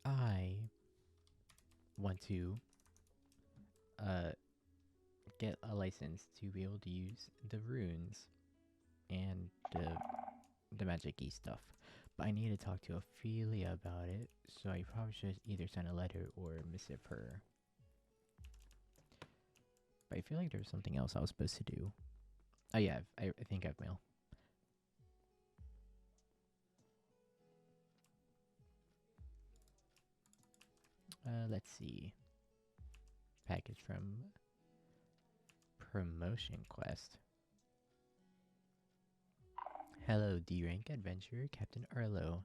I want to get a license to be able to use the runes and the magic-y stuff. But I need to talk to Ophelia about it, so I probably should either send a letter or missive her. But I feel like there's something else I was supposed to do. Oh yeah, I think I have mail. Let's see. Package from Promotion Quest. Hello, D-rank adventurer Captain Arlo.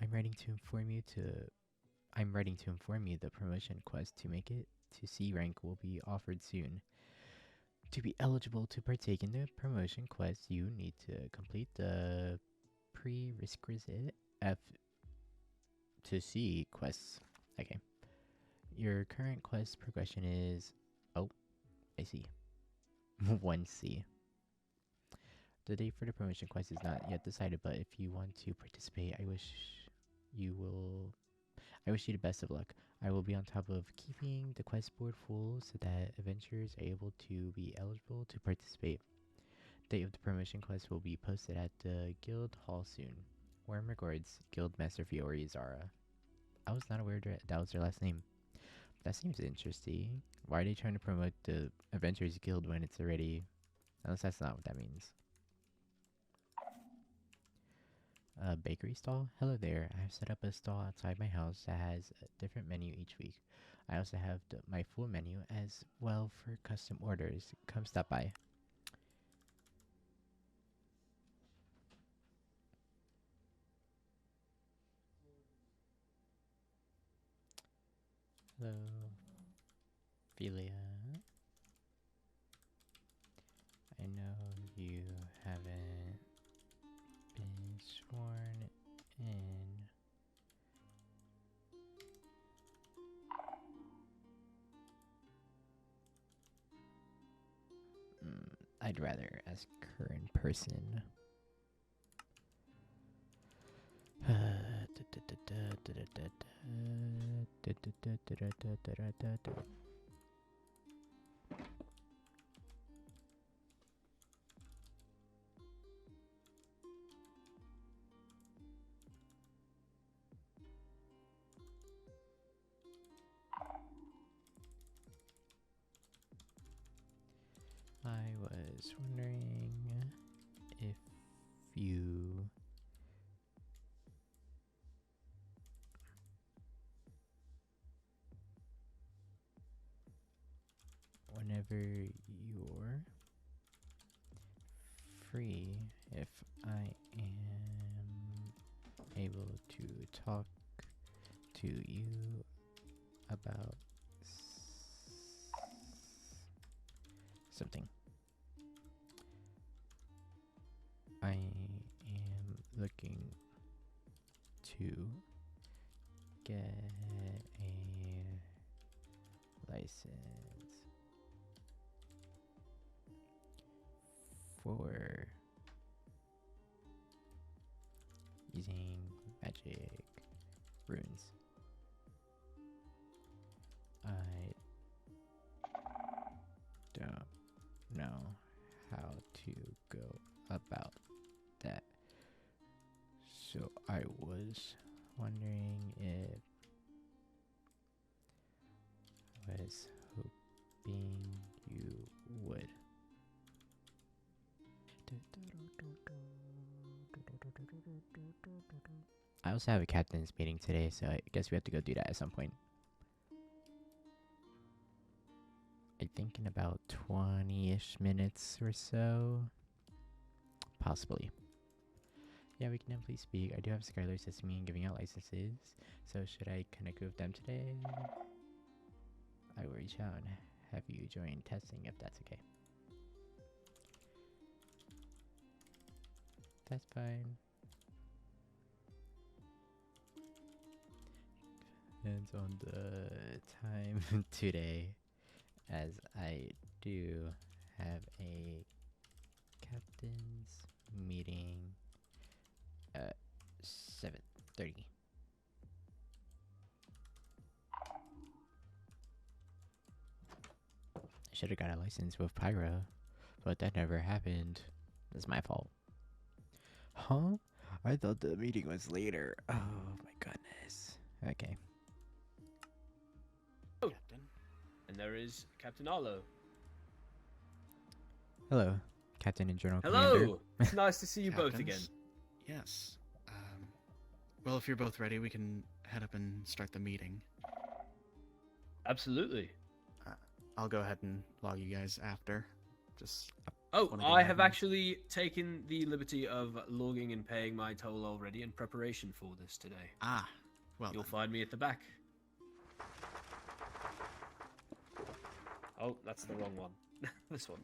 I'm writing to inform you the promotion quest to make it to C rank will be offered soon. To be eligible to partake in the promotion quest, you need to complete the prerequisite F to C quests. Okay. Your current quest progression is... Oh, I see. 1C. The date for the promotion quest is not yet decided, but if you want to participate, I wish you the best of luck. I will be on top of keeping the quest board full so that adventurers are able to be eligible to participate. Date of the promotion quest will be posted at the guild hall soon. Warm regards, Guildmaster Fiori Zara. I was not aware that was their last name. That seems interesting. Why are they trying to promote the Adventurers Guild when it's already... Unless that's not what that means. Bakery stall? Hello there. I have set up a stall outside my house that has a different menu each week. I also have my full menu as well for custom orders. Come stop by. Hello, Ophelia. I know you haven't been sworn in. I'd rather ask her in person. I was wondering if you whenever you're free, if I am able to talk to you about something. I am looking to get a license for using magic runes. I don't know how to go about that. So I was wondering if I was hoping you would. I also have a captain's meeting today, so I guess we have to go do that at some point. I think in about 20-ish minutes or so. Possibly. Yeah, we can definitely speak. I do have Skylar assisting me in giving out licenses, so should I connect with them today? I will reach out and have you join testing if that's okay. That's fine. Depends on the time today, as I do have a captain's meeting at 7:30. Should have got a license with Pyro, but that never happened. That's my fault. Huh? I thought the meeting was later. Oh my goodness. Okay. Oh, Captain. And there is Captain Arlo. Hello, Captain and General Commander. Hello! It's nice to see you both again. Yes. Well, if you're both ready, we can head up and start the meeting. Absolutely. I'll go ahead and log you guys after. Just. Oh, I have actually taken the liberty of logging and paying my toll already in preparation for this today. Ah, well. You'll find me at the back. Oh, that's the wrong one. This one.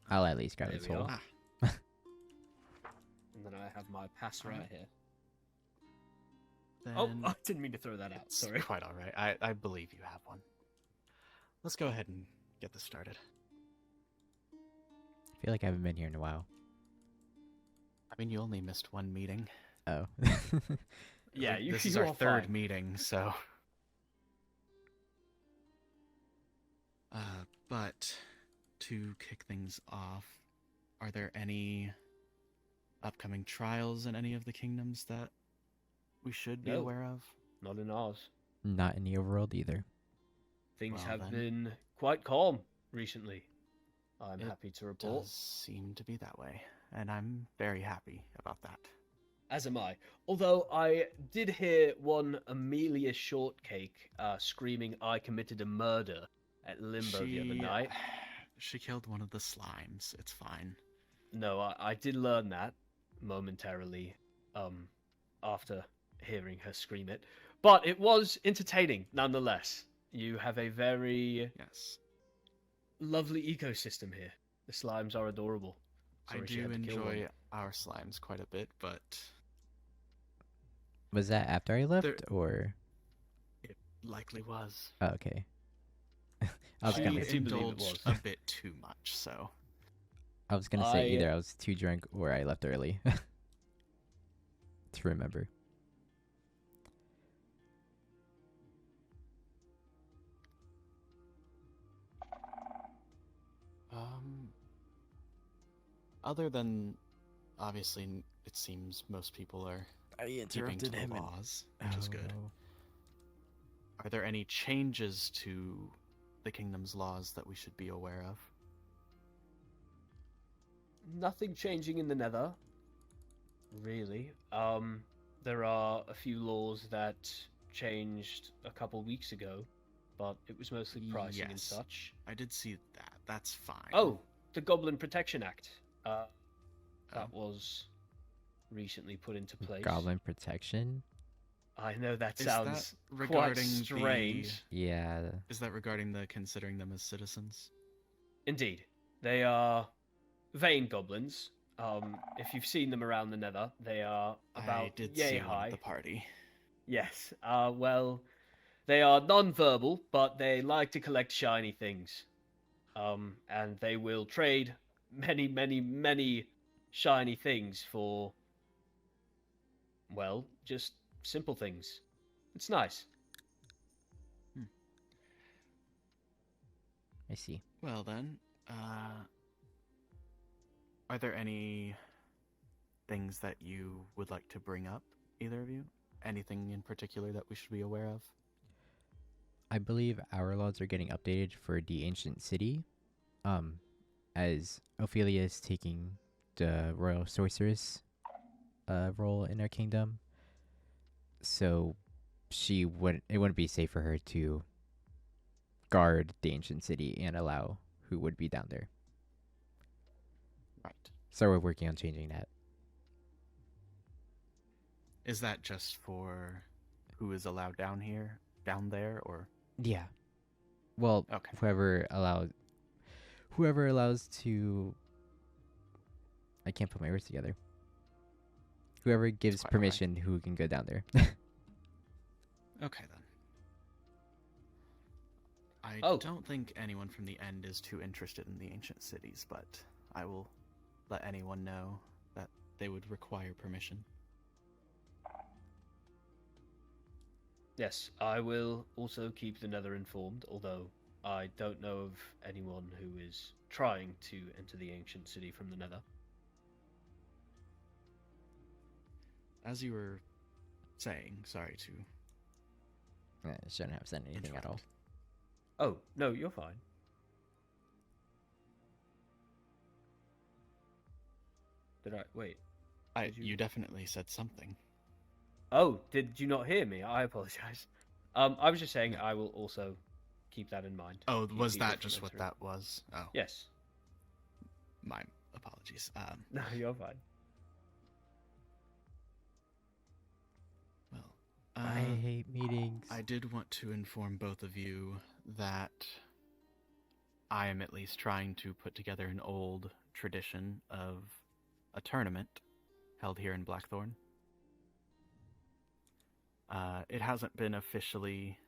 I'll at least grab There the we toll. are. And then I have my pass right here. Then Oh, I didn't mean to throw that out. it's Sorry. quite all right. I believe you have one. Let's go ahead and get this started. I feel like I haven't been here in a while. I mean, you only missed one meeting. Oh. Yeah, This you is our are third fine. meeting, so. But to kick things off, are there any upcoming trials in any of the kingdoms that we should be No. aware of? Not in ours. Not in the overworld either. Things Well, have then. been quite calm recently. I'm It happy to report. Does seem to be that way, and I'm very happy about that. As am I. Although I did hear one Amelia Shortcake screaming, "I committed a murder" at Limbo the other night. She killed one of the slimes. It's fine. No, I did learn that momentarily after hearing her scream it. But it was entertaining nonetheless. You have a very Yes. lovely ecosystem here. The slimes are adorable. I Sorry she do had to kill one. enjoy our slimes quite a bit, but Was that after I left, There- or? it likely was. Oh, okay. I was She gonna. I do believe it indulged was. a bit too much, so. I was gonna say I- either I was too drunk or I left early. To remember. Other than, obviously, it seems most people are I keeping to the laws, which is good. Oh. Are there any changes to the kingdom's laws that we should be aware of? Nothing changing in the Nether, really. There are a few laws that changed a couple weeks ago, but it was mostly pricing and Yes. such. I did see that. That's fine. Oh, the Goblin Protection Act. Oh. That was recently put into place. Goblin protection. I know that Is sounds that quite regarding strange. Yeah. Is that regarding the considering them as citizens? Indeed, they are Vane goblins. If you've seen them around the Nether, they are I about did yay see one high. at the party. Yes. Well, they are non-verbal, but they like to collect shiny things. And they will trade many, many, many shiny things for, well, just simple things. It's nice. I see. Well then, are there any things that you would like to bring up, either of you? Anything in particular that we should be aware of? I believe our laws are getting updated for the ancient city. As Ophelia is taking the royal sorceress role in our kingdom. So it wouldn't be safe for her to guard the ancient city and allow who would be down there. Right. So we're working on changing that. Is that just for who is allowed down there, or? Yeah. Well, Okay. whoever allows to, I can't put my words together. Whoever gives quite all right. permission who can go down there. Okay then. I Oh. don't think anyone from the end is too interested in the ancient cities, but I will let anyone know that they would require permission. Yes, I will also keep the Nether informed, although I don't know of anyone who is trying to enter the ancient city from the Nether. As you were saying, sorry to Shouldn't have said anything at all. interrupt. Oh, no, you're fine. Did I... Wait. Did You definitely said something. Oh, did you not hear me? I apologize. I was just saying No. I will also keep that in mind. Oh, Keep was people that from just what entering. that was? Oh, Yes. my apologies. No, you're fine. Well, I hate meetings. I did want to inform both of you that I am at least trying to put together an old tradition of a tournament held here in Blackthorn. It hasn't been officially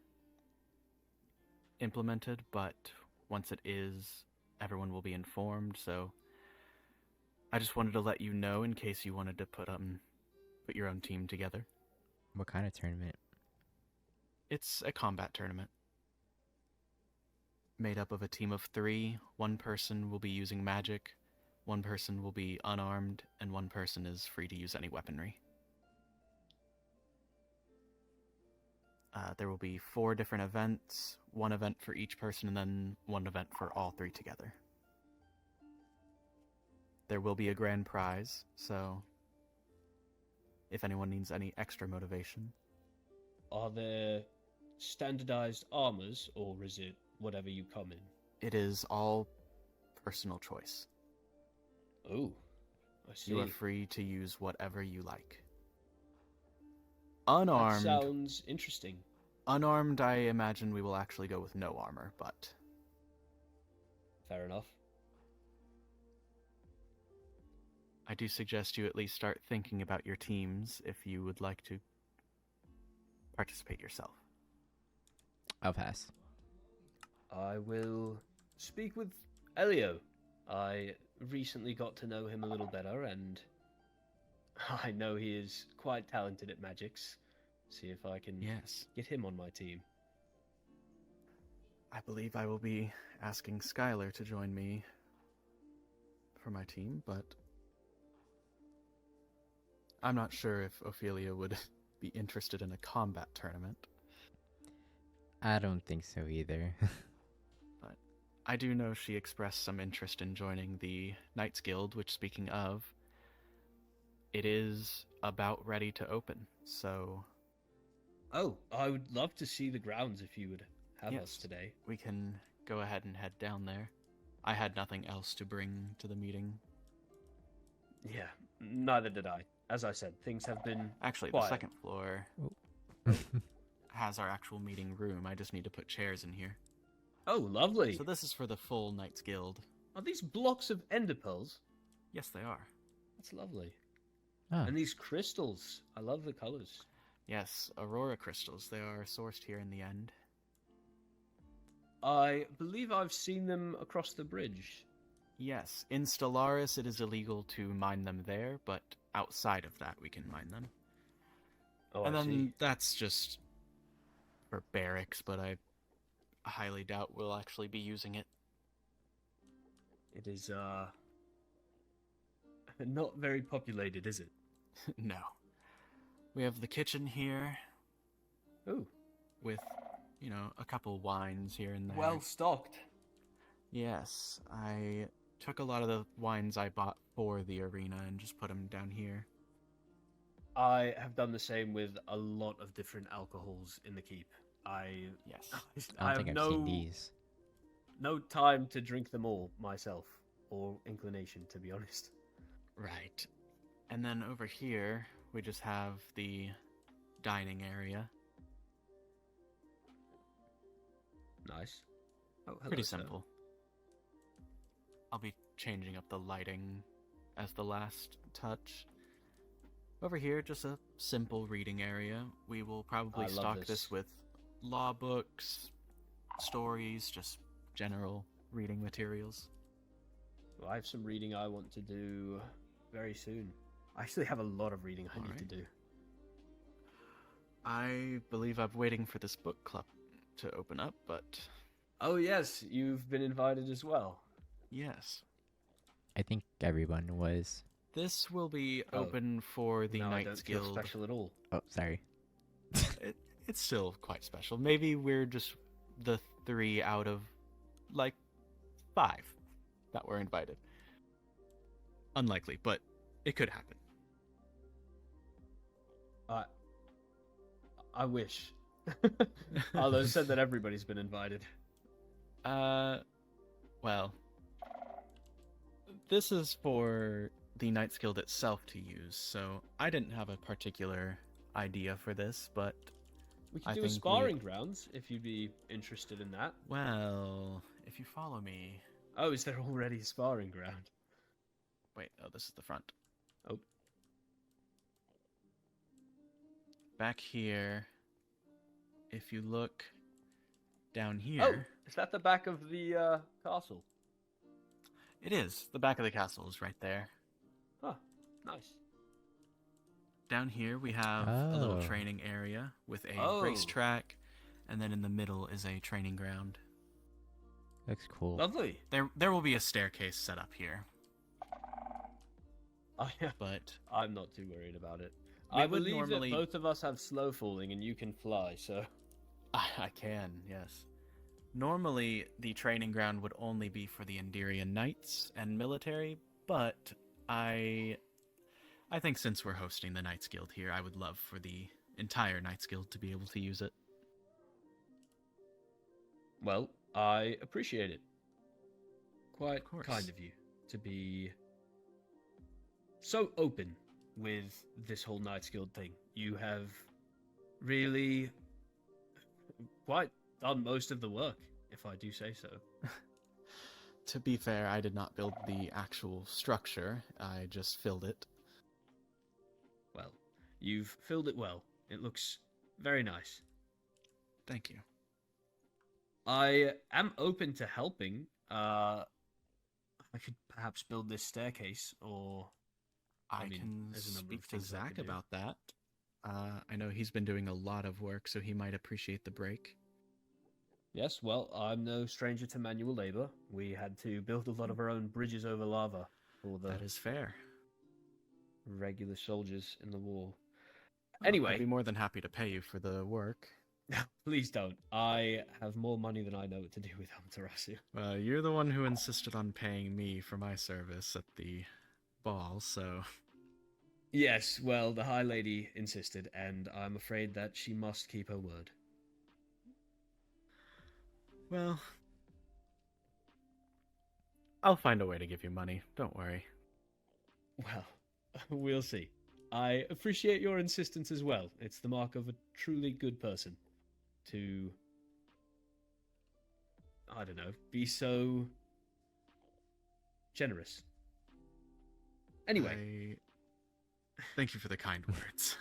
implemented, but once it is, everyone will be informed, so I just wanted to let you know in case you wanted to put your own team together. What kind of tournament? It's a combat tournament. Made up of a team of 3. One person will be using magic, one person will be unarmed, and one person is free to use any weaponry. There will be 4 different events, 1 event for each person, and then 1 event for all 3 together. There will be a grand prize, so if anyone needs any extra motivation. Are there standardized armors, or is it whatever you come in? It is all personal choice. Oh, I see. You are free to use whatever you like. That Unarmed. sounds interesting. Unarmed, I imagine we will actually go with no armor, but Fair enough. I do suggest you at least start thinking about your teams if you would like to participate yourself. I'll pass. I will speak with Elio. I recently got to know him a little better, and I know he is quite talented at magics. See if I can Yes. get him on my team. I believe I will be asking Skylar to join me for my team, but I'm not sure if Ophelia would be interested in a combat tournament. I don't think so either. But I do know she expressed some interest in joining the Knights Guild, which, speaking of, it is about ready to open, so... Oh, I would love to see the grounds if you would have Yes. us today. We can go ahead and head down there. I had nothing else to bring to the meeting. Yeah, neither did I. As I said, things have been Actually, quiet. the second floor has our actual meeting room. I just need to put chairs in here. Oh, lovely. So this is for the full Knights Guild. Are these blocks of ender pearls? Yes, they are. That's lovely. Oh, And these crystals. I love the colors. Yes, Aurora crystals. They are sourced here in the end. I believe I've seen them across the bridge. Yes, in Stellaris it is illegal to mine them there, but outside of that we can mine them. Oh, And I then see. that's just for barracks, but I highly doubt we'll actually be using it. It is, not very populated, is it? No. We have the kitchen here Oh, with, a couple wines here and there. well stocked. Yes, I took a lot of the wines I bought for the arena and just put them down here. I have done the same with a lot of different alcohols in the keep. Yes. I I don't have think I've seen these. no time to drink them all myself, or inclination, to be honest. Right. And then over here, we just have the dining area. Nice. Oh, hello, Pretty sir. simple. I'll be changing up the lighting as the last touch. Over here, just a simple reading area. We will probably I love stock this. this with law books, stories, just general reading materials. Well, I have some reading I want to do very soon. I actually have a lot of reading I need to Alright. do. I believe I'm waiting for this book club to open up, but Oh yes, you've been invited as well. Yes. I think everyone was. This will be Oh, open for the now I Knights don't feel Guild. special at all. Oh, sorry. It's still quite special. Maybe we're just the 3 out of, like, 5 that were invited. Unlikely, but it could happen. I wish. Arlo said that everybody's been invited. Well, this is for the Knights Guild itself to use, so I didn't have a particular idea for this, but We could I do a think sparring grounds if you'd be interested in that. well, if you follow me... Oh, is there already a sparring ground? Wait, oh, this is the front. Oh. Back here, if you look down here... Oh, is that the back of the castle? It is. The back of the castle is right there. Huh, nice. Down here we have a little Oh. training area with a Oh. racetrack, and then in the middle is a training ground. Looks cool. Lovely. There will be a staircase set up here, but I'm not too worried about it. We I would believe normally- that both of us have slow falling and you can fly, so... I can, yes. Normally, the training ground would only be for the Endirian Knights and military, but I think since we're hosting the Knights Guild here, I would love for the entire Knights Guild to be able to use it. Well, I appreciate it. Quite course. kind of you to be so open with this whole Knights Guild thing. You have really quite done most of the work, if I do say so. To be fair, I did not build the actual structure, I just filled it. Well, you've filled it well. It looks very nice. Thank you. I am open to helping. I could perhaps build this staircase, or I mean, can there's a number of speak to things I Zach could do. about that. I know he's been doing a lot of work, so he might appreciate the break. Yes, well, I'm no stranger to manual labor. We had to build a lot of our own bridges over lava for the That is fair. regular soldiers in the war. Well, Anyway. I'd be more than happy to pay you for the work. Please don't. I have more money than I know what to do with Amaterasu. You're the one who insisted on paying me for my service at the ball, so... Yes, well, the High Lady insisted, and I'm afraid that she must keep her word. Well... I'll find a way to give you money, don't worry. Well, we'll see. I appreciate your insistence as well. It's the mark of a truly good person to, I don't know, be so generous. Anyway. Thank you for the kind words.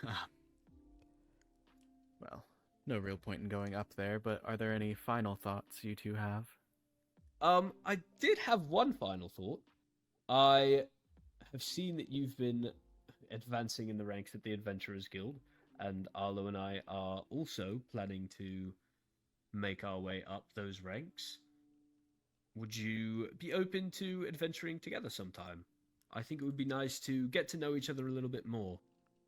Well, no real point in going up there, but are there any final thoughts you two have? I did have one final thought. I have seen that you've been advancing in the ranks at the Adventurers Guild, and Arlo and I are also planning to make our way up those ranks. Would you be open to adventuring together sometime? I think it would be nice to get to know each other a little bit more,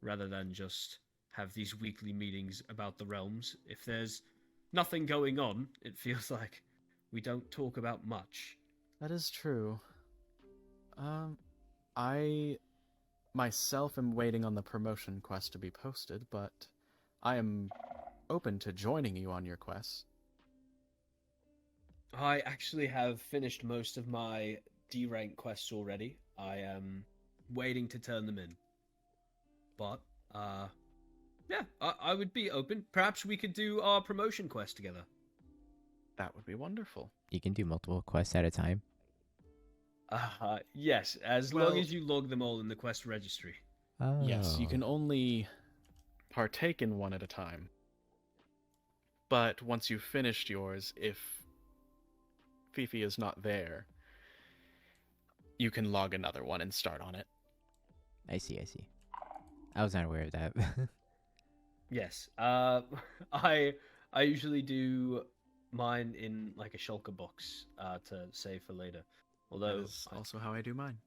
rather than just have these weekly meetings about the realms. If there's nothing going on, it feels like we don't talk about much. That is true. I myself am waiting on the promotion quest to be posted, but I am open to joining you on your quests. I actually have finished most of my D rank quests already. I am waiting to turn them in. But, yeah, I would be open. Perhaps we could do our promotion quest together. That would be wonderful. You can do multiple quests at a time. Yes, as Well- long as you log them all in the quest registry. Oh. Yes, you can only partake in one at a time. But once you've finished yours, if Fifi is not there, you can log another one and start on it. I see. I was not aware of that. Yes, I usually do mine in like a shulker box to save for later. That Although is also how I do mine.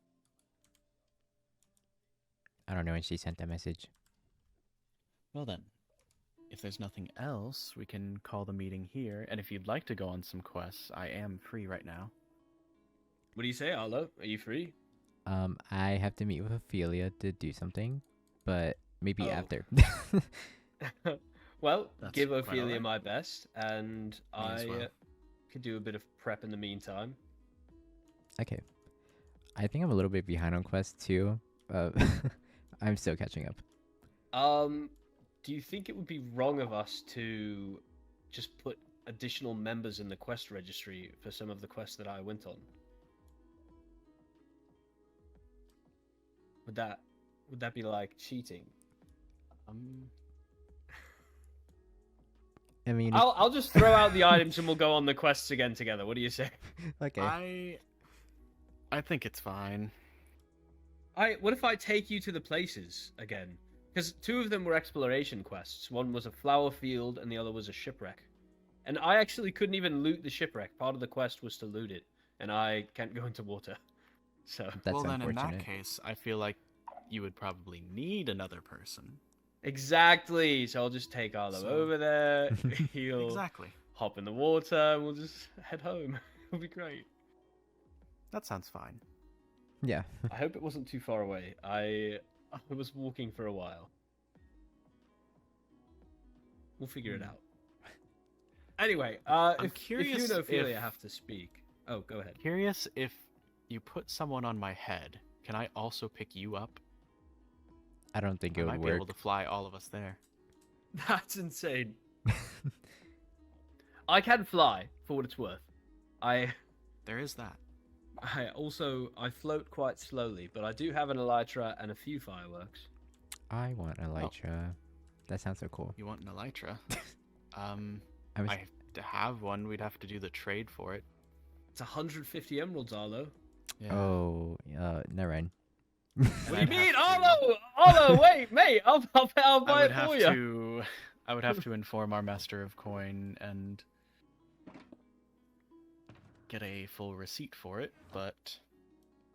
I don't know when she sent that message. Well then, if there's nothing else, we can call the meeting here. And if you'd like to go on some quests, I am free right now. what do you say, Arlo? Are you free? I have to meet with Ophelia to do something, but maybe Oh. after. Well, That's give quite Ophelia alright. my best, and as I well. could do a bit of prep in the meantime. Okay. I think I'm a little bit behind on quests too. I'm still catching up. Do you think it would be wrong of us to just put additional members in the quest registry for some of the quests that I went on? Would that be like cheating? I mean, I'll just throw out the items and we'll go on the quests again together. What do you say? okay. I think it's fine. What if I take you to the places again? Because 2 of them were exploration quests. One was a flower field and the other was a shipwreck. And I actually couldn't even loot the shipwreck. Part of the quest was to loot it, and I can't go into water. So That's well, then in unfortunate. that case, I feel like you would probably need another person. exactly. So I'll just take Arlo So- over there. He'll Exactly. hop in the water, and we'll just head home. It'll be great. That sounds fine. Yeah. I hope it wasn't too far away. I was walking for a while. We'll figure it out. Anyway, if you curious and Ophelia if- have to speak. Oh, go ahead. Curious if you put someone on my head, can I also pick you up? I don't think I it might would be work. able to fly all of us there. That's insane. I can fly, for what it's worth. I There is that. I float quite slowly, but I do have an elytra and a few fireworks. I want Elytra. That sounds so cool. You want an elytra? I was I to have one. We'd have to do the trade for it. It's 150 emeralds, Arlo. Yeah. Oh, never mind. What do you I'd mean, have to- Arlo? Arlo, wait, mate, I'll I buy would it have for you. to. I would have to inform our master of coin and get a full receipt for it. But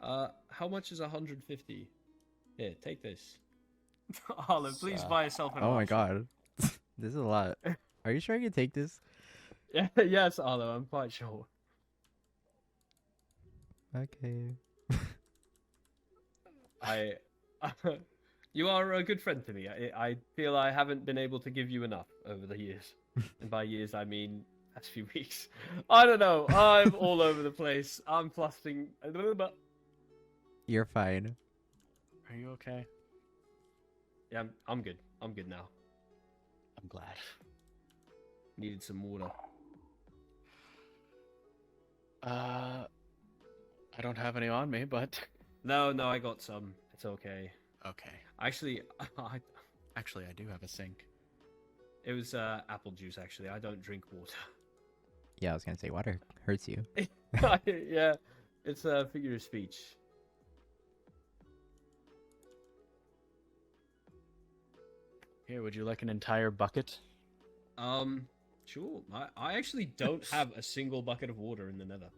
How much is 150? Here, take this. Arlo, please So- buy yourself an Oh my option. god. This is a lot. Are you sure I can take this? Yeah, yes, Arlo, I'm quite sure. Okay. You are a good friend to me. I feel I haven't been able to give you enough over the years. And by years, I mean past few weeks. I don't know. I'm all over the place. I'm flustered. You're fine. are you okay? Yeah, I'm good. I'm good now. I'm glad. Needed some water. I don't have any on me, but No, I got some. It's okay. okay. Actually, Actually, I do have a sink. it was apple juice. Actually, I don't drink water. Yeah, I was gonna say water hurts you. Yeah, it's a figure of speech. Here, would you like an entire bucket? Sure. I actually don't have a single bucket of water in the Nether.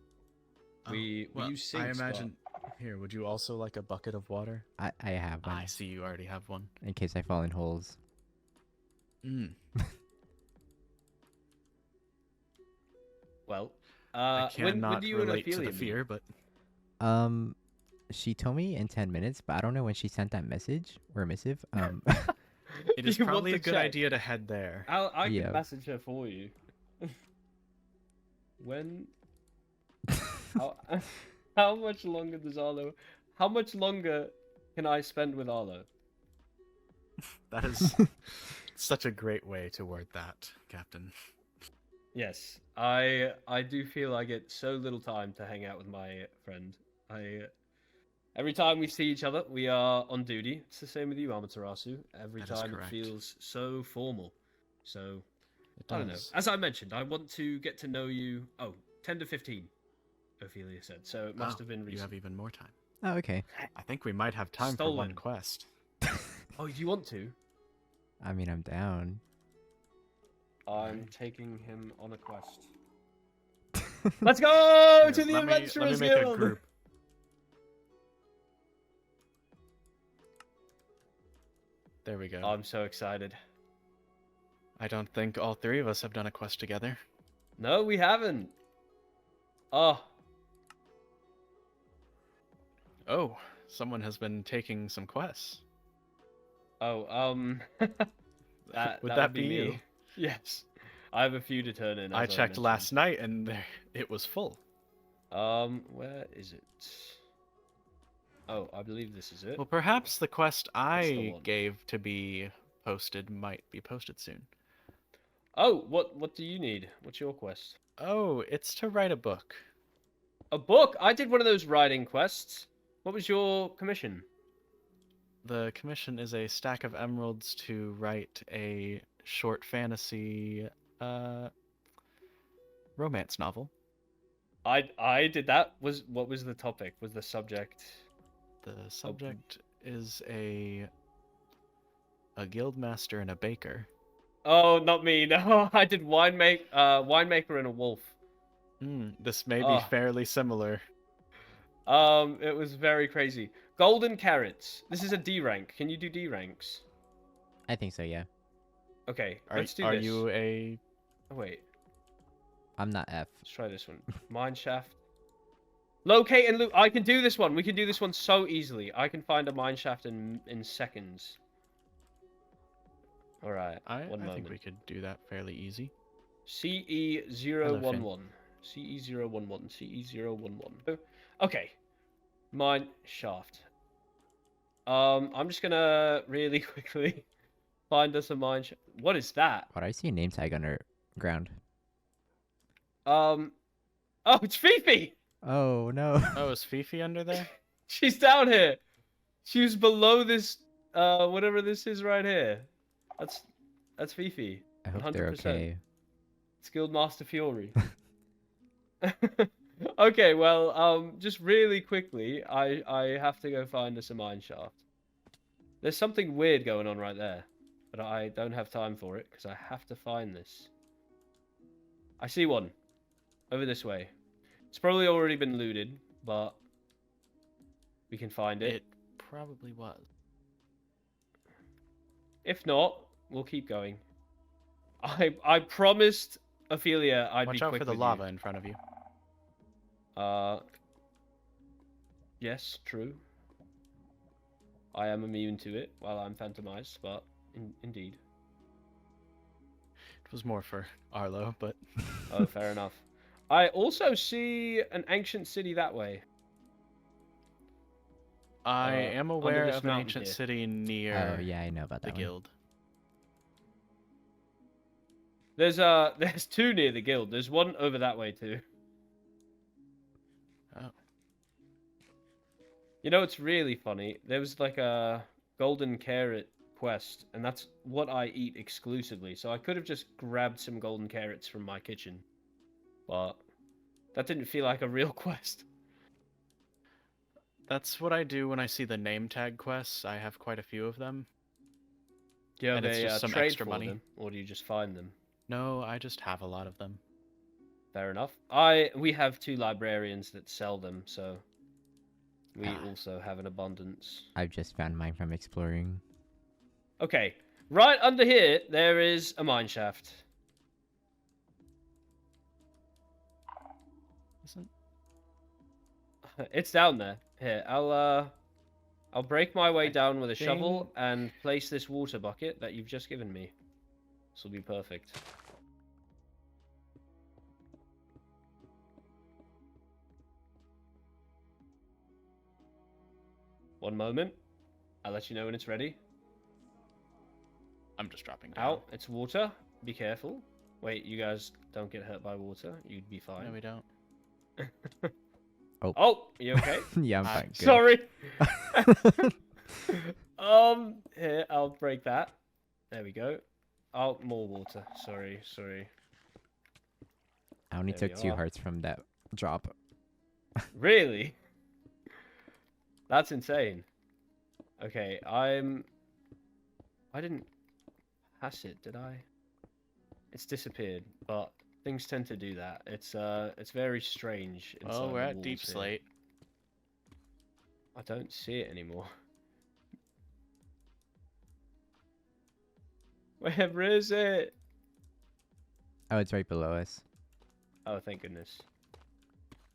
We use sinks. I but- imagine. Here, would you also like a bucket of water? I have one I see you already have one. in case I fall in holes. Mm. Well, I when cannot do you and relate to Ophelia the meet? fear, but She told me in 10 minutes, but I don't know when she sent that message or missive. it is You want probably to a good check? idea to head there. I Yeah. can message her for you. When? How much longer does Arlo? How much longer can I spend with Arlo? That is such a great way to word that, Captain. Yes, I do feel I get so little time to hang out with my friend. Every time we see each other, we are on duty. It's the same with you, Amaterasu. Every That is time it correct. feels so formal. So It I don't know. does. As I mentioned, I want to get to know you. Oh, 10 to 15, Ophelia said. So it must Oh, have been You recent. have even more time. Oh, okay. I think we might have time for Stolen. one quest. Oh, do you want to? I mean, I'm down. I'm taking him on a quest. Let's go Here, to the let me Adventurers make a Guild! group. There we go. I'm so excited. I don't think all three of us have done a quest together. No, we haven't. Oh, Oh, someone has been taking some quests. oh, that Would that that be be me. you? Yes, I have a few to turn in. I as checked mentioned. last night and it was full. Where is it? Oh, I believe this is it. Well, perhaps the quest the I one. gave to be posted might be posted soon. Oh, what do you need? What's your quest? Oh, it's to write a book. A book? I did one of those writing quests. What was your commission? The commission is a stack of emeralds to write a short fantasy romance novel. I did that. What was the topic? Was the subject? The subject is a guild master and a baker. Oh, not me. No, I did winemaker and a wolf. This may be Oh. fairly similar. It was very crazy. Golden carrots. This is a D rank. Can you do D ranks? I think so, yeah. Okay, Are, let's do are this. you a... Oh, wait, I'm not F. let's try this one. Mine shaft. Locate and loot. I can do this one. We can do this one so easily. I can find a mine shaft in seconds. All right. I One think we could do that fairly easy. CE011. CE011. CE011. Okay. Mine shaft. I'm just gonna really quickly find us a mine shaft. What is that? What, I see a name tag underground. Oh, it's Fifi! Oh, no. Oh, is Fifi under there? She's down here. She was below this, whatever this is right here. That's Fifi. I hope they're 100%. okay. Skilled Master Fiori. Okay, well, just really quickly, I have to go find us a mine shaft. There's something weird going on right there, but I don't have time for it because I have to find this. I see one over this way. It's probably already been looted, but we can find it. It probably was. If not, we'll keep going. I promised Ophelia I'd Watch be out quick for the with lava in front of you. You. Yes, true. I am immune to it while I'm phantomized, but indeed. It was more for Arlo, but... Oh, fair enough. I also see an ancient city that way. I am aware this of an mountain ancient here. city near Oh, yeah, I know about the that one. guild. There's two near the guild. There's one over that way too. Oh. You know, it's really funny. There was like a golden carrot quest, and that's what I eat exclusively. So I could have just grabbed some golden carrots from my kitchen, but that didn't feel like a real quest. That's what I do when I see the name tag quests. I have quite a few of them. Do you have And it's a just some trade extra for money. them, or do you just find them? No, I just have a lot of them. Fair enough. We have two librarians that sell them, so we also have an abundance. I've just found mine from exploring. Okay, right under here there is a mine shaft. Isn't... It's down there. Here, I'll break my way down with a shovel think- and place this water bucket that you've just given me. This will be perfect. One moment. I'll let you know when it's ready. I'm just dropping down. Out. It's water. Be careful. Wait, you guys don't get hurt by water. You'd be fine. No, we don't. Oh, you okay? Yeah, I'm fine. Good. Sorry. Here, I'll break that. There we go. Oh, more water. Sorry. I only There took we 2 are. hearts from that drop. Really? That's insane. Okay, I didn't pass it, did I? It's disappeared, but Things tend to do that. It's very strange inside Well, we're the at Deep walls here. Slate. I don't see it anymore. Where is it? Oh, it's right below us. Oh, thank goodness.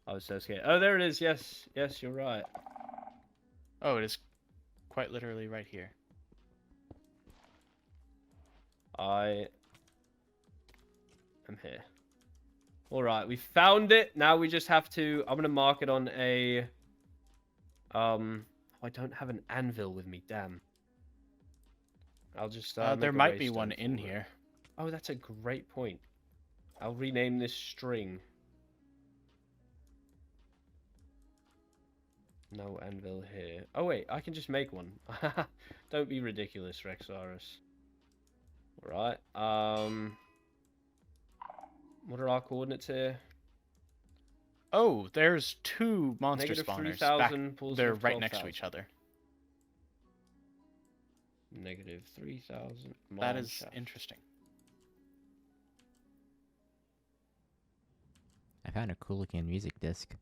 I was so scared. Oh, there it is. Yes, yes, you're right. Oh, it is quite literally right here. I am here. All right, we found it. Now we just have to. I'm gonna mark it on a. I don't have an anvil with me. Damn. I'll just. There make a might be waystone one in for it. here. Oh, that's a great point. I'll rename this string. No anvil here. Oh wait, I can just make one. Don't be ridiculous, Rexaurus. Alright, what are our coordinates here? Oh, there's two monster Negative spawners 3,000, back. They're positive right next to 12,000. each other. Negative 3,000. That is interesting. I found a cool looking music disc.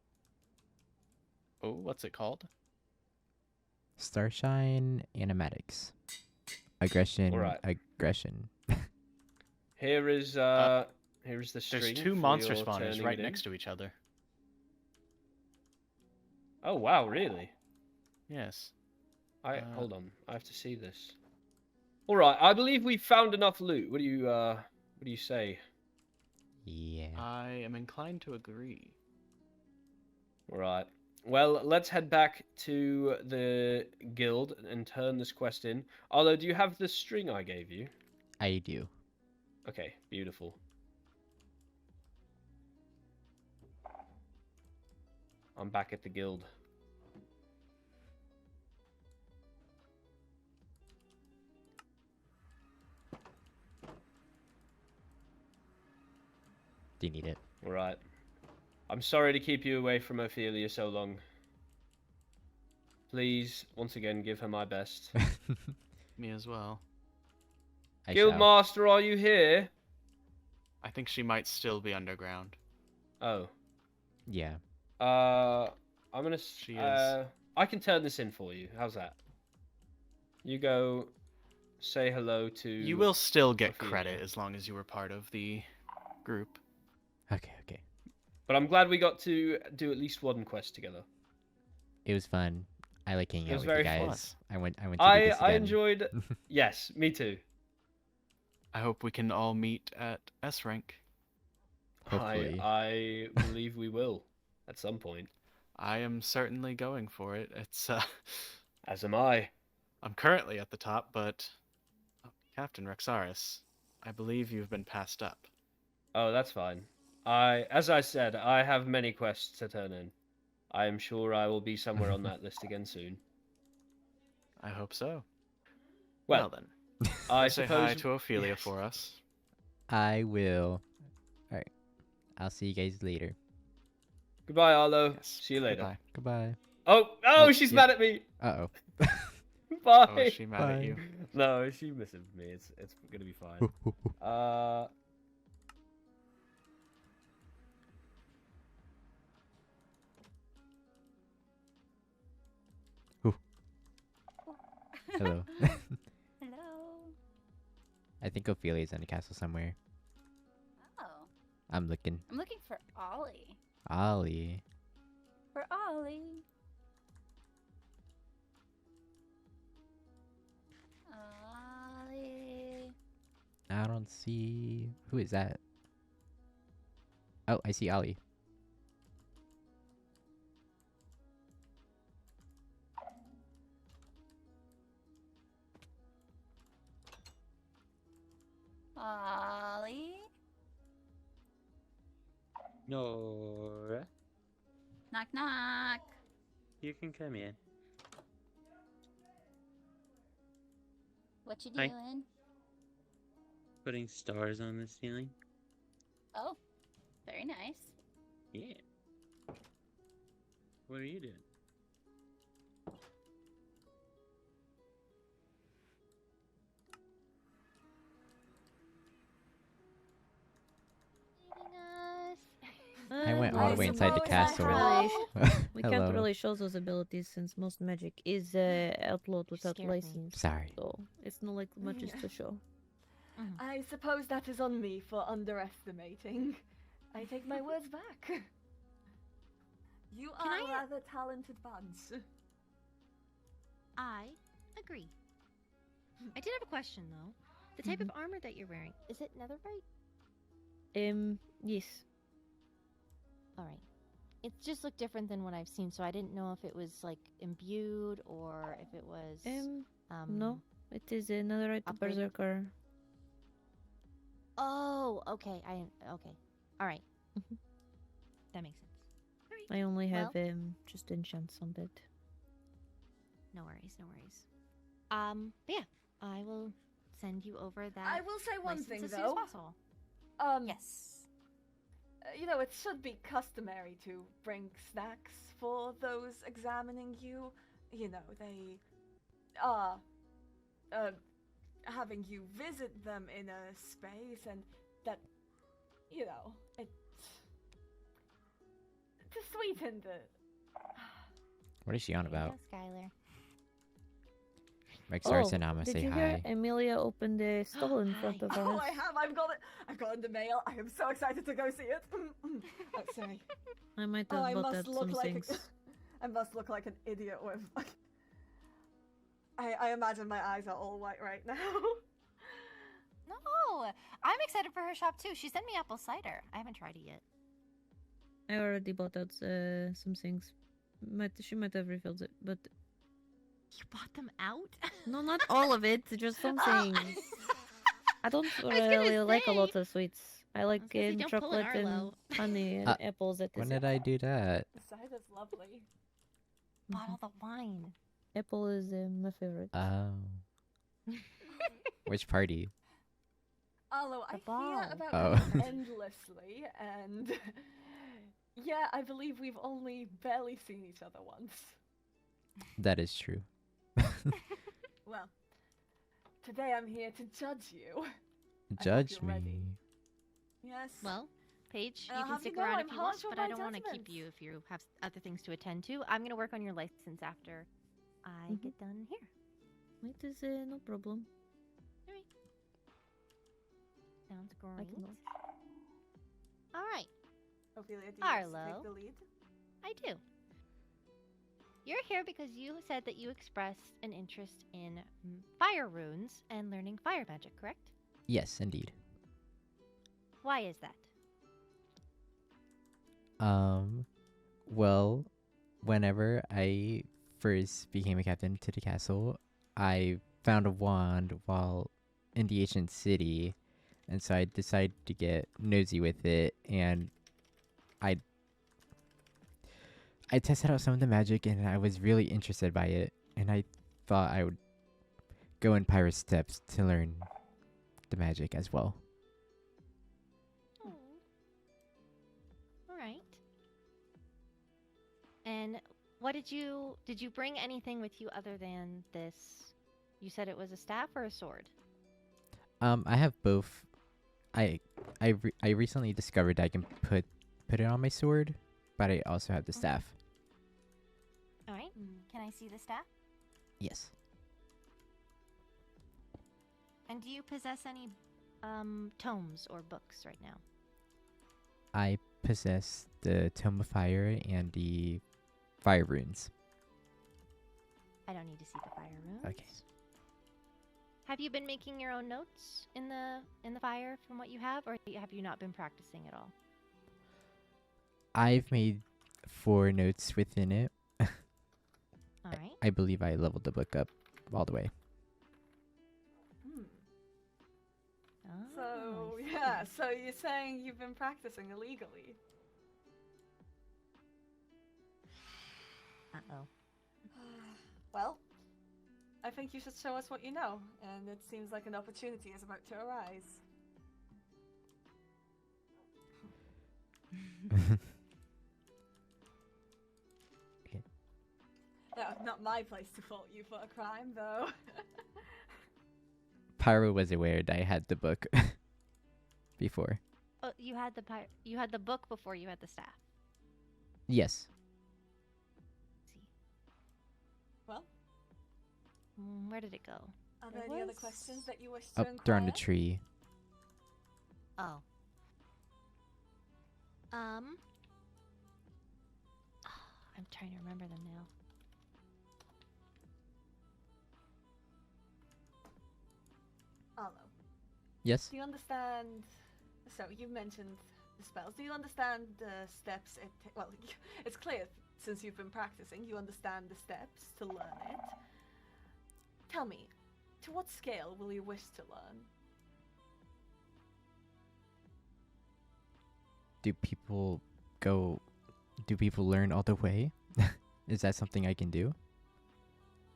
Oh, what's it called? Starshine Animatics. Aggression. Alright. Aggression. Here is the string. There's two for monster your spawners turning right it in. next to each other. Oh wow, really? Yes. Hold on. I have to see this. Alright, I believe we found enough loot. What do you say? Yeah. I am inclined to agree. Alright. Well, let's head back to the guild and turn this quest in. Arlo, do you have the string I gave you? I do. Okay, beautiful. I'm back at the guild. Do you need it? Alright. I'm sorry to keep you away from Ophelia so long. Please, once again, give her my best. Me as well. I shall. Guildmaster, are you here? I think she might still be underground. Oh. Yeah. I'm gonna. She is. I can turn this in for you. How's that? You go. Say hello to. You will still get Ophelia. credit as long as you were part of the group. Okay, okay. But I'm glad we got to do at least one quest together. It was fun. I like hanging It out was with you very fun. guys. I went to do this I again. enjoyed. Yes, me too. I hope we can all meet at S rank. Hopefully. I believe we will at some point. I am certainly going for it. It's As am I. I'm currently at the top, but Captain Rexaurus, I believe you've been passed up. Oh, that's fine. As I said, I have many quests to turn in. I am sure I will be somewhere on that list again soon. I hope so. Well, then, I say suppose. hi to Ophelia yes. for us. I will. Alright. I'll see you guys later. Goodbye, Arlo. Yes. See you later. Goodbye. Goodbye. Oh, she's yeah. mad at me. Uh-oh. Bye. Oh, is she mad at you? No, she misses me. It's gonna be fine. Hello. Hello. I think Ophelia's in the castle somewhere. Oh, I'm looking. I'm looking for Ollie. Ollie. For Ollie. Ollie. I don't see... Who is that? Oh, I see Ollie. Ollie. Nora, Knock knock. you can come in. What you Hi. doing? Putting stars on the ceiling. Oh, very nice. Yeah. What are you doing? Cleaning went well, all the way inside the suppose I castle. have. We can't Hello. really show those abilities since most magic is outlawed without scared me. license. Sorry. So it's not like much is to show. I suppose that is on me for underestimating. I take my words back. You Can are I- a rather talented bunch. I agree. I did have a question though. The type of armor that you're wearing, is it netherite? Yes. Alright. It just looked different than what I've seen, so I didn't know if it was like imbued or if it was No. It is another right to upgraded. berserker. Oh, okay. Okay. Alright. That makes sense. I only have Well- just enchants on it. No worries, no worries. But yeah, I will send you over that. I will say one license thing as soon as though. possible. Yes. You know, it should be customary to bring snacks for those examining you. You know, they are having you visit them in a space, and that, you know, it to sweeten the. What is she on There you about? go, Skylar. Mike starts and I'ma did say you hear hi. Amelia opened the stall in front of Oh, us? I have! I've got it! I've gotten the mail. I am so excited to go see it. Oh, sorry. I might Oh, have I bought must out look some like things. I must look like an idiot with. I imagine my eyes are all white right now. No, I'm excited for her shop too. She sent me apple cider. I haven't tried it yet. I already bought out some things. She might have refilled it, but You bought them out? no, not all of it. Just some Oh. things. I don't was gonna really like a lot say. of sweets. I like gonna say, don't pull an chocolate and Arlo. honey and apples at When this. did I do that? The cider's lovely. Bottle the wine. Apple is my favorite. Oh. Which party? Arlo, I The ball. hear about Oh. you endlessly, and yeah, I believe we've only barely seen each other once. That is true. Well, today I'm here to judge you. Judge you're ready. me. Yes. Well, Paige, And you I'll can have you stick know around I'm if you harsh want, on but I my don't want to keep judgments. you if you have other things to attend to. I'm gonna work on your license after I get done here. It is no problem. Sounds I great. can watch. All right, Ophelia, do you wish to Arlo. take the lead? I do. You're here because you said that you expressed an interest in fire runes and learning fire magic, correct? Yes, indeed. Why is that? Well, whenever I first became a captain to the castle, I found a wand while in the ancient city, and so I decided to get nosy with it, and I tested out some of the magic, and I was really interested by it, and I thought I would go in pirate steps to learn the magic as well. Oh. All right. And what did you bring anything with you other than this? You said it was a staff or a sword? I have both. I recently discovered I can put it on my sword, but I also have the staff. All right. Can I see the staff? Yes. And do you possess any tomes or books right now? I possess the Tome of Fire and the Fire Runes. I don't need to see the fire runes. Okay. Have you been making your own notes in the fire from what you have, or have you not been practicing at all? I've made 4 notes within it. All right. I believe I leveled the book up all the way. Oh, So, I see. yeah, so you're saying you've been practicing illegally? Uh-oh. Well, I think you should show us what you know, and it seems like an opportunity is about to arise. No, not my place to fault you for a crime, though. Pyro was aware that I had the book before. Oh, you had the book before you had the staff. Yes. Let's see. Well, Where did it go? are There there any other was- questions that you wish to Up inquire? there on the tree. Oh. I'm trying to remember them now. Arlo, Yes. do you understand? So you mentioned the spells. Do you understand the steps? Well, it's clear since you've been practicing. You understand the steps to learn it. Tell me, to what scale will you wish to learn? Do people learn all the way? Is that something I can do?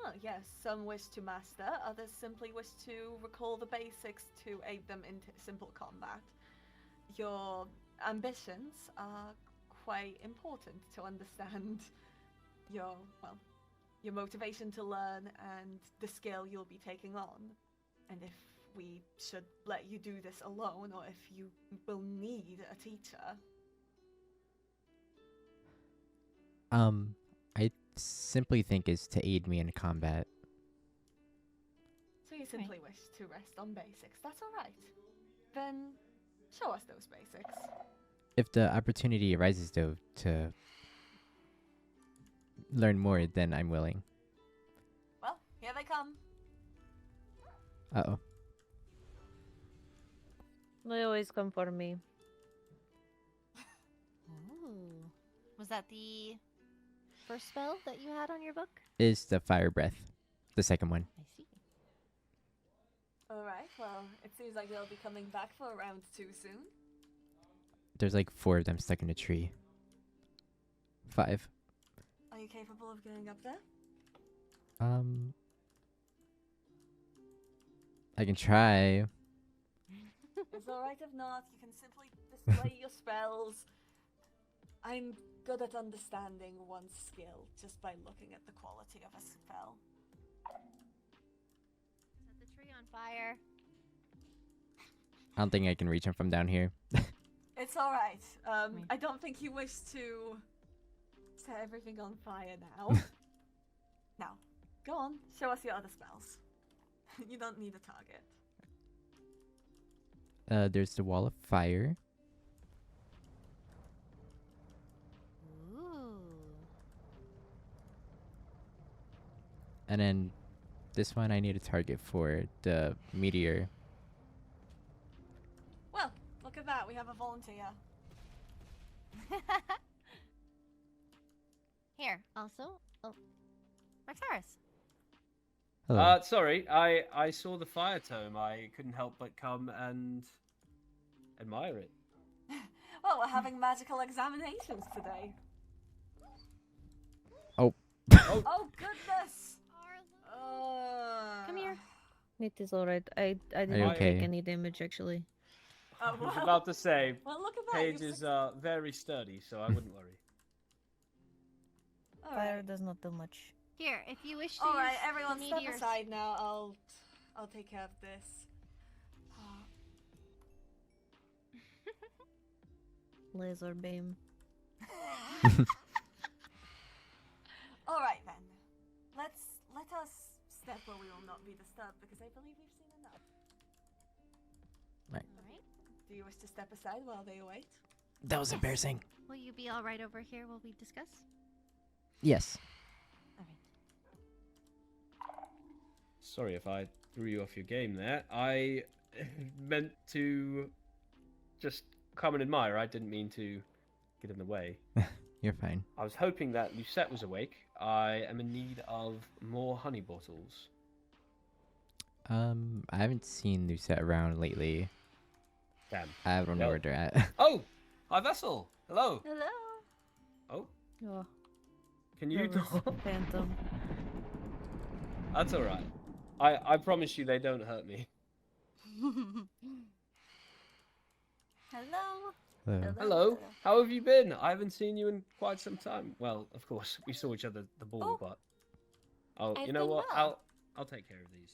Oh, yes, some wish to master, others simply wish to recall the basics to aid them into simple combat. Your ambitions are quite important to understand your motivation to learn and the skill you'll be taking on. And if we should let you do this alone, or if you will need a teacher. I simply think is to aid me in combat. So you simply wish to rest on basics. That's alright. Then show us those basics. If the opportunity arises, though, to learn more, then I'm willing. Well, here they come. Uh-oh. They always come for me. Ooh. Was that the first spell that you had on your book? Is the fire breath. The second one. I see. Alright, well, it seems like they'll be coming back for round 2 soon. There's like 4 of them stuck in a tree. 5. Are you capable of getting up there? I can try. It's alright if not. You can simply display your spells. I'm good at understanding one's skill just by looking at the quality of a spell. Set the tree on fire. I don't think I can reach him from down here. It's alright. I don't think you wish to set everything on fire now. Now, go on. Show us your other spells. You don't need a target. There's the wall of fire. Ooh. And then this one I need a target for the meteor. Well, look at that. We have a volunteer. Here, also. Oh. Maxaris. Hello. Sorry, I saw the fire tome. I couldn't help but come and admire it. Well, we're having magical examinations today. Oh. Oh, goodness! Come here. It is alright. I didn't okay? take any damage actually. Oh, I was well. about to say, Well, look at that. Paige you've is very sturdy, so I wouldn't worry. Fire does not do much. Here, if you wish to Alright, use everyone the step meteors. aside now. I'll take care of this. Laser beam. Alright then. Let us step where we will not be disturbed because I believe we've seen enough. Right. Alright. Do you wish to step aside while they await? That was embarrassing. Will you be alright over here while we discuss? Yes. Alright. Sorry if I threw you off your game there. I meant to just come and admire. I didn't mean to get in the way. You're fine. I was hoping that Lucette was awake. I am in need of more honey bottles. I haven't seen Lucette around lately. Damn. I don't know No. where they're at. Oh! Hi, Vessel! Hello! Hello. Oh, Oh, can you there was not? Phantom. That's alright. I promise you they don't hurt me. Hello. Hello. Hello, how have you been? I haven't seen you in quite some time. Well, of course, we saw each other at the ball, Oh, but... Oh, I've you know been what? well. I'll take care of these.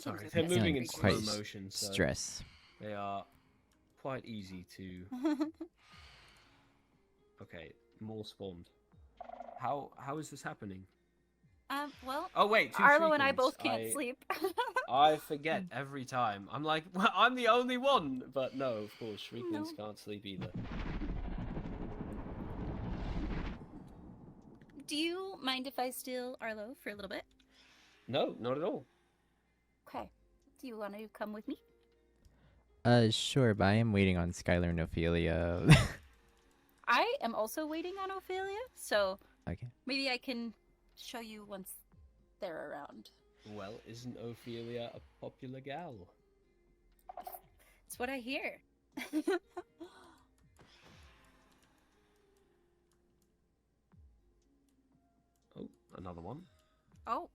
Plenty Sorry, of they're movement moving in creatures. slow quite motion, so stress. they are quite easy to. Okay, more spawned. How is this happening? Well, Oh wait, two Arlo and I shriekings. both can't sleep. I forget every time. I'm like, well, I'm the only one, but no, of course, shriekings can't sleep either. Do you mind if I steal Arlo for a little bit? No, not at all. Okay. Do you want to come with me? Sure, but I am waiting on Skylar and Ophelia. I am also waiting on Ophelia, so Okay. maybe I can show you once they're around. Well, isn't Ophelia a popular gal? It's what I hear. Oh, another one. Oh,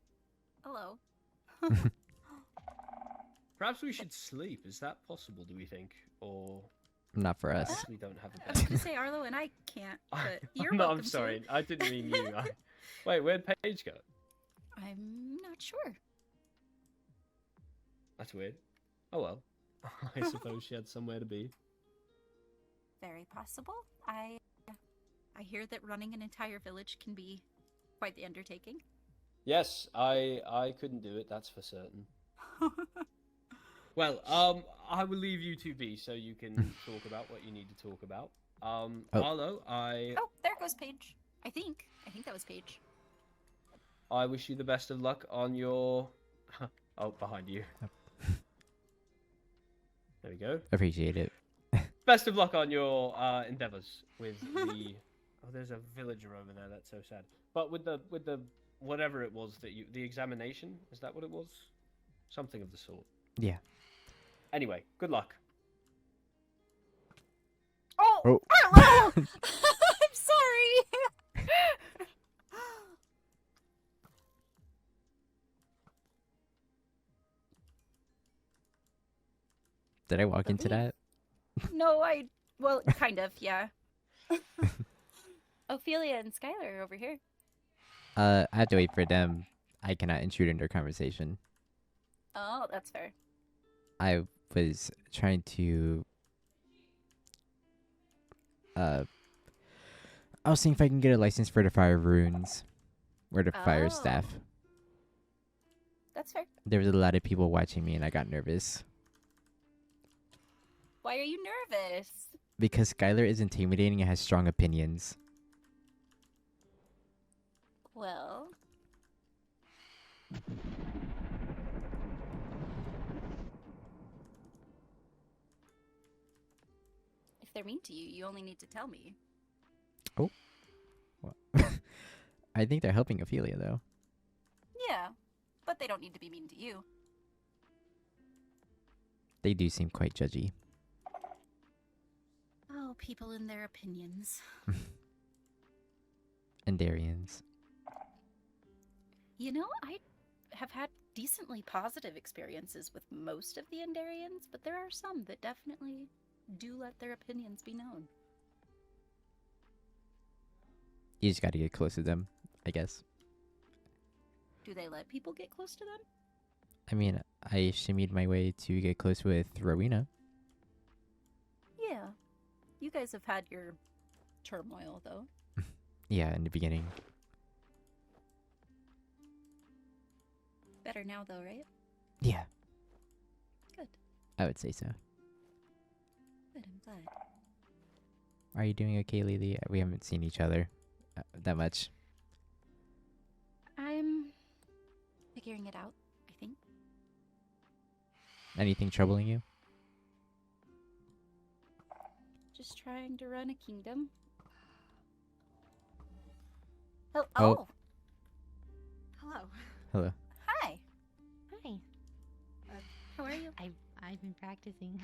hello. Perhaps we should sleep. Is that possible, do we think? Or Not for us. perhaps we don't have a I was bed? gonna say Arlo and I can't, but you're No, welcome I'm sorry. to. I didn't mean you. Wait, where'd Paige go? I'm not sure. That's weird. Oh well. I suppose she had somewhere to be. Very possible. I hear that running an entire village can be quite the undertaking. Yes, I couldn't do it, that's for certain. Well, I will leave you to be so you can talk about what you need to talk about. Arlo, Oh, there goes Paige. I think that was Paige. I wish you the best of luck on your... Oh, behind you. There we go. Appreciate it. Best of luck on your endeavors with the... Oh, there's a villager over there. That's so sad. But with the whatever it was that the examination, is that what it was? Something of the sort. Yeah. Anyway, good luck. Oh, Oh. Arlo! I'm sorry. Did I walk into that? No, well, kind of, yeah. Ophelia and Skylar are over here. I have to wait for them. I cannot intrude in their conversation. Oh, that's fair. I was trying to I was seeing if I can get a license for the fire runes or the fire staff. That's fair. There was a lot of people watching me and I got nervous. Why are you nervous? Because Skylar is intimidating and has strong opinions. Well, if they're mean to you, you only need to tell me. Oh. Well, I think they're helping Ophelia though. Yeah, but they don't need to be mean to you. They do seem quite judgy. Oh, people and their opinions. And Darians. You know, I have had decently positive experiences with most of the Endarians, but there are some that definitely do let their opinions be known. You just gotta get close to them, I guess. Do they let people get close to them? I mean, I shimmied my way to get close with Rowena. Yeah. You guys have had your turmoil, though. Yeah, in the beginning. Better now, though, right? Yeah, Good. I would say so. Good, I'm glad. Are you doing okay, Lily? We haven't seen each other that much. I'm figuring it out, I think. Anything troubling you? Just trying to run a kingdom. Oh. Oh. Hello. Hello. Hi. Hi. How are you? I've been practicing.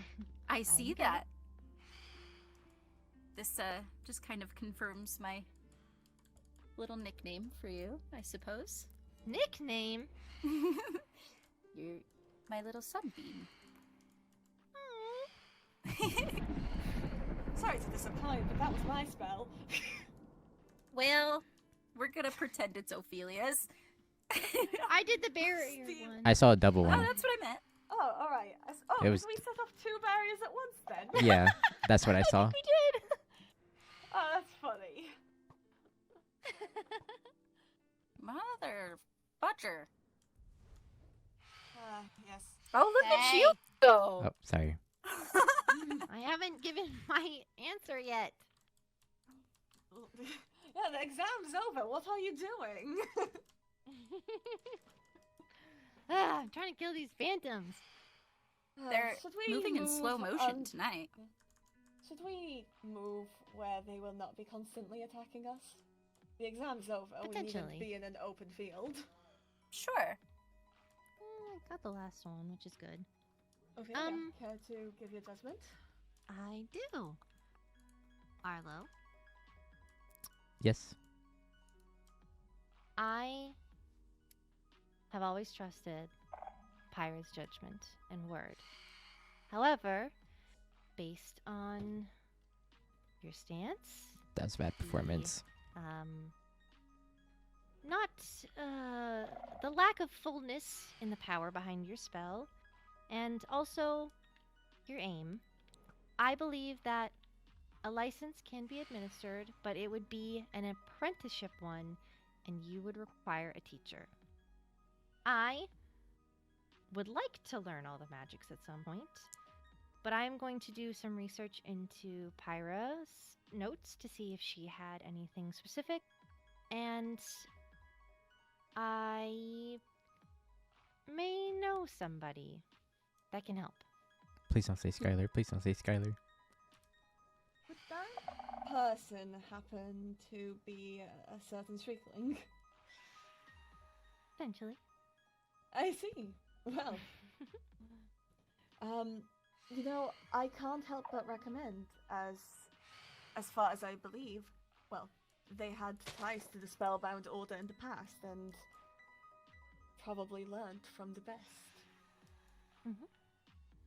I see good. that. This just kind of confirms my little nickname for you, I suppose. Nickname? You're my little sunbeam. Sorry to disappoint, but that was my spell. Well, we're gonna pretend it's Ophelia's. I did the barrier Steve. one. I saw a double Oh, one. that's what I meant. Oh, all right. Oh, It was- we set off 2 barriers at once then. Yeah, that's what I saw. We did. Oh, that's funny. Mother fudger. Yes. Oh, look at you Hey. go. Oh, sorry. I haven't given my answer yet. Yeah, the exam's over. What are you doing? I'm trying to kill these phantoms. They're Should we moving in slow move motion on- tonight. Should we move where they will not be constantly attacking us? The exam's over. We Potentially. needn't be in an open field. Sure. I got the last one, which is good. Ophelia, care to give your judgment? I do. Arlo, Yes. I have always trusted Pyra's judgment and word. However, based on your stance, That was bad performance. not the lack of fullness in the power behind your spell, and also your aim, I believe that a license can be administered, but it would be an apprenticeship one, and you would require a teacher. I would like to learn all the magics at some point, but I'm going to do some research into Pyra's notes to see if she had anything specific, and I may know somebody that can help. Please don't say Skylar. Please don't say Skylar. Would that person happen to be a certain Shriekling? Potentially. I see. Well, you know, I can't help but recommend, as far as I believe, well, they had ties to the Spellbound Order in the past and probably learned from the best. Mhm.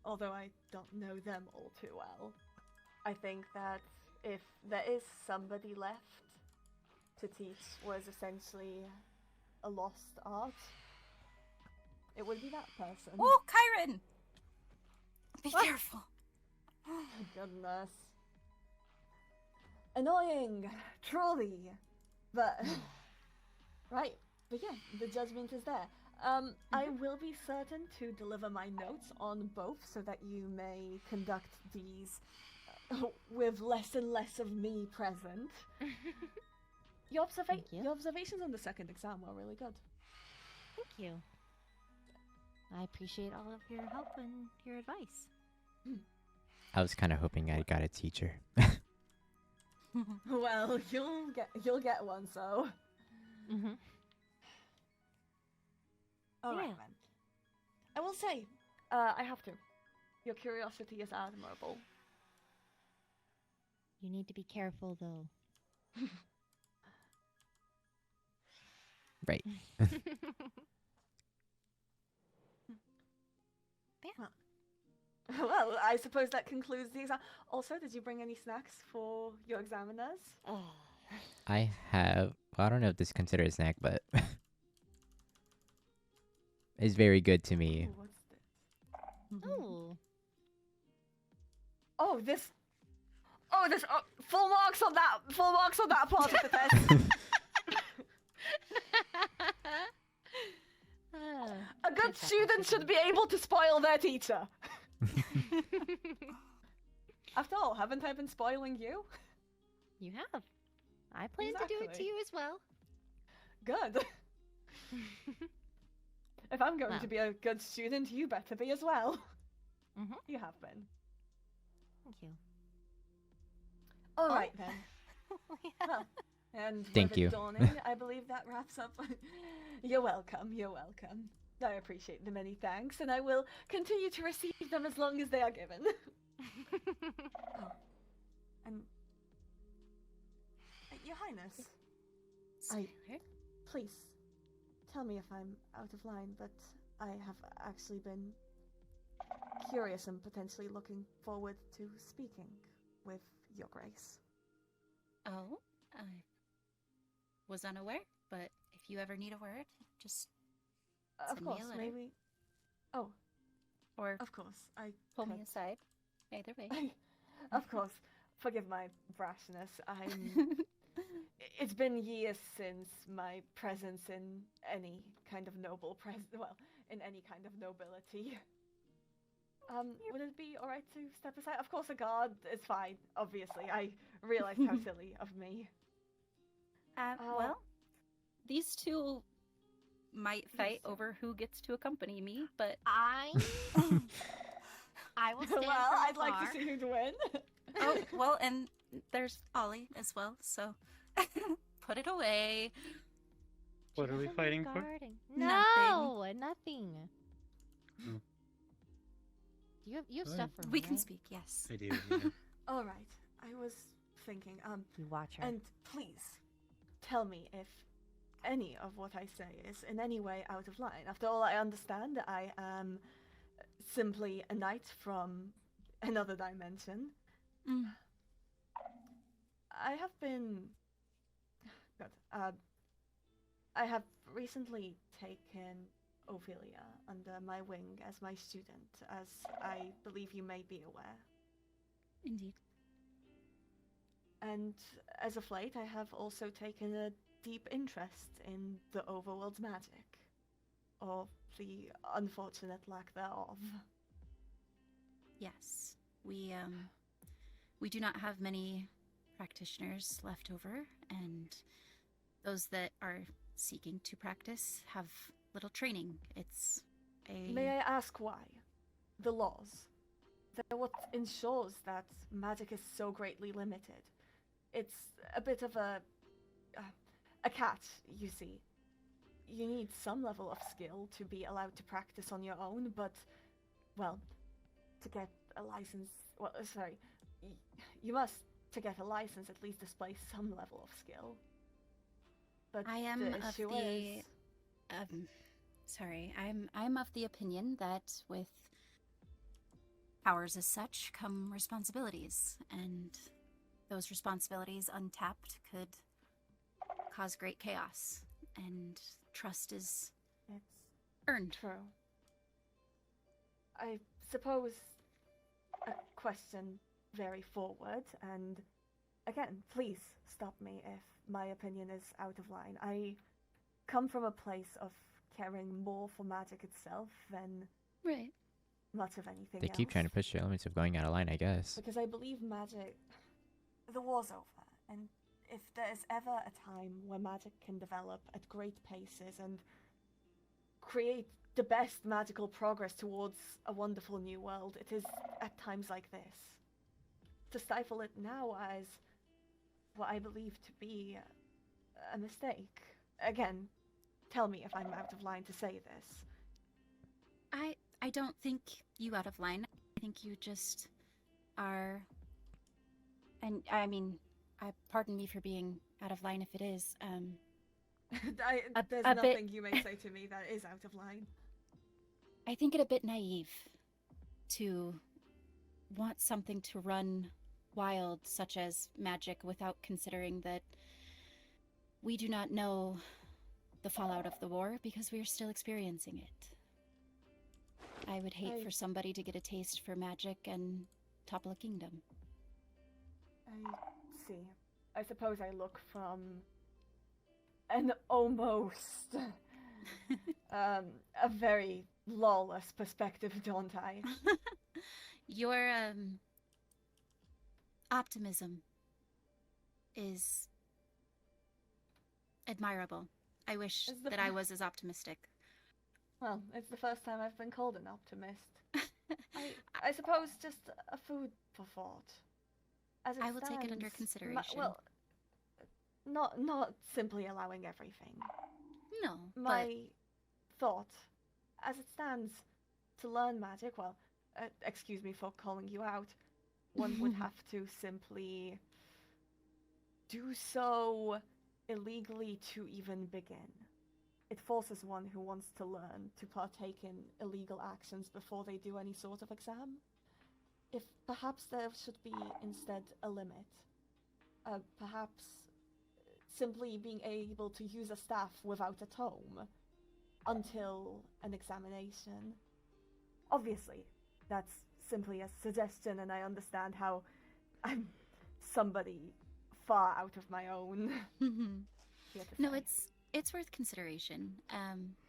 Although I don't know them all too well. I think that if there is somebody left to teach what is essentially a lost art, it would be that person. Oh, Kyron! Be What? careful. Oh, goodness. Annoying, truly. But right, but yeah, the judgment is there. I will be certain to deliver my notes on both so that you may conduct these with less and less of me present. Your Thank you. your observations on the second exam were really good. Thank you. I appreciate all of your help and your advice. I was kind of hoping I got a teacher. Well, you'll get one, so. Mm-hmm. Alright Yeah. then. I will say, I have to. Your curiosity is admirable. You need to be careful, though. Right. Well, I suppose that concludes the exam. Also, did you bring any snacks for your examiners? I have. Well, I don't know if this is considered a snack, but it's very good to me. Ooh, what's this? Oh. Oh, this. Oh, this. Full marks on that. Full marks on that part of the test. A good student should be able to spoil their teacher. After all, haven't I been spoiling you? You have. I plan to do it to Exactly. you as well. Good. If I'm going Well. to be a good student, you better be as well. Mhm. You have been. Thank you. All right then. Well, and Thank with it you. dawning, I believe that wraps up. You're welcome. You're welcome. I appreciate the many thanks, and I will continue to receive them as long as they are given. Oh, and Your Highness, please tell me if I'm out of line, but I have actually been curious and potentially looking forward to speaking with Your Grace. Oh, I was unaware, but if if you ever need a word, just Of send me a course, letter. maybe. Oh, or of course, I pull me could. aside. Either way. Of course, forgive my brashness. It's been years since my presence in any kind of in any kind of nobility. Would it be alright to step aside? Of course, a guard is fine, obviously. I realized how silly of me. Well, these two might fight Yes. over who gets to accompany me, but I will stand well, from I'd like afar. to see who'd win. oh well, and there's Ollie as well. So put it away. What are we Doesn't fighting look for? guarding. Nothing. No, nothing. Oh. You have Fine. stuff for me, We can right? speak. Yes. I do. Yeah. All right. I was thinking. You watch her. And please tell me if any of what I say is in any way out of line. After all, I understand that I am simply a knight from another dimension. Mm. I have been. God. I have recently taken Ophelia under my wing as my student, as I believe you may be aware. Indeed. And as of late, I have also taken a deep interest in the Overworld's magic, or the unfortunate lack thereof. Yes. We do not have many practitioners left over, and those that are seeking to practice have little training. It's a May I ask why? The laws. They're what ensures that magic is so greatly limited. It's a bit of a catch, you see. You need some level of skill to be allowed to practice on your own, but, well, to get a license, you must, to get a license, at least display some level of skill. But I am the of issue the is, I'm of the opinion that with powers as such come responsibilities, and those responsibilities untapped could cause great chaos, and trust is it's earned. true. I suppose a question very forward, and again, please stop me if my opinion is out of line. I come from a place of caring more for magic itself than Right. much of anything They else. keep trying to push your limits of going out of line, I guess. Because I believe magic. The war's over, and if there is ever a time where magic can develop at great paces and create the best magical progress towards a wonderful new world, it is at times like this. To stifle it now as what I believe to be a mistake. Again, tell me if I'm out of line to say this. I don't think you out of line. I think you just are, and I mean, pardon me for being out of line if it is. There's a nothing bit- you may say to me that is out of line. I think it a bit naive to want something to run wild, such as magic, without considering that we do not know the fallout of the war because we are still experiencing it. I would hate for somebody to get a taste for magic and topple a kingdom. I see. I suppose I look from an almost a very lawless perspective, don't I? Your optimism is admirable. I wish Is the- that I was as optimistic. Well, it's the first time I've been called an optimist. I suppose just a food for thought. As I will take it under stands, consideration. well, not simply allowing everything. No, My thought, as it stands, to learn magic, well, excuse me for calling you out, one would have to simply do so illegally to even begin. It forces one who wants to learn to partake in illegal actions before they do any sort of exam. If perhaps there should be instead a limit, perhaps simply being able to use a staff without a tome until an examination. Obviously, that's simply a suggestion, and I understand how I'm somebody far out of my own. Here to No, say. it's worth consideration.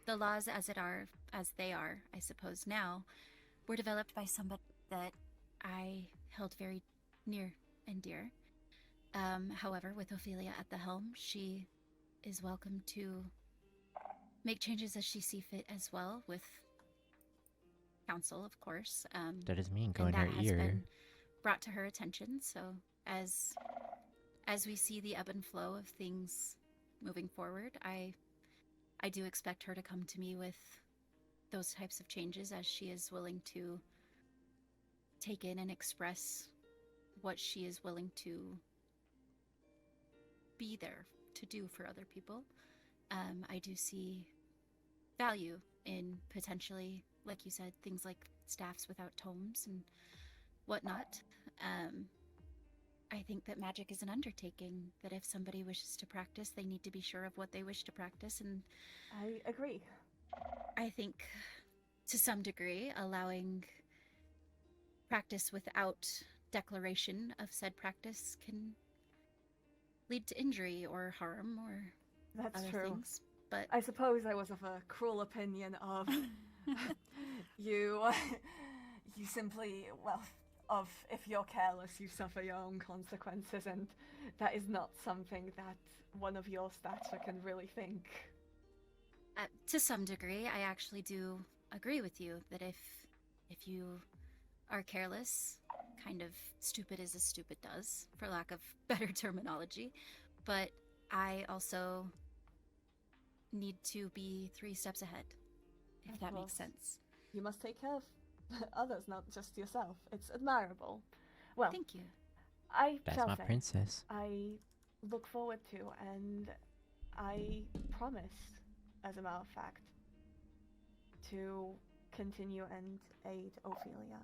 The laws as they are, I suppose now, were developed by somebody that I held very near and dear. However, with Ophelia at the helm, she is welcome to make changes as she see fit as well, with counsel, of course. That doesn't mean go and in her that has ear. been brought to her attention. So as we see the ebb and flow of things moving forward, I do expect her to come to me with those types of changes, as she is willing to take in and express what she is willing to be there to do for other people. I do see value in potentially, like you said, things like staffs without tomes and whatnot. I think that magic is an undertaking, that if somebody wishes to practice, they need to be sure of what they wish to practice, and I agree. I think to some degree allowing practice without declaration of said practice can lead to injury or harm or That's other true. things. But I suppose I was of a cruel opinion of you. You simply, well, of if you're careless, you suffer your own consequences, and that is not something that one of your stature can really think. to some degree, I actually do agree with you that if you are careless, kind of stupid as a stupid does, for lack of better terminology, but I also need to be 3 steps ahead, if Of that course. makes sense. You must take care of others, not just yourself. It's admirable. Well, Thank you. I That's shall my say, princess. I look forward to, and I promise, as a matter of fact, to continue and aid Ophelia.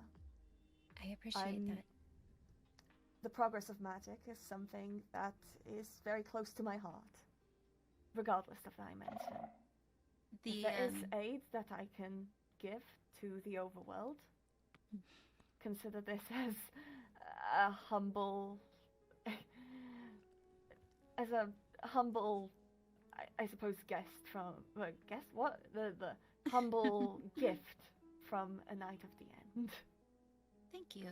I appreciate that. The progress of magic is something that is very close to my heart, regardless of dimension. If there is aid that I can give to the Overworld, consider this as a humble, I suppose, guest from, guest what? The humble gift from a Knight of the End. Thank you.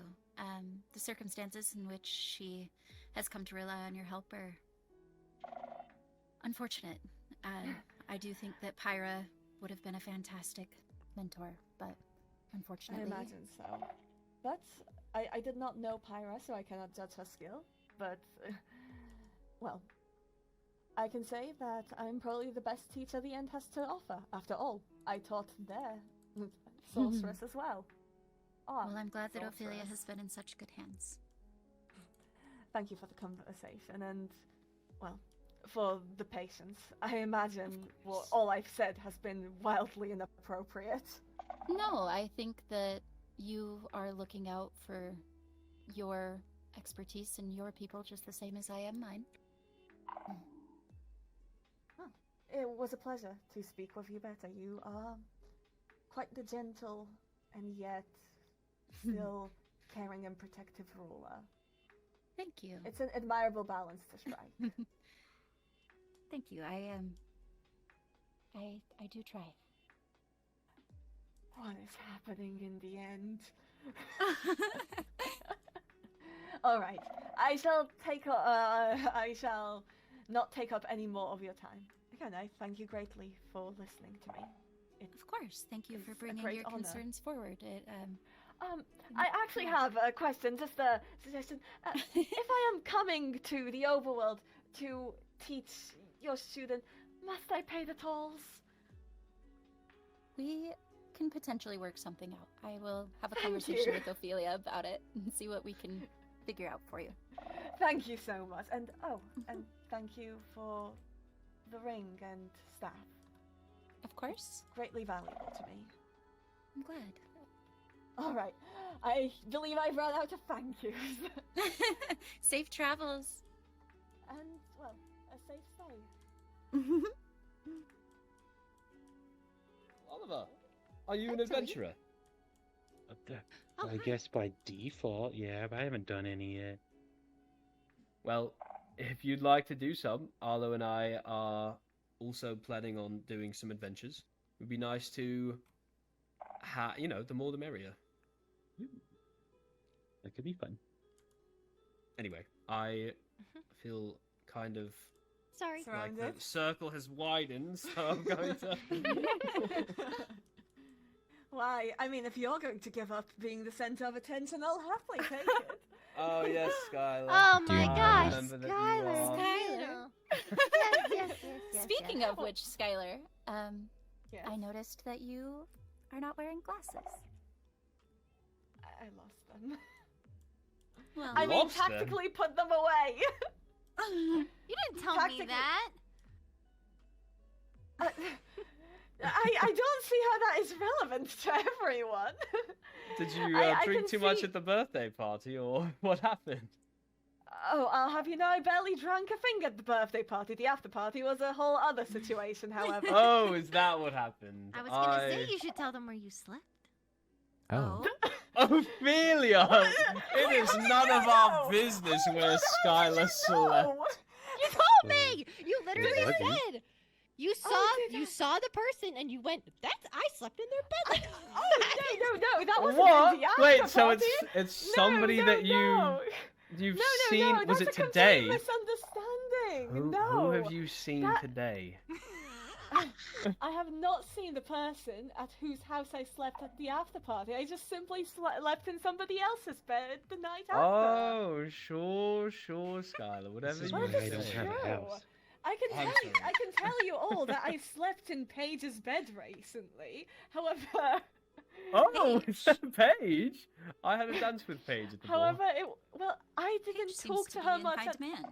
The circumstances in which she has come to rely on your help are unfortunate. I do think that Pyra would have been a fantastic mentor, but unfortunately... I imagine so. But I did not know Pyra, so I cannot judge her skill. But, well, I can say that I'm probably the best teacher the End has to offer. After all, I taught their sorceress as well. Well, I'm glad that Ophelia sorceress. has been in such good hands. Thank you for the conversation and, well, for the patience. I imagine all I've said has been wildly inappropriate. No, I think that you are looking out for your expertise and your people just the same as I am mine. It was a pleasure to speak with you better. You are quite the gentle and yet still caring and protective ruler. Thank you. It's an admirable balance to strike. Thank you. I do try. What is happening in the end? All right. I shall not take up any more of your time. Again, I thank you greatly for listening to me. Of course. Thank you for It's a bringing great your honor. concerns forward. I actually have a question, just a suggestion. If I am coming to the Overworld to teach your student, must I pay the tolls? We can potentially work something out. I will have a Thank conversation you. with Ophelia about it and see what we can figure out for you. Thank you so much. And and thank you for the ring and staff. Of course. Greatly valuable to me. I'm glad. All right. I believe I've run out of thank yous. Safe travels. And, well, as safe stay. Oliver, are you an Thanks, Ellie. adventurer? I guess by default, yeah, but I haven't done any yet. Well, if you'd like to do some, Arlo and I are also planning on doing some adventures. It would be nice to, the more the merrier. That could be fun. Anyway, I feel kind of Sorry. like the Surrounded. circle has widened, so I'm going to. Why? I mean, if you're going to give up being the center of attention, I'll happily take it. Oh yes, Skylar. Oh Do my not. gosh, Remember that you Skylar. are- Skylar. Yes. Speaking of which, Skylar, Yes. I noticed that you are not wearing glasses. I lost them. Well, I mean, Lost them? tactically put them away. You didn't tell me Tactically- that. I don't see how that is relevant to everyone. Did you I drink can too much see- at the birthday party, or what happened? Oh, I'll have you know, I barely drank a thing at the birthday party. The after party was a whole other situation, however. Oh, is that what happened? I was gonna say you should tell them where you slept. Oh. Ophelia! It is none of our business where Skylar slept. You told me. You literally Did I? said. You saw. did I? You saw the person, and you went. I slept in their bed. No, that wasn't What? in the after Wait, so party. it's No, somebody no, that no. you've No, seen? no, Was that's it a today? complete misunderstanding. Who, no. who have you seen That- today? I have not seen the person at whose house I slept at the after party. I just simply slept in somebody else's bed the night after. Oh, sure, Skylar. Whatever is you why What if I it's don't have a true? house. I can I'm tell you, sorry. I can tell you all that I slept in Paige's bed recently. However, Oh, is that Paige? I had a dance with Paige at the ball. however, I didn't Paige seems talk to to be her in much. high at- demand.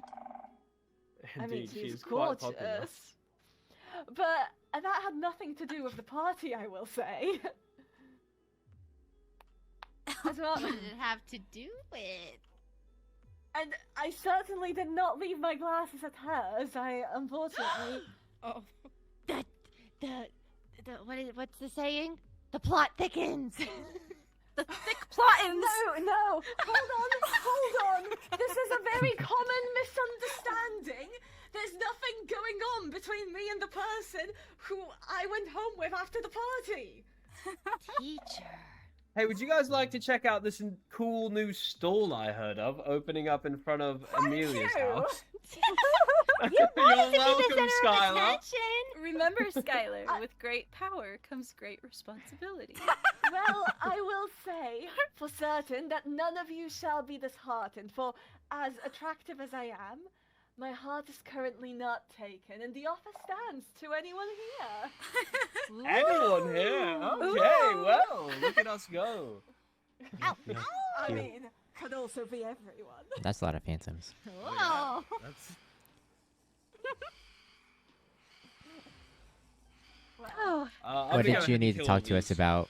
I mean, Indeed, she she's is quite popular. gorgeous. But that had nothing to do with the party, I will say. As well, What did it have to do with? and I certainly did not leave my glasses at hers. I unfortunately. Oh. What's the saying? The plot thickens. The thick plottins! No, hold on. This is a very common misunderstanding. There's nothing going on between me and the person who I went home with after the party. Teacher. Hey, would you guys like to check out this cool new stall I heard of opening up in front of Amelia's you. house? You You're wanted to be the welcome, center of Skylar. attention. Remember, Skylar, with great power comes great responsibility. Well, I will say for certain that none of you shall be disheartened, for as attractive as I am, my heart is currently not taken, and the offer stands to anyone here. Anyone here? Okay, well, look at us go. Ow. Yeah. I Yeah. mean, could also be everyone. That's a lot of phantoms. Whoa. That's... Oh, I What think did I you had need to kill talk to us these. about?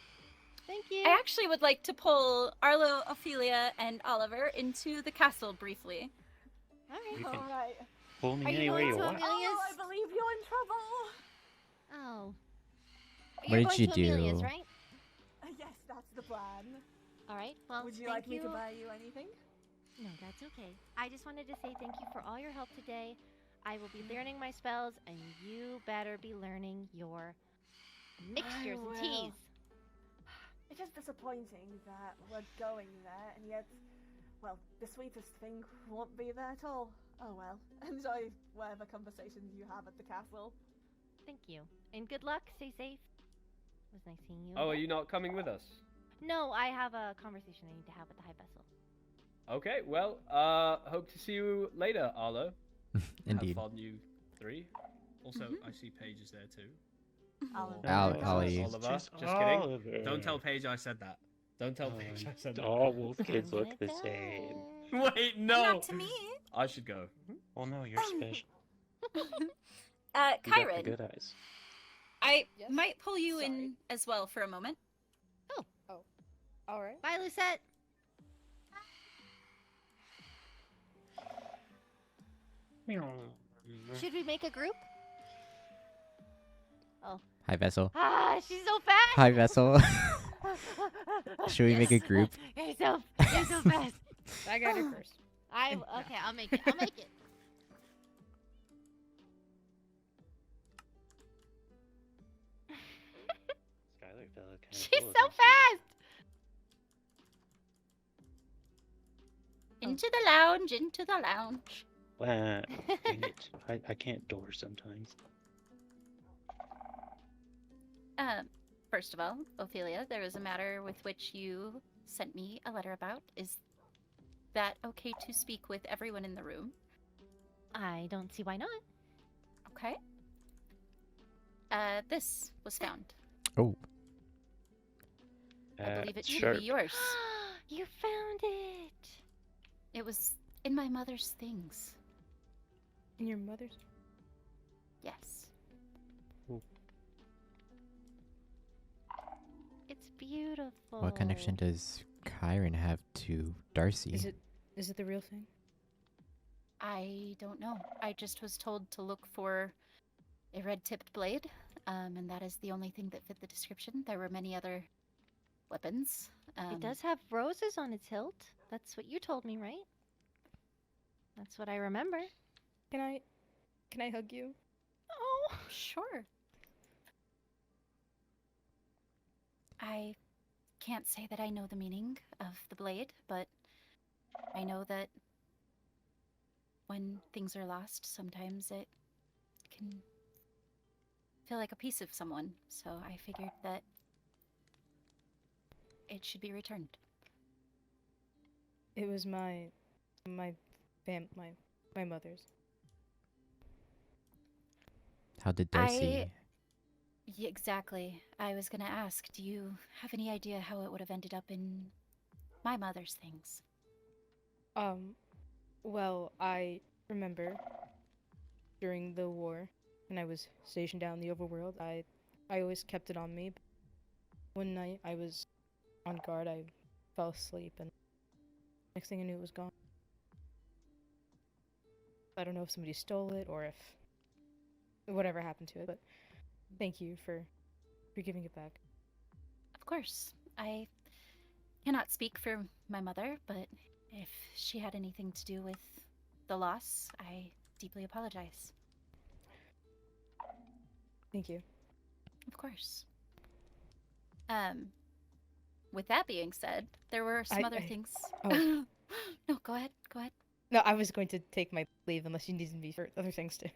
Thank you. I actually would like to pull Arlo, Ophelia, and Oliver into the castle briefly. All You right. can Alright. pull me Are you anywhere going you to want. Amelia's? Oh, I believe you're in trouble. Oh. What You're did going you to Amelia's, do? right? Yes, that's the plan. All right. Well, Would you thank like me to buy you anything? No, that's okay. I just wanted to say thank you for all your help today. I will be learning my spells, and you better be learning your mixtures and will. teas. It is disappointing that we're going there, and yet, well, the sweetest thing won't be there at all. Oh well. Enjoy whatever conversations you have at the castle. Thank you. And good luck. Stay safe. It was nice seeing you. Oh, are again. you not coming with us? No, I have a conversation I need to have with the High Vessel. Okay, well, hope to see you later, Arlo. Indeed. Have fun, you three. Also, I see Paige is there too. Oliver. Ollie. Oliver. Just kidding. Don't tell Paige I said that. Don't tell Paige I said that. All wolf kids look the same. Wait, no. Not to me. I should go. Well, no, you're special. You got the Kyron, good eyes. I Yes? might pull you Sorry. in as well for a moment. Alright. Bye, Lucette. Should we make a group? Oh. Hi, Vessel. Ah, she's so fast. Hi, Vessel. Should we make a group? You're so fast. I got her first. Okay, I'll make it. I'll make it. Skylar fell kind of She's so fast. Into the lounge, into the lounge. Wow, dang it. I can't door sometimes. First of all, Ophelia, there is a matter with which you sent me a letter about. Is that okay to speak with everyone in the room? I don't see why not. Okay. This was found. Oh, I believe it should sure. be yours. You found it. It was in my mother's things. In your mother's? Yes. It's beautiful. what connection does Kyron have to Darcy? Is it the real thing? I don't know. I just was told to look for a red-tipped blade, and that is the only thing that fit the description. There were many other weapons. It does have roses on its hilt. That's what you told me, right? That's what I remember. Can I hug you? Oh, sure. I can't say that I know the meaning of the blade, but I know that when things are lost, sometimes it can feel like a piece of someone. So I figured that it should be returned. It was my mother's. How did Darcy? Yeah, exactly. I was gonna ask, do you have any idea how it would have ended up in my mother's things? Well, I remember during the war when I was stationed down in the Overworld, I always kept it on me. One night I was on guard, I fell asleep, and next thing I knew it was gone. I don't know if somebody stole it or if whatever happened to it, but thank you for giving it back. Of course. I cannot speak for my mother, but if she had anything to do with the loss, I deeply apologize. Thank you. Of course. With that being said, there were some other things. Oh. No, go ahead. Go ahead. No, I was going to take my leave unless you needed me for other things too.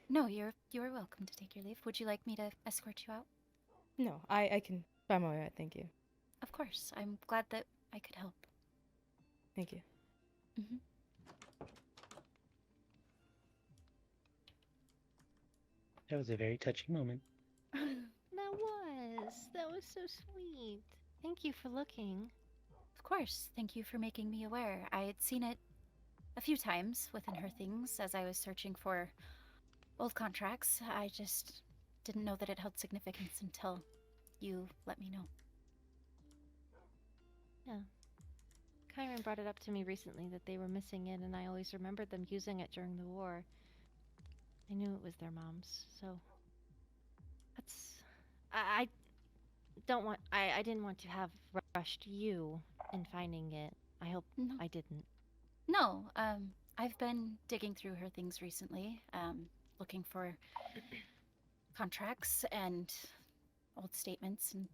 No, you are welcome to take your leave. Would you like me to escort you out? No, I can find my way out, thank you. Of course. I'm glad that I could help. Thank you. Mm-hmm. That was a very touching moment. That was so sweet. Thank you for looking. Of course. Thank you for making me aware. I had seen it a few times within her things as I was searching for old contracts. I just didn't know that it held significance until you let me know. Yeah. Kyron brought it up to me recently that they were missing it, and I always remembered them using it during the war. I knew it was their mom's, so that's... I didn't want to have rushed you in finding it. I hope No. I didn't. No, I've been digging through her things recently, looking for contracts and old statements and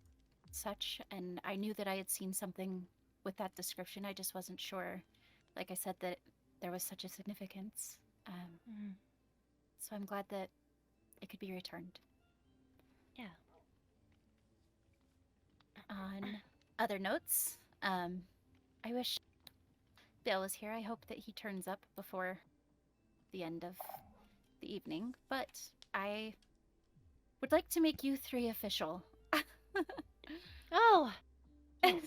such, and I knew that I had seen something with that description. I just wasn't sure, like I said, that there was such a significance. So I'm glad that it could be returned. Yeah. On other notes, I wish Bill was here. I hope that he turns up before the end of the evening, but I would like to make you three official. Oh! Yes.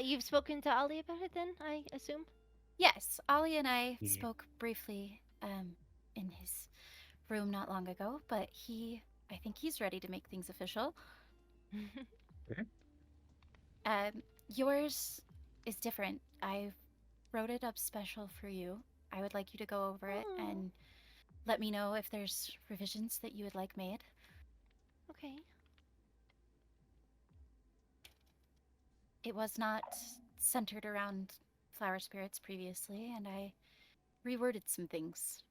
You've spoken to Ollie about it then, I assume? Yes, Ollie and I Yeah. spoke briefly in his room not long ago, but I think he's ready to make things official. Yours is different. I wrote it up special for you. I would like you to go over it and let me know if there's revisions that you would like made. Okay. It was not centered around flower spirits previously, and I reworded some things.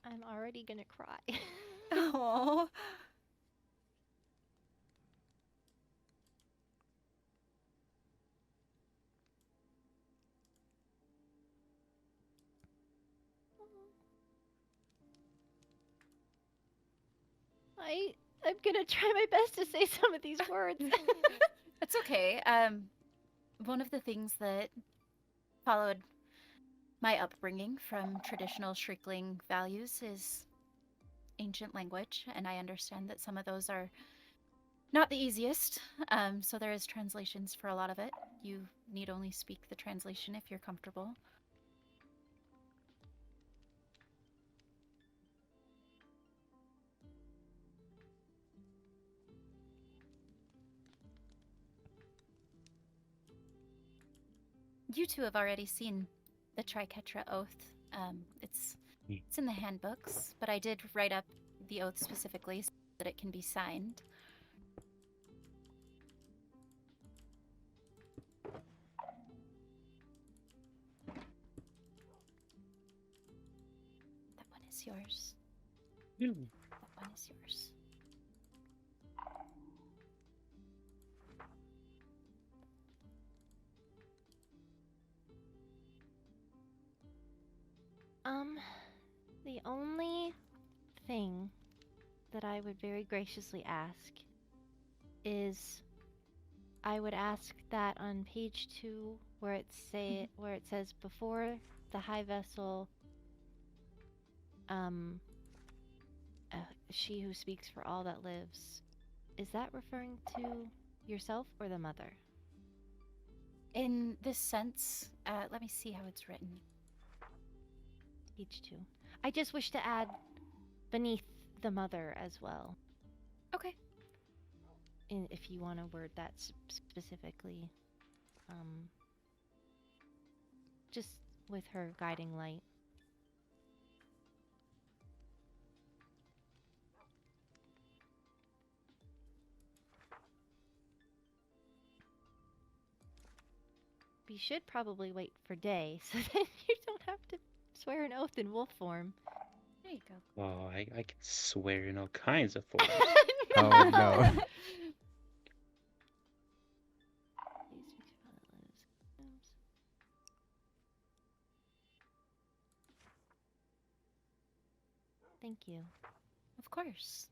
I'm already gonna cry. Oh. I'm gonna try my best to say some of these words. It's okay. One of the things that followed my upbringing from traditional Shriekling values is ancient language, and I understand that some of those are not the easiest. So there is translations for a lot of it. You need only speak the translation if you're comfortable. You two have already seen the Triquetra Oath. It's in the handbooks, but I did write up the oath specifically so that it can be signed. That one is yours. That one is yours. The only thing that I would very graciously ask is I would ask that on page 2 where it says before the high vessel she who speaks for all that lives, is that referring to yourself or the mother? In this sense, let me see how it's written. Page 2. I just wish to add beneath the mother as well. Okay. If you want to word that specifically. Just with her guiding light. You should probably wait for day so that you don't have to swear an oath in wolf form. There you go. Oh, I can swear in all kinds of forms. Oh no. Thank you. Of course.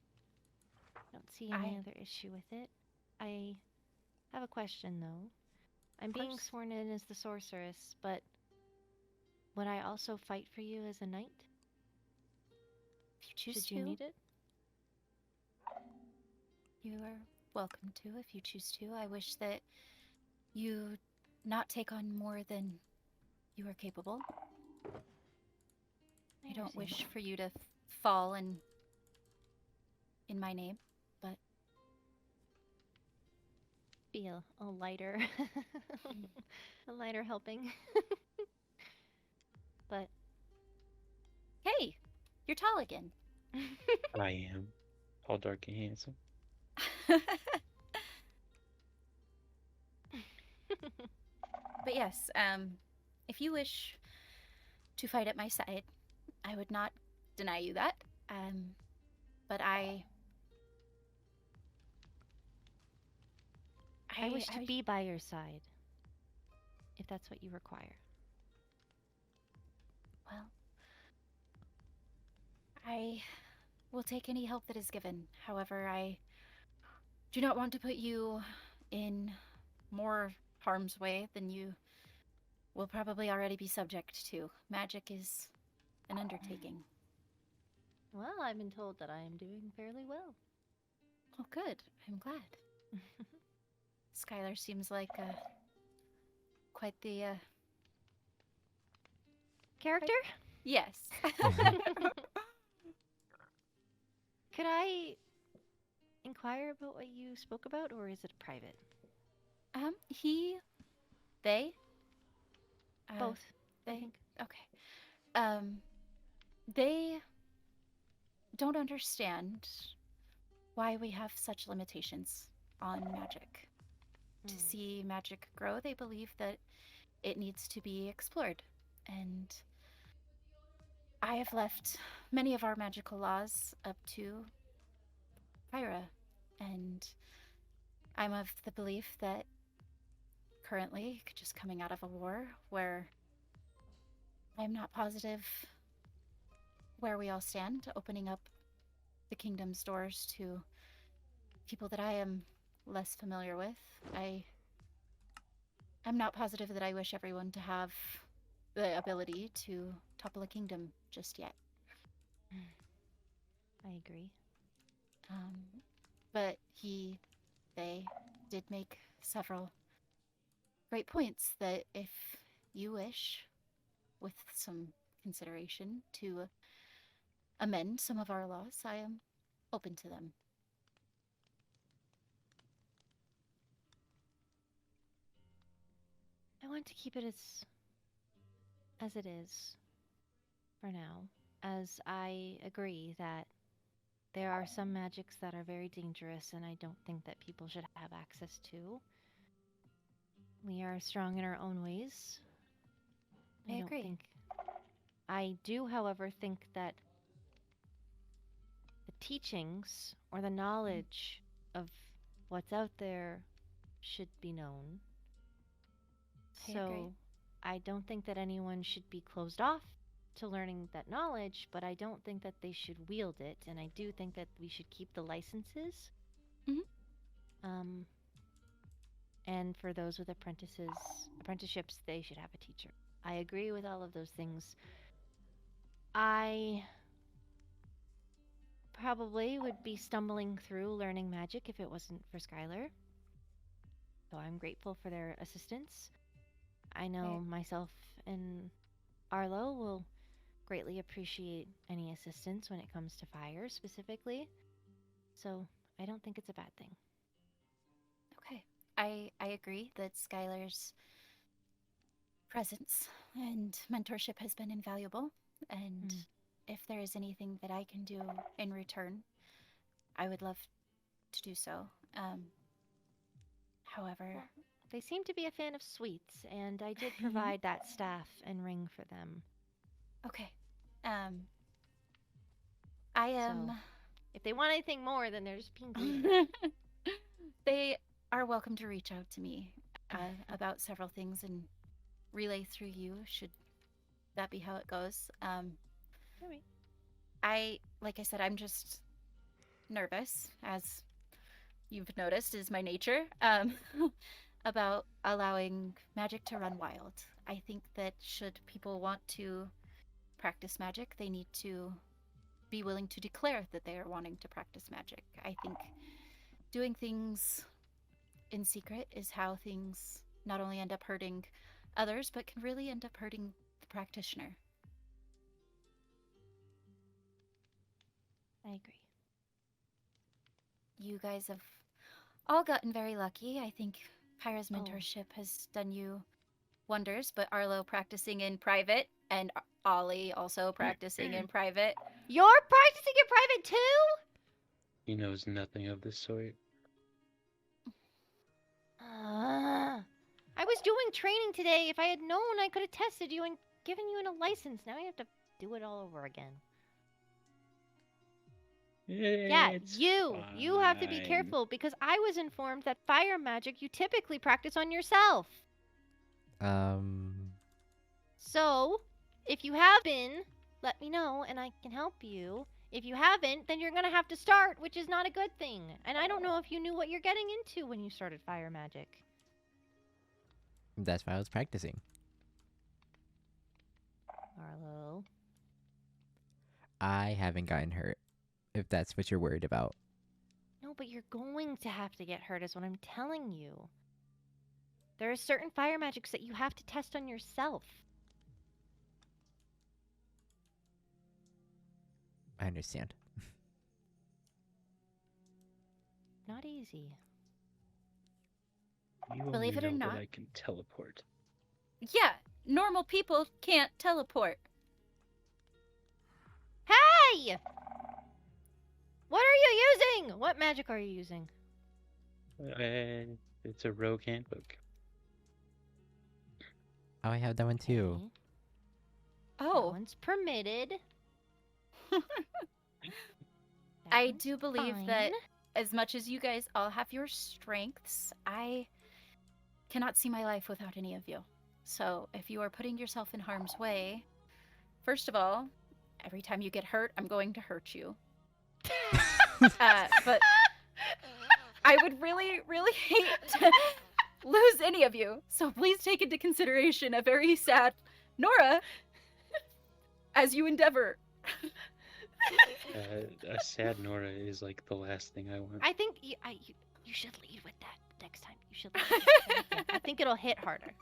Don't see any other issue with it. I have a question though. I'm being sworn in as the sorceress, but would I also fight for you as a knight? If you choose Should to. you need it? You are welcome to if you choose to. I wish that you not take on more than you are capable. I don't wish for you to fall in my name, but Feel a lighter, a lighter helping. But hey, you're tall again. I am. Tall, dark, and handsome. But yes, if you wish to fight at my side, I would not deny you that. But I wish to be by your side, if that's what you require. Well, I will take any help that is given. However, I do not want to put you in more harm's way than you will probably already be subject to. Magic is an undertaking. Well, I've been told that I am doing fairly well. Oh, good. I'm glad. Skylar seems like quite the character? Yes. Could I inquire about what you spoke about, or is it private? He they? Both, I They? think. Okay. They don't understand why we have such limitations on magic. To see magic grow, they believe that it needs to be explored. And I have left many of our magical laws up to Pyra. And I'm of the belief that currently, just coming out of a war where I'm not positive where we all stand, opening up the kingdom's doors to people that I am less familiar with. I'm not positive that I wish everyone to have the ability to topple a kingdom just yet. I agree. But they did make several great points that if you wish, with some consideration, to amend some of our laws, I am open to them. I want to keep it as it is for now, as I agree that there are some magics that are very dangerous and I don't think that people should have access to. We are strong in our own ways. I agree. I do, however, think that the teachings or the knowledge of what's out there should be known. I agree. I don't think that anyone should be closed off to learning that knowledge, but I don't think that they should wield it, and I do think that we should keep the licenses. And for those with apprenticeships, they should have a teacher. I agree with all of those things. I probably would be stumbling through learning magic if it wasn't for Skylar. So I'm grateful for their assistance. I know myself and Arlo will greatly appreciate any assistance when it comes to fire specifically. So I don't think it's a bad thing. Okay. I agree that Skylar's presence and mentorship has been invaluable. And if there is anything that I can do in return, I would love to do so. However, they seem to be a fan of sweets, and I did provide that staff and ring for them. Okay. I am. So, if they want anything more, then they're just being greedy. They are welcome to reach out to me about several things and relay through you, should that be how it goes. Like I said, I'm just nervous, as you've noticed is my nature, about allowing magic to run wild. I think that should people want to practice magic, they need to be willing to declare that they are wanting to practice magic. I think doing things in secret is how things not only end up hurting others, but can really end up hurting the practitioner. I agree. You guys have all gotten very lucky. I think Pyra's mentorship has done you wonders, but Arlo practicing in private and Ollie also practicing in private. You're practicing in private too? He knows nothing of the sort. I was doing training today. If I had known, I could have tested you and given you a license. Now you have to do it all over again. You have to be careful, because I was informed that fire magic you typically practice on yourself. So, if you have been, let me know and I can help you. If you haven't, then you're gonna have to start, which is not a good thing. And I don't know if you knew what you're getting into when you started fire magic. That's why I was practicing. Arlo. I haven't gotten hurt, if that's what you're worried about. No, but you're going to have to get hurt is what I'm telling you. There are certain fire magics that you have to test on yourself. I understand. Not easy. You Believe only it or know not. that I can teleport. Yeah, normal people can't teleport. Hey! What are you using? What magic are you using? It's a rogue handbook. Oh, I have that one too. Okay. That Oh, one's permitted. That I one's do believe that fine. as much as you guys all have your strengths, I cannot see my life without any of you. So if you are putting yourself in harm's way, first of all, every time you get hurt, I'm going to hurt you. But I would really, really hate to lose any of you. So please take into consideration a very sad Nora as you endeavor. A sad Nora is like the last thing I want. I think you should lead with that next time. You should lead with that. I think it'll hit harder.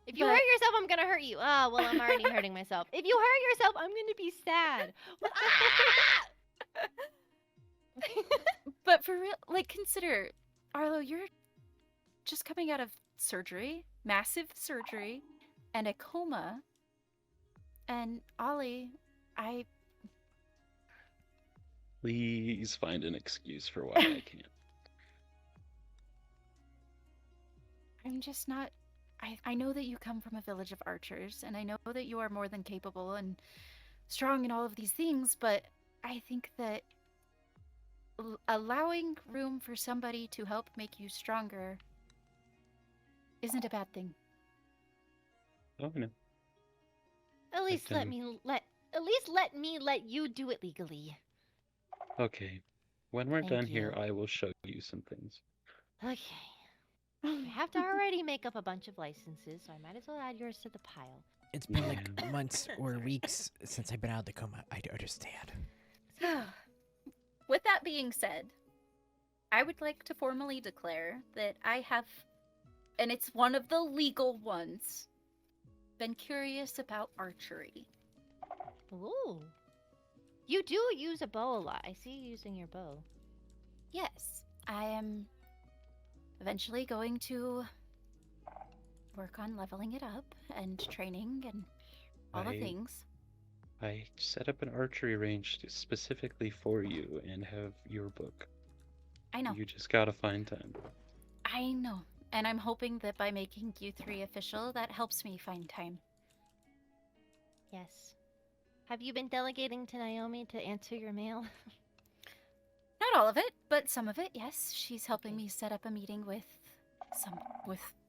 If you But- hurt yourself, I'm gonna hurt you. Oh, well, I'm already hurting myself. If you hurt yourself, I'm gonna be sad. But for real, like, consider, Arlo, you're just coming out of surgery, massive surgery, and a coma. And Ollie, Please find an excuse for why I can't. I'm just not. I know that you come from a village of archers, and I know that you are more than capable and strong in all of these things, but I think that allowing room for somebody to help make you stronger isn't a bad thing. Oh no. At least But, let me let you do it legally. Okay. When we're Thank done here, you. I will show you some things. Okay. I have to already make up a bunch of licenses, so I might as well add yours to the pile. It's been like Yeah. months or weeks since I've been out of the coma. I don't understand. With that being said, I would like to formally declare that I have, and it's one of the legal ones, been curious about archery. Ooh. You do use a bow a lot. I see you using your bow. Yes, I am eventually going to work on leveling it up and training and all the I- things. I set up an archery range specifically for you and have your book. I know. You just gotta find time. I know. And I'm hoping that by making you three official, that helps me find time. Yes. Have you been delegating to Naomi to answer your mail? Not all of it, but some of it, yes. She's helping me set up a meeting with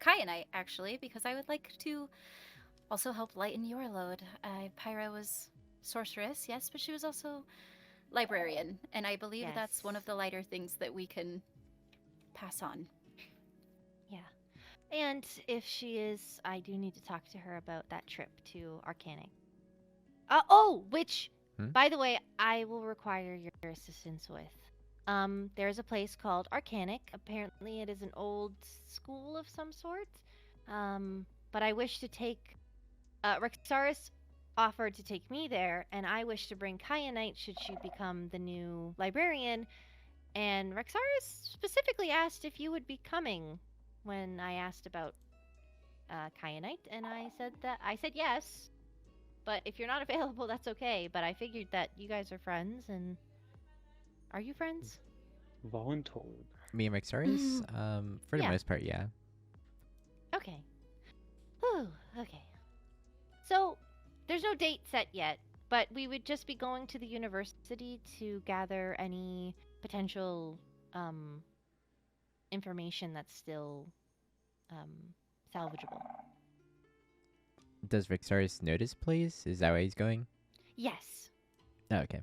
Kyanite, actually, because I would like to also help lighten your load. Pyra was sorceress, yes, but she was also librarian, and I believe that's one of Yes. the lighter things that we can pass on. Yeah. And if she is, I do need to talk to her about that trip to Arcanic. Which, Hmm? by the way, I will require your assistance with. There's a place called Arcanic. Apparently, it is an old school of some sort. But I wish to take. Rexaris offered to take me there, and I wish to bring Kyanite should she become the new librarian. And Rexaris specifically asked if you would be coming when I asked about Kyanite, and I said yes. But if you're not available, that's okay. But I figured that you guys are friends, and are you friends? Voluntold. Me and Rexaris? For the Yeah. most part, yeah. Okay. Whew, okay. So, there's no date set yet, but we would just be going to the university to gather any potential information that's still salvageable. Does Rexaris know this place? Is that where he's going? Yes. Oh, okay.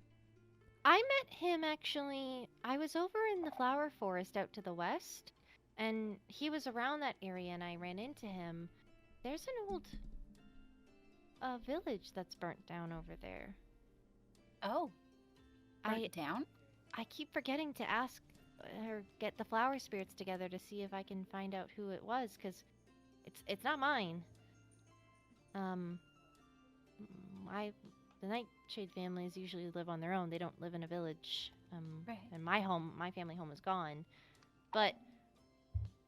I met him actually. I was over in the flower forest out to the west, and he was around that area, and I ran into him. There's an old village that's burnt down over there. Oh. Burnt I down? I keep forgetting to ask or get the flower spirits together to see if I can find out who it was, because it's not mine. The Nightshade families usually live on their own. They don't live in a village. Right. And my family home is gone. But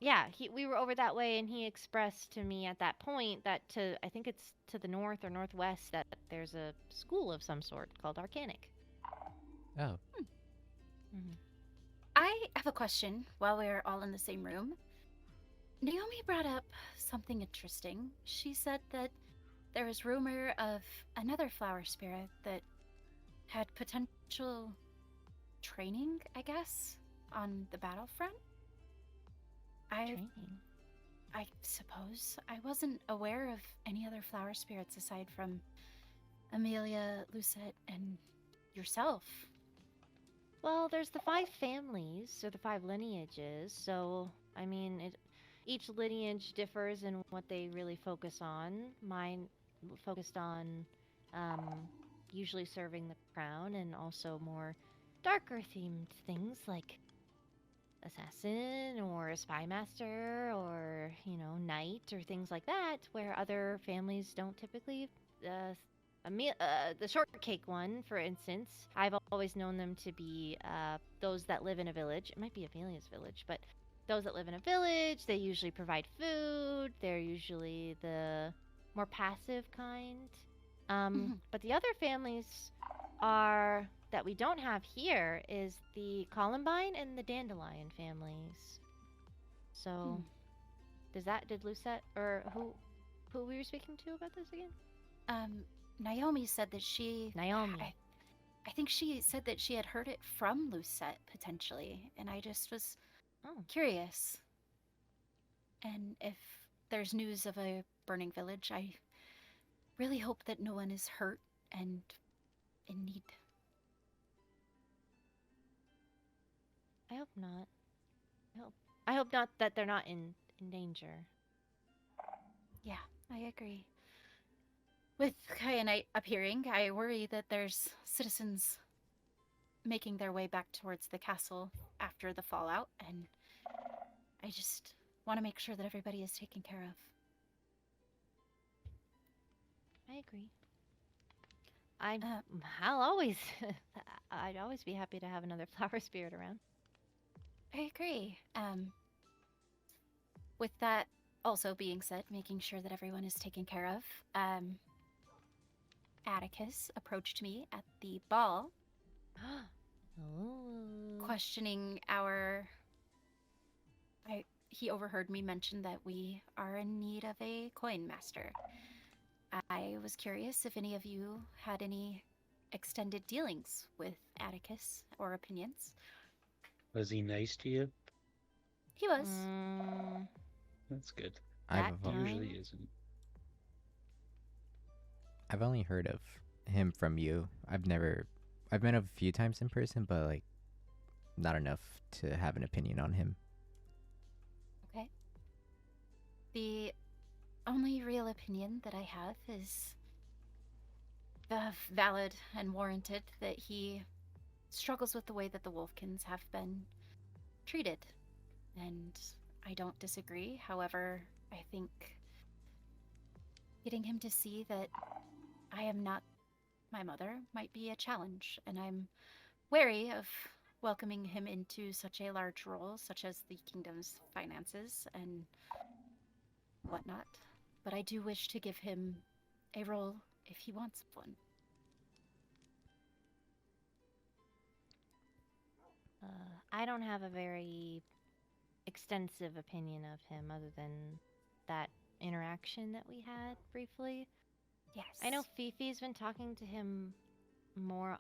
yeah, we were over that way, and he expressed to me at that point that I think it's to the north or northwest, that there's a school of some sort called Arcanic. Oh. Mm-hmm. I have a question while we're all in the same room. Naomi brought up something interesting. She said that there was rumor of another flower spirit that had potential training, I guess, on the battlefront. Training. I suppose I wasn't aware of any other flower spirits aside from Amelia, Lucette, and yourself. Well, there's the 5 families, or the 5 lineages, so, I mean, each lineage differs in what they really focus on. Mine focused on usually serving the crown, and also more darker themed things like assassin or a spy master, or knight, or things like that, where other families don't typically. The shortcake one, for instance, I've always known them to be those that live in a village. It might be Ophelia's village, but those that live in a village, they usually provide food. They're usually the more passive kind. But the other families that we don't have here is the Columbine and the Dandelion families. So, did Lucette, or who we were speaking to about this again? Naomi said that she... Naomi. I think she said that she had heard it from Lucette, potentially, and I just was curious. And if there's news of a burning village, I really hope that no one is hurt and in need. I hope not. I hope not that they're not in danger. Yeah, I agree. With Kyanite appearing, I worry that there's citizens making their way back towards the castle after the fallout, and I just want to make sure that everybody is taken care of. I agree. I'll always, I'd always be happy to have another flower spirit around. I agree. With that also being said, making sure that everyone is taken care of, Attekus approached me at the ball, questioning he overheard me mention that we are in need of a coin master. I was curious if any of you had any extended dealings with Attekus or opinions. Was he nice to you? He was. That's good. Usually isn't. I've only heard of him from you. I've met him a few times in person, but like not enough to have an opinion on him. Okay. The only real opinion that I have is valid and warranted, that he struggles with the way that the Wolfkins have been treated. And I don't disagree. However, I think getting him to see that I am not my mother might be a challenge, and I'm wary of welcoming him into such a large role, such as the kingdom's finances and whatnot. But I do wish to give him a role if he wants one. I don't have a very extensive opinion of him other than that interaction that we had briefly. Yes. I know Fifi's been talking to him more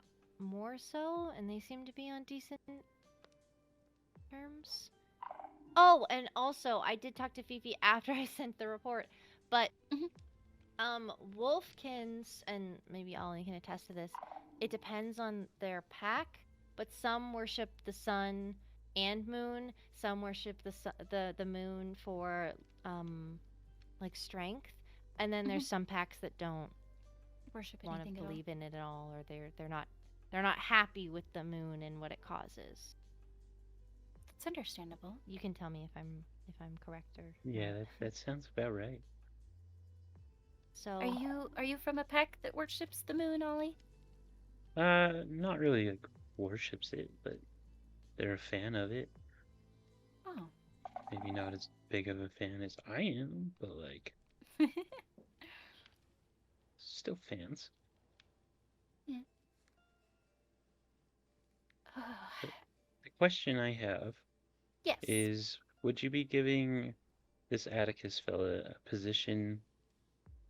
so, and they seem to be on decent terms. Oh, and also, I did talk to Fifi after I sent the report, but Wolfkins, and maybe Ollie can attest to this, it depends on their pack, but some worship the sun and moon, some worship the moon for like strength, and then there's some packs that don't worship want to anything believe in it at all, or they're not happy with the moon and what it causes. It's understandable. You can tell me if I'm correct or yeah, that sounds about right. So are you from a pack that worships the moon, Ollie? Not really worships it, but they're a fan of it. Oh. maybe not as big of a fan as I am, but like, still fans. Yeah. But the question I have Yes. is, would you be giving this Attekus fella a position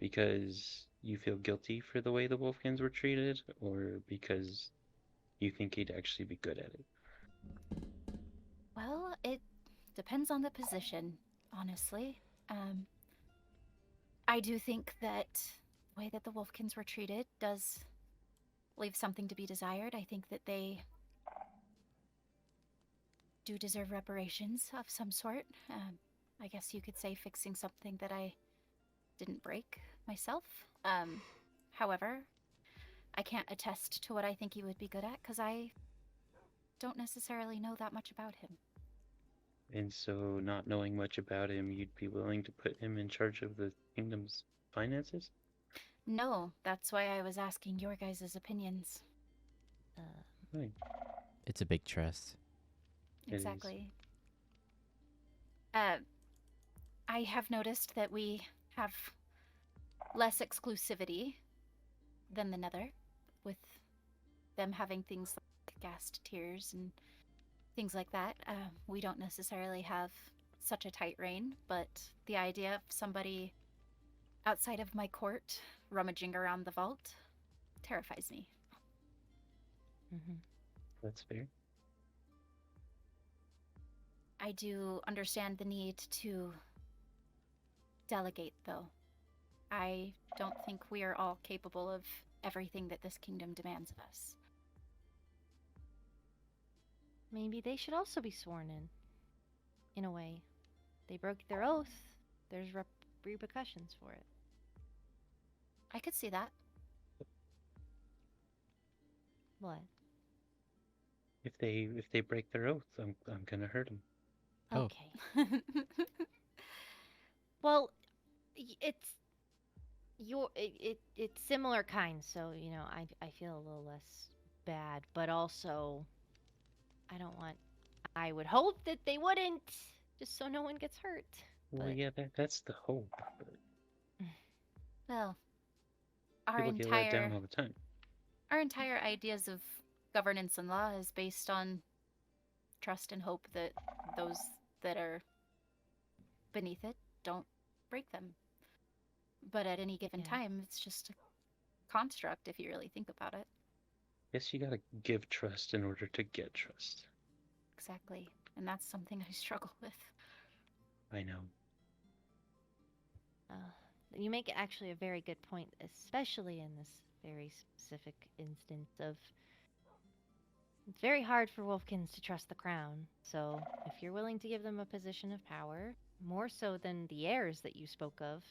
because you feel guilty for the way the Wolfkins were treated, or because you think he'd actually be good at it? Well, it depends on the position, honestly. I do think that the way that the Wolfkins were treated does leave something to be desired. I think that they do deserve reparations of some sort. I guess you could say fixing something that I didn't break myself. However, I can't attest to what I think he would be good at because I don't necessarily know that much about him. And so, not knowing much about him, you'd be willing to put him in charge of the kingdom's finances? No, that's why I was asking your guys' opinions. Right. It's a big trust. It is. Exactly. I have noticed that we have less exclusivity than the Nether, with them having things like ghast tiers and things like that. We don't necessarily have such a tight reign, but the idea of somebody outside of my court rummaging around the vault terrifies me. That's fair. I do understand the need to delegate, though. I don't think we are all capable of everything that this kingdom demands of us. Maybe they should also be sworn in a way. They broke their oath. There's repercussions for it. I could see that. What? If they break their oath, I'm gonna hurt them. Oh. Okay. Well, it's it's similar kind, so you know I feel a little less bad, but also I would hope that they wouldn't, just so no one gets hurt. Well, But yeah, that's the hope. But Well, our people get let down all the time. entire ideas of governance and law is based on trust and hope that those that are beneath it don't break them. But at any given Yeah. time, it's just a construct if you really think about it. Guess you gotta give trust in order to get trust. Exactly. And that's something I struggle with. I know. you make actually a very good point, especially in this very specific instance of it's very hard for Wolfkins to trust the crown. So if you're willing to give them a position of power, more so than the heirs that you spoke of,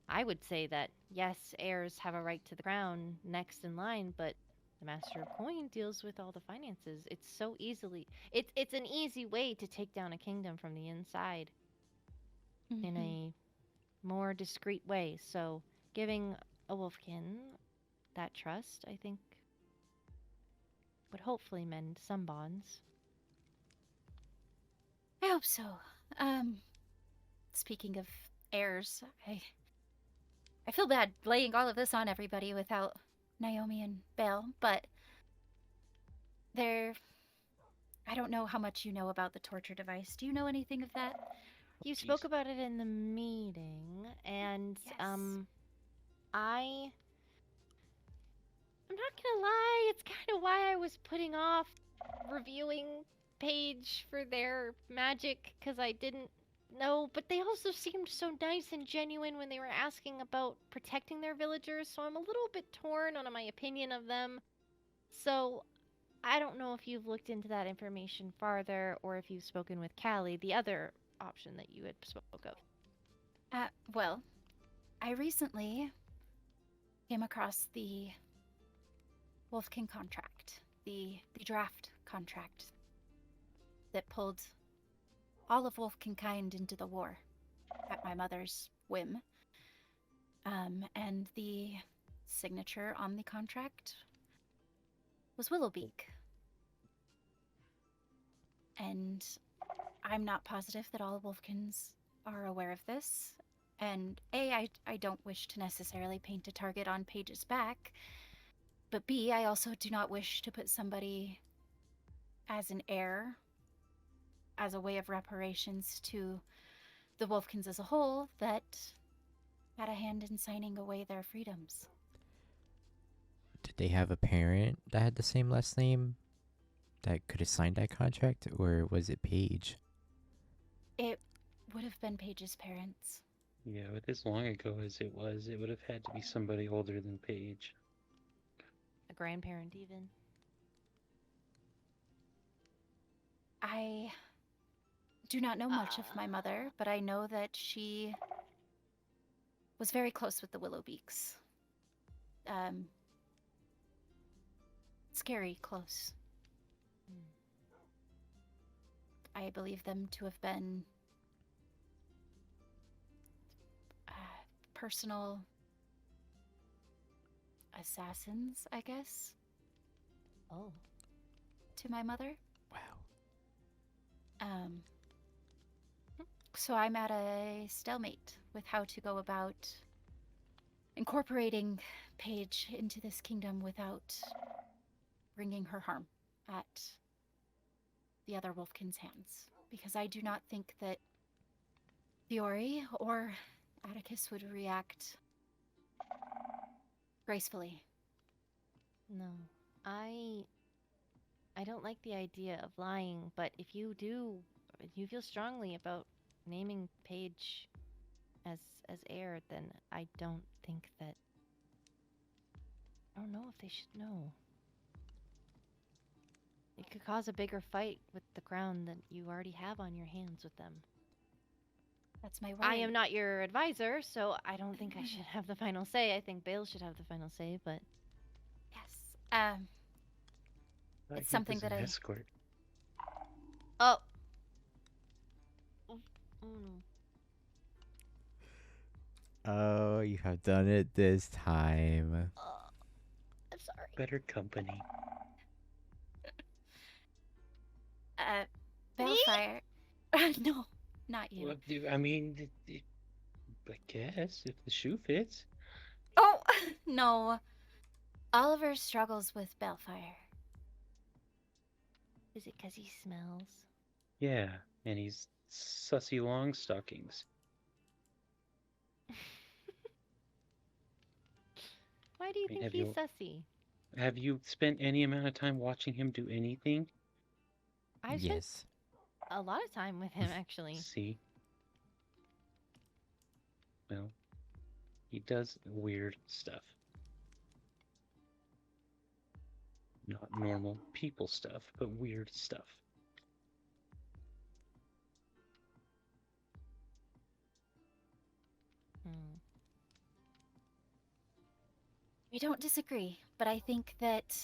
I would say that yes, heirs have a right to the crown next in line, but the Master of Coin deals with all the finances. It's so easily it's an easy way to take down a kingdom from the inside in a more discreet way. So giving a Wolfkin that trust, I think, would hopefully mend some bonds. I hope so. Speaking of heirs, I feel bad laying all of this on everybody without Naomi and Belle, but I don't know how much you know about the torture device. Do you know anything of that? You spoke about it in the meeting, and Yes. I'm not gonna lie, it's kind of why I was putting off reviewing Paige for their magic, because I didn't know, but they also seemed so nice and genuine when they were asking about protecting their villagers, so I'm a little bit torn on my opinion of them. So I don't know if you've looked into that information farther, or if you've spoken with Callie, the other option that you had spoke of. Well, I recently came across the Wolfkin contract, the draft contract that pulled all of Wolfkin kind into the war at my mother's whim. And the signature on the contract was Willowbeak. And I'm not positive that all Wolfkins are aware of this. And A, I don't wish to necessarily paint a target on Paige's back. But B, I also do not wish to put somebody as an heir, as a way of reparations to the Wolfkins as a whole, that had a hand in signing away their freedoms. Did they have a parent that had the same last name that could have signed that contract, or was it Paige? It would have been Paige's parents. Yeah, with as long ago as it was, it would have had to be somebody older than Paige. A grandparent, even. I do not know much of my mother, but I know that she was very close with the Willowbeaks. Scary close. I believe them to have been personal assassins, I guess. Oh. To my mother. Wow. So I'm at a stalemate with how to go about incorporating Paige into this kingdom without bringing her harm at the other Wolfkin's hands. Because I do not think that Fiori or Attekus would react gracefully. No. I don't like the idea of lying, but if you feel strongly about naming Paige as heir, then I don't think that... I don't know if they should know. It could cause a bigger fight with the crown than you already have on your hands with them. That's my worry. I am not your advisor, so I don't think I should have the final say. I think Bale should have the final say, but... Yes. It's something that I... Escort. Oh. Oh no. Oh, you have done it this time. I'm sorry. Better company. Bellfire. No, not you. Well, I mean, I guess if the shoe fits. Oh, no. Oliver struggles with Bellfire. Is it because he smells? Yeah, and he's sussy long stockings. Why do you think he's sussy? Have you spent any amount of time watching him do anything? I've spent a lot of time with him, actually. See? Well, he does weird stuff. Not normal people stuff, but weird stuff. We don't disagree, but I think that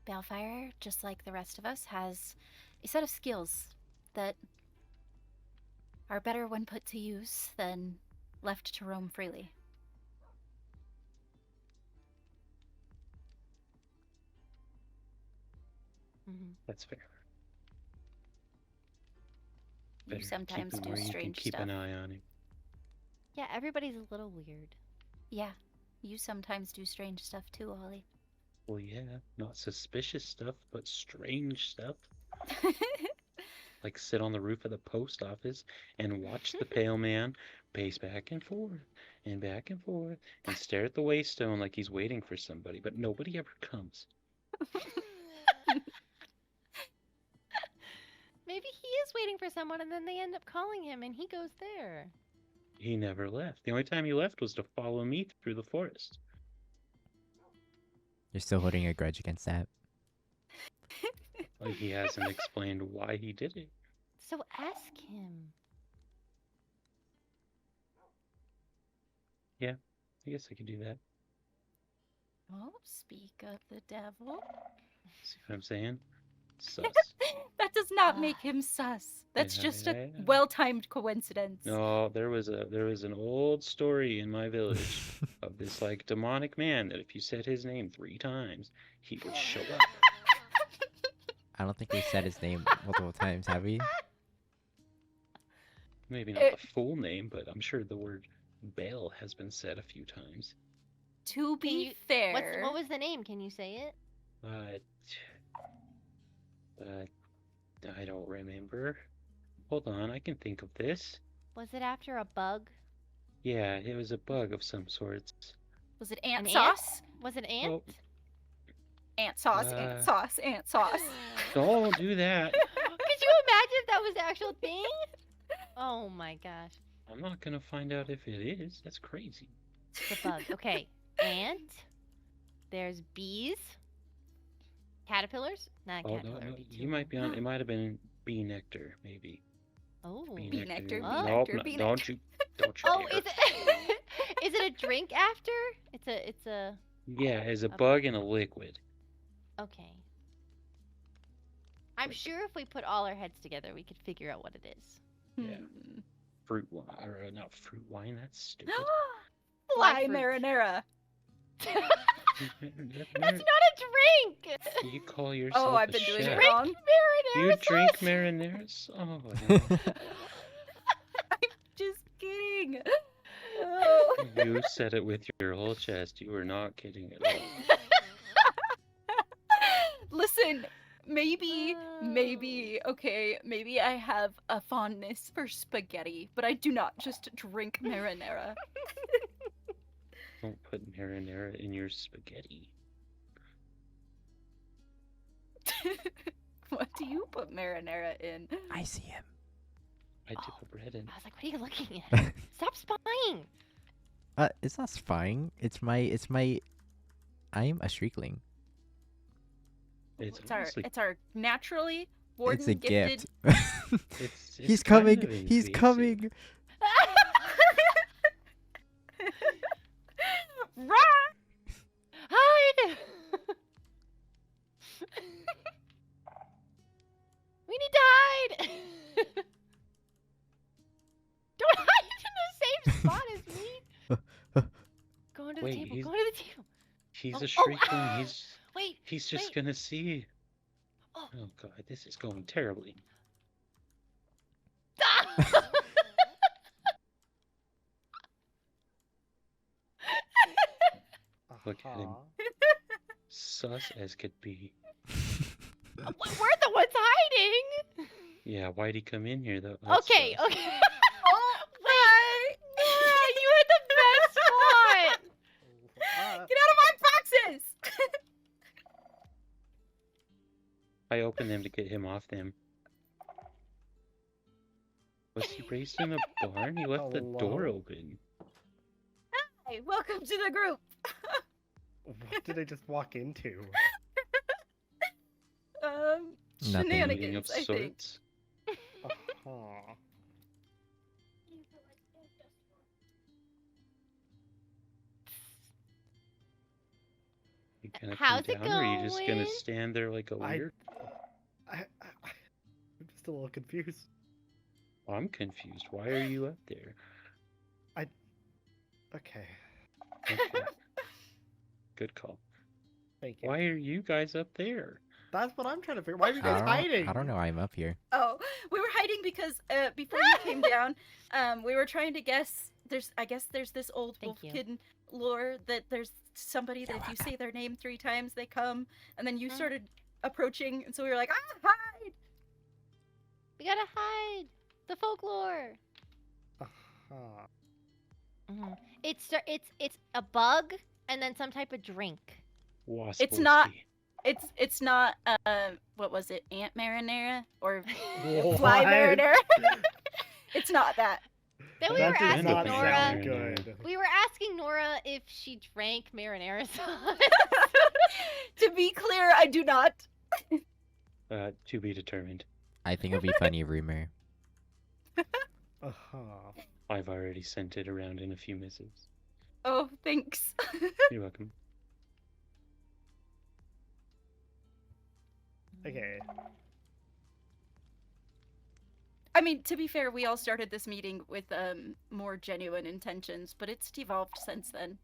Balefire, just like the rest of us, has a set of skills that are better when put to use than left to roam freely. That's fair. You sometimes do strange keep stuff. an eye on him. Yeah, everybody's a little weird. Yeah, you sometimes do strange stuff too, Ollie. Well, yeah, not suspicious stuff, but strange stuff. Like sit on the roof of the post office and watch the pale man pace back and forth and stare at the waystone like he's waiting for somebody, but nobody ever comes. Maybe he is waiting for someone and then they end up calling him and he goes there. He never left. The only time he left was to follow me through the forest. You're still holding a grudge against that? Like he hasn't explained why he did it. So ask him. Yeah, I guess I could do that. Oh, speak of the devil. See what I'm saying? Sus. That does not make him sus. That's just a well-timed coincidence. No, there was an old story in my village of this like demonic man that if you said his name 3 times, he would show up. I don't think we said his name multiple times, have we? Maybe not the full name, but I'm sure the word Belle has been said a few times. To Can be you- fair, What was the name? Can you say it? I don't remember. Hold on, I can think of this. Was it after a bug? Yeah, it was a bug of some sorts. was it An ant ant? sauce? Was it ant? Oh, Ant sauce, ant sauce, ant sauce. don't do that. Could you imagine if that was the actual thing? Oh my gosh. I'm not gonna find out if it is. That's crazy. The bug. Okay. Ant. There's bees. Caterpillars? Not Oh, caterpillar. no, would be you too- might be on. It might have been bee nectar, maybe. Oh. Bee nectar, bee Oh. Nope, nectar, bee don't nectar. you, don't you Oh, dare. is it? Is it a drink after? It's a. Yeah, it's a a- bug and a liquid. Okay. I'm sure if we put all our heads together, we could figure out what it is. Yeah. Fruit wine, or not fruit wine. That's stupid. Fly fruit. marinara. That's not a drink. You call yourself Oh, I've a been doing chef. it wrong. Marinara You drink sauce. marinara? Oh, no. Just kidding. Oh. You said it with your whole chest. You were not kidding at all. Listen, maybe, okay, maybe I have a fondness for spaghetti, but I do not just drink marinara. Don't put marinara in your spaghetti. What do you put marinara in? I see him. I dip a bread in. I was like, what are you looking at? Stop spying. It's not spying. It's my. I'm a streakling. It's It's our naturally warden It's a gifted. gift. It's He's kind coming. of He's invasive. coming. Run! Hide. We need to hide. Don't hide in the same spot as me. Go under the Wait, table. he's- Go under the table. He's Oh, a oh, shriekling. Wait. He's just wait. gonna see. Oh. Oh god, this is going terribly. Look at him. Sus as could be. We're the ones hiding. Yeah, why'd he come in here though? That's Okay. sus. Okay. Wait. Nora, you had the best spot. Get out of my boxes! I opened them to get him off them. Was he raised in a barn? He left the door Hello? open. Hey, welcome to the group. What did I just walk into? Nothing. Meeting Shenanigans, of I think. sorts. Uh-huh. You gonna How's come it down, or are you just gonna going? stand there like a weird? I'm just a little confused. I'm confused. Why are you up there? Okay, Okay. Good call. thank you. Why are you guys up there? That's what I'm trying to figure. Why are you I guys don't, hiding? I don't know. I'm up here. Oh, we were hiding because before you came down, we were trying to guess. I guess there's this old Thank you. wolfkin lore that there's somebody that You're if you welcome. say their name 3 times, they come, and then you Mm. started approaching, and so we were like, hide! We gotta hide. The folklore. Uh-huh. It's a bug and then some type of drink. Wasp. It's not- whiskey. It's not what was it, ant marinara or What? fly marinara? It's not that. Then we That were does asking not Nora. sound good. We were asking Nora if she drank marinara sauce. To be clear, I do not. To be determined. I think it'll be funny rumor. Uh-huh. I've already sent it around in a few missives. Oh, thanks. You're welcome. Okay. I mean, to be fair, we all started this meeting with more genuine intentions, but it's devolved since then.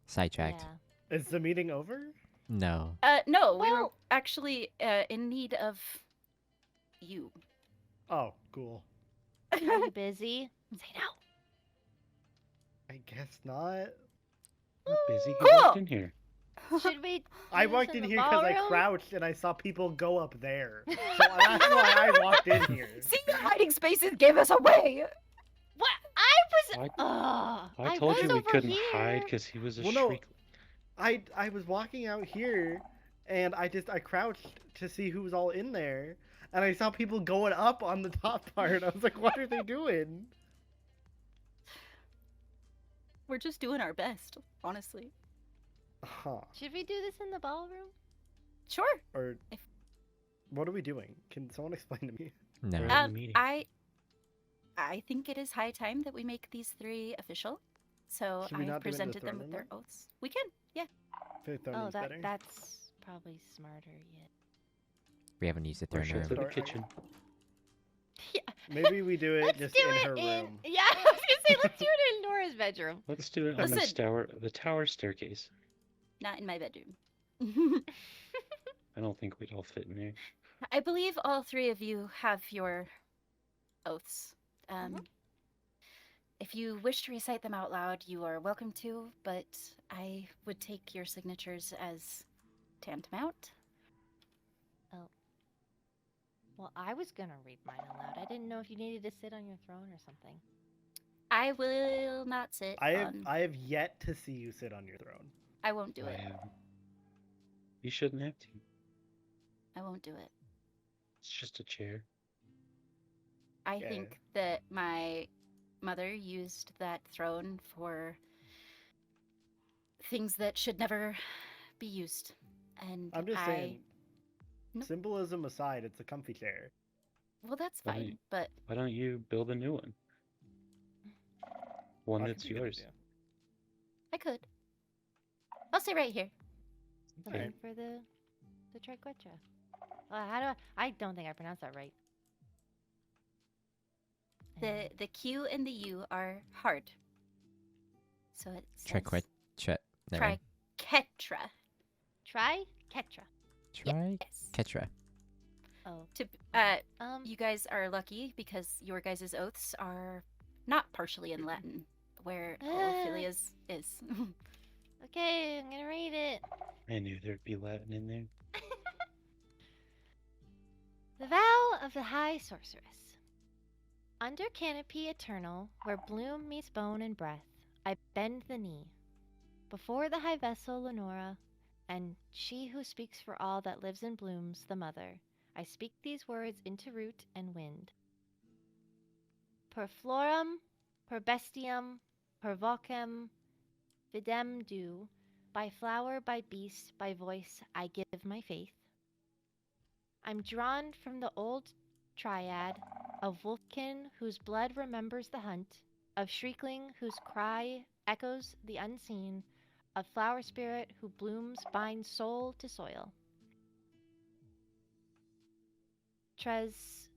Sidetracked. Yeah. Is the meeting over? No. No, we were Well- actually in need of you. Oh, cool. Are you busy? Say no. I guess not. Not busy. He Cool. walked in here. Should we? I do this walked in the here because I ballroom? crouched and I saw people go up there. So that's why I walked in here. See, your hiding spaces gave us away. What? I told was you we over couldn't here. hide because he was a Well, no. shriek. I was walking out here and I crouched to see who was all in there. And I saw people going up on the top part. I was like, what are they doing? We're just doing our best, honestly. Huh. Should we do this in the ballroom? Sure. Or what are we doing? Can someone explain to me? No. We're in the meeting. I think it is high time that we make these three official. So Should we I not do it in the presented them throne with room their then? oaths. We can, yeah. I feel like throne Oh, room's better. that's probably smarter. Yeah. We haven't used the Or throne should room. to the Start- kitchen. Yeah. Maybe we do it Let's just do in it her in. room. Yeah, I was gonna say let's do it in Nora's bedroom. Let's do it on Listen. the tower staircase. Not in my bedroom. I don't think we'd all fit in there. I believe all three of you have your oaths. If you wish to recite them out loud, you are welcome to, but I would take your signatures as tantamount. Well, I was gonna read mine aloud. I didn't know if you needed to sit on your throne or something. I will not sit on... I have yet to see you sit on your throne. I won't do it. You shouldn't have to. I won't do it. It's just a chair. I Yeah. think that my mother used that throne for things that should never be used. And I'm just saying, Nope. symbolism aside, it's a comfy chair. Well, that's Why fine, don't- but Why don't you build a new one? One That that's could be a good yours. idea. I could. I'll stay right here. Something Alright. for the triquetra. How do I don't think I pronounced that right. The Q and the U are hard. So it says Triquetra. No. Triquetra. Try Ketra. Try Yes. Ketra. Oh. You guys are lucky because your guys' oaths are not partially in Latin, where Ophelia's is. Okay, I'm gonna read it. I knew there'd be Latin in there. The vow of the High Sorceress. Under canopy eternal, where bloom meets bone and breath, I bend the knee. Before the high vessel Lanora, and she who speaks for all that lives and blooms, the mother, I speak these words into root and wind. Per florum, per bestium, per vocem, videm do, by flower, by beast, by voice, I give my faith. I'm drawn from the old triad of Wolfkin whose blood remembers the hunt, of Shriekling whose cry echoes the unseen, of flower spirit who blooms binds soul to soil. Tres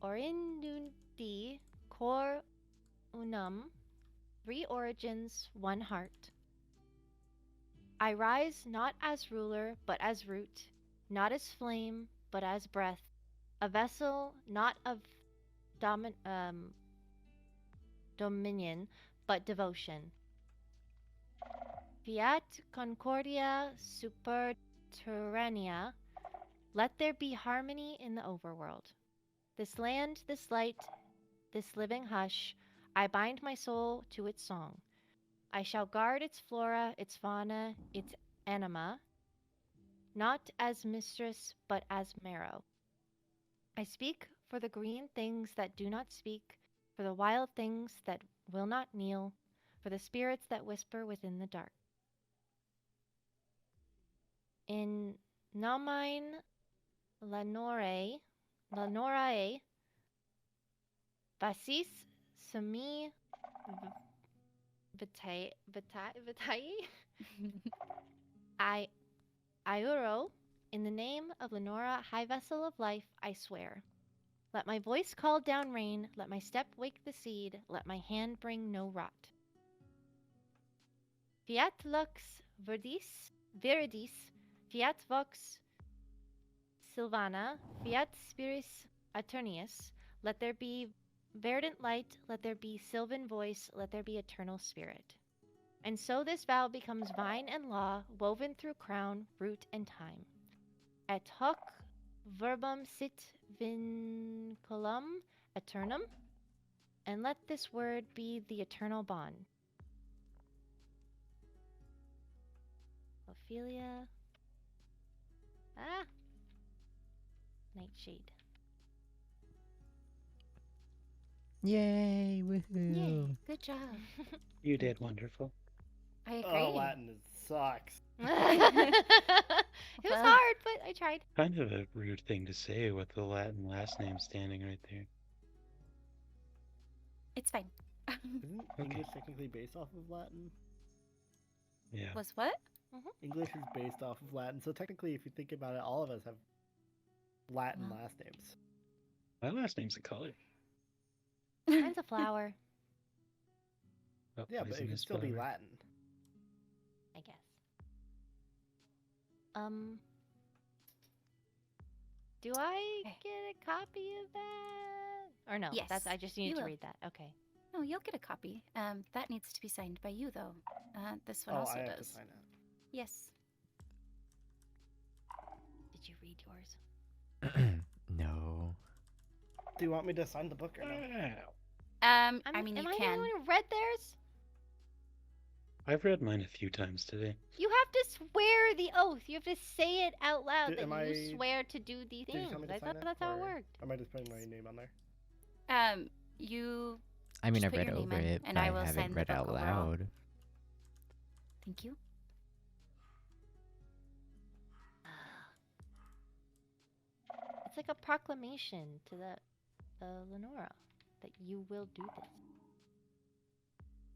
orinundi cor unum, 3 origins, 1 heart. I rise not as ruler, but as root, not as flame, but as breath, a vessel not of dominion, but devotion. Fiat concordia super tyrannia, let there be harmony in the overworld. This land, this light, this living hush, I bind my soul to its song. I shall guard its flora, its fauna, its anima, not as mistress, but as marrow. I speak for the green things that do not speak, for the wild things that will not kneel, for the spirits that whisper within the dark. In nomine Lanorae, Basis semi vitae, Iuro, in the name of Lanora, high vessel of life, I swear. Let my voice call down rain, let my step wake the seed, let my hand bring no rot. Fiat lux viridis, fiat vox Silvana, fiat spiritus aeternius, Let there be verdant light, let there be sylvan voice, let there be eternal spirit. And so this vow becomes vine and law, woven through crown, root, and time. Et hoc verbum sit vinculum eternum, and let this word be the eternal bond. Ophelia. Nightshade. Yay! Woohoo! Yay, good job. You did wonderful. I agree. Oh, Latin sucks. It was Well. hard, but I tried. Kind of a rude thing to say with the Latin last name standing right there. It's fine. Isn't English technically based off of Latin? Yeah. Was what? English is based off of Latin, so technically, if you think about it, all of us have Latin Wow. last names. My last name's a color. Mine's a flower, Oh, Yeah, but it poisonous could still be flower. Latin. I guess. Do I Okay. get a copy of that? Or no? Yes, That's I just needed you to will. read that. Okay. No, you'll get a copy. That needs to be signed by you, though. This one Oh, also I have does. to sign it. Yes. Did you read yours? No. Do you want me to sign the book or no? I mean, am you I can. the one who read theirs? I've read mine a few times today. You have to swear the oath. You have to say it out loud Did- that am you I- swear to do the Did you things. tell me to I sign thought it, that's how it or worked. Am I just putting my name on there? You. I mean, Just I've put read your name over in, it, and but I I will haven't sign the read it book out overall. loud. Thank you. It's like a proclamation to the Lanora that you will do this.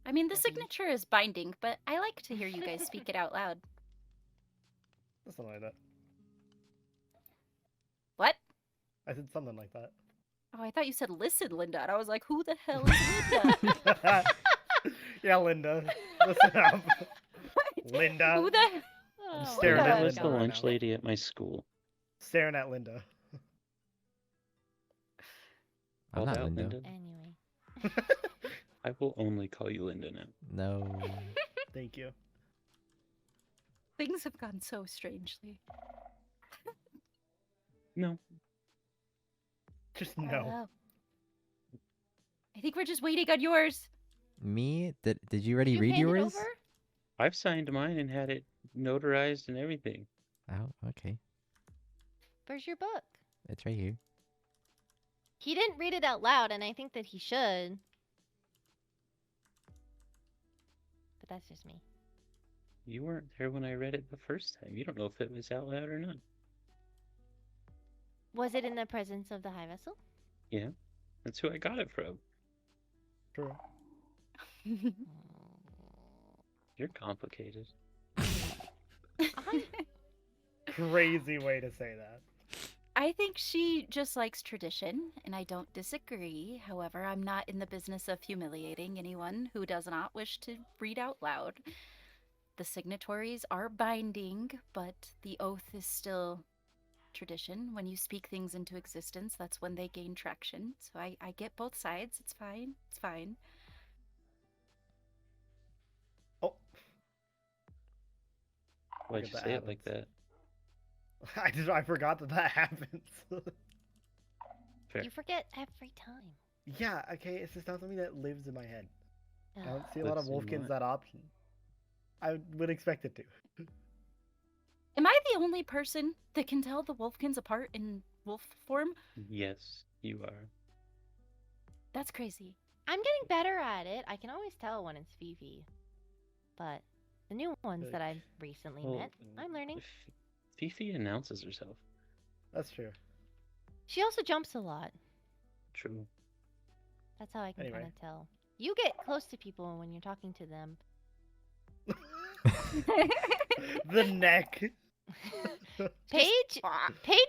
I mean, the That'd be- signature is binding, but I like to hear you guys speak it out loud. Something like that. What? I said something like that. Oh, I thought you said listen, Linda. And I was like, who the hell is Linda? Yeah, Linda. Listen up. Linda. Who the? Oh, staring That at was Linda the right lunch now. lady at my school. Staring at Linda. I'm Called not out, Linda. Anyway. I will only call you Linda now. No. Thank you. Things have gone so strangely. No. Just no. Oh. I think we're just waiting on yours. Me? Did you already You read hand it yours? over? I've signed mine and had it notarized and everything. Oh, okay. Where's your book? It's right here. He didn't read it out loud, and I think that he should. But that's just me. You weren't there when I read it the first time. You don't know if it was out loud or not. Was it in the presence of the high vessel? Yeah. That's who I got it from. True. You're complicated. Crazy way to say that. I think she just likes tradition, and I don't disagree. However, I'm not in the business of humiliating anyone who does not wish to read out loud. The signatories are binding, but the oath is still tradition. When you speak things into existence, that's when they gain traction. So I get both sides. It's fine. It's fine. Oh, Why'd you Forget say that it like that? I forgot that happens. Fair. You forget every time. Yeah, okay, it's just not something that lives in my head. I Ugh. don't see a lot of Lives in Wolfkins what? that option. I would expect it to. Am I the only person that can tell the Wolfkins apart in wolf form? Yes, you are. That's crazy. I'm getting better at it. I can always tell when it's Fifi. But the new ones that I've recently Well, met, I'm learning. Fifi announces herself. That's true. She also jumps a lot. True. That's how I can Anyway. kind of tell. You get close to people when you're talking to them. The neck. Paige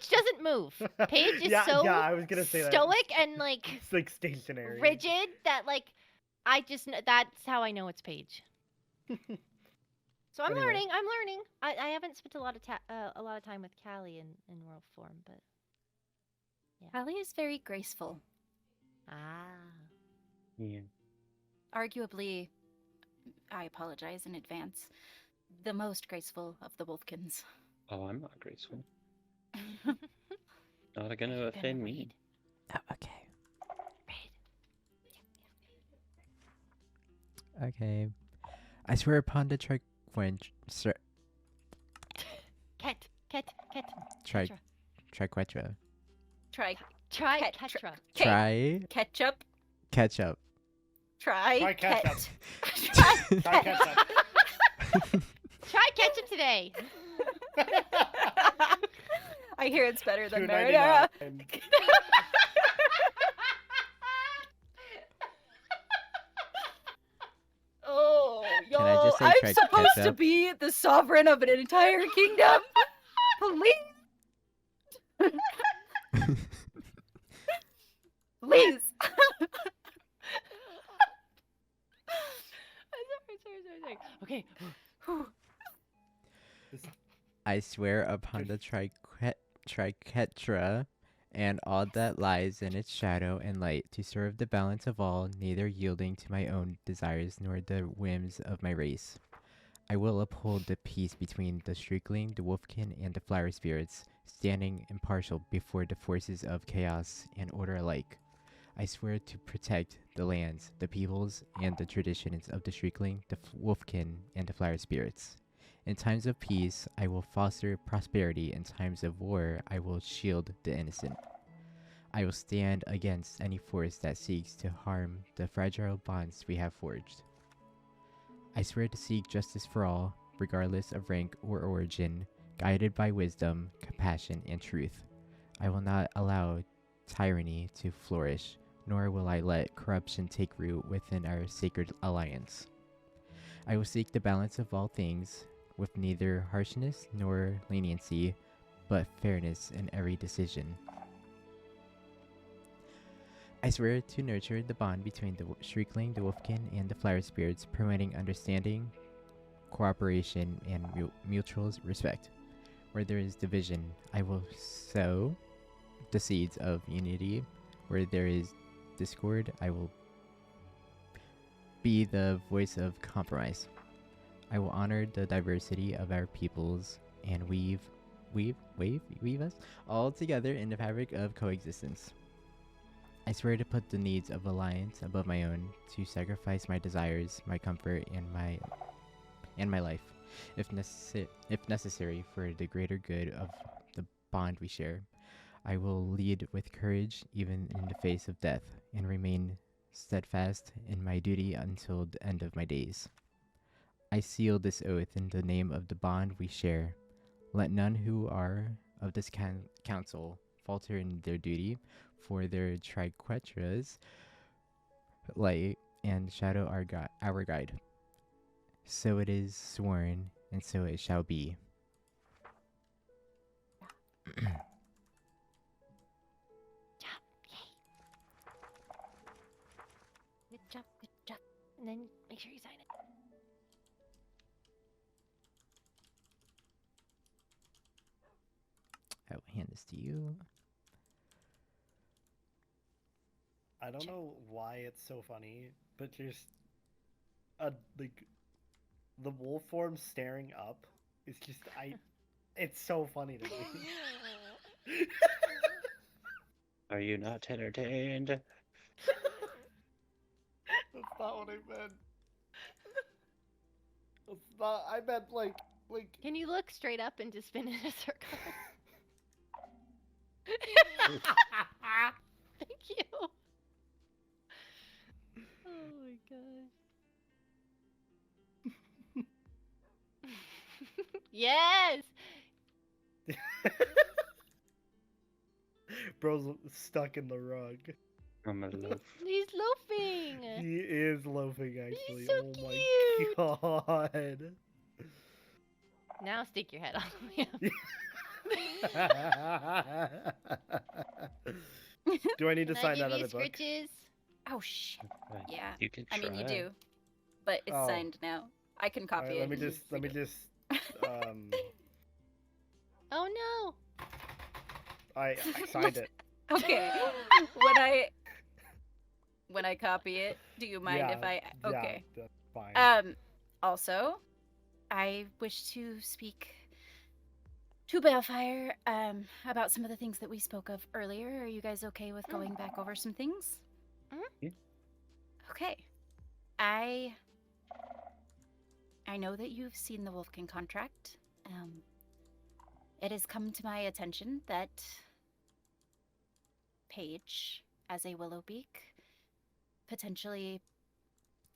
doesn't move. Paige is yeah, so yeah, I was gonna say that. stoic and like It's like stationary. rigid that like I just that's how I know it's Paige. So I'm Anyway. learning. I'm learning. I haven't spent a lot of time with Callie in world form, but Callie is very graceful. Ah. Yeah. Arguably, I apologize in advance, the most graceful of the Wolfkins. Oh, I'm not graceful. Are Not you gonna gonna offend me. read? Oh, okay. Read. Okay. I swear upon the Ket. Tri- Ketra. triquetra. Try Try Ket- Ketra. Try ketchup. ketchup. Try ketchup. Try Try ketchup. Try ketchup today. I hear it's better than marinara. $2.99. Oh, Can I just say I'm try supposed to ketchup? be the sovereign of an entire kingdom. Please. Please. Sorry. Okay. I swear upon the triquetra and all that lies in its shadow and light, to serve the balance of all, neither yielding to my own desires nor the whims of my race. I will uphold the peace between the Strigling, the Wolfkin, and the Flower Spirits, standing impartial before the forces of chaos and order alike. I swear to protect the lands, the peoples, and the traditions of the Strigling, the Wolfkin, and the Flower Spirits. In times of peace, I will foster prosperity. In times of war, I will shield the innocent. I will stand against any force that seeks to harm the fragile bonds we have forged. I swear to seek justice for all, regardless of rank or origin, guided by wisdom, compassion, and truth. I will not allow tyranny to flourish, nor will I let corruption take root within our sacred alliance. I will seek the balance of all things, with neither harshness nor leniency, but fairness in every decision. I swear to nurture the bond between the Strigling, the Wolfkin, and the Flower Spirits, promoting understanding, cooperation, and mutual respect. Where there is division, I will sow the seeds of unity. Where there is discord, I will be the voice of compromise. I will honor the diversity of our peoples and weave us all together in the fabric of coexistence. I swear to put the needs of alliance above my own, to sacrifice my desires, my comfort, and my life, if necessary for the greater good of the bond we share. I will lead with courage even in the face of death, and remain steadfast in my duty until the end of my days. I seal this oath in the name of the bond we share. Let none who are of this council falter in their duty, for their triquetras light and shadow our guide. So it is sworn, and so it shall be. Good job. And then make sure you sign it. I will hand this to you. I don't know why it's so funny, but just the wolf form staring up is just it's so funny to me. Are you not entertained? That's not what I meant. That's not. I meant like. Can you look straight up and just spin in a circle? Thank you. Oh my gosh. Yes. Bro's stuck in the rug. I'm a loaf. He's loafing. He is loafing, actually. He's so Oh my god. Now stick your head all the way up. Do I need to Can I sign give that you other book? scritches? Oh shit. Yeah. You can I try. mean, you do, but it's Oh. signed now. I can copy Alright, it. let me and just Oh no. I signed it. Okay. when I copy it. Do you mind if I? Okay. Yeah, that's fine. Also, I wish to speak to Balefire about some of the things that we spoke of earlier. Are you guys okay with going back over some things? Yeah. Okay. I know that you've seen the Wolfkin contract. It has come to my attention that Paige, as a Willowbeak, potentially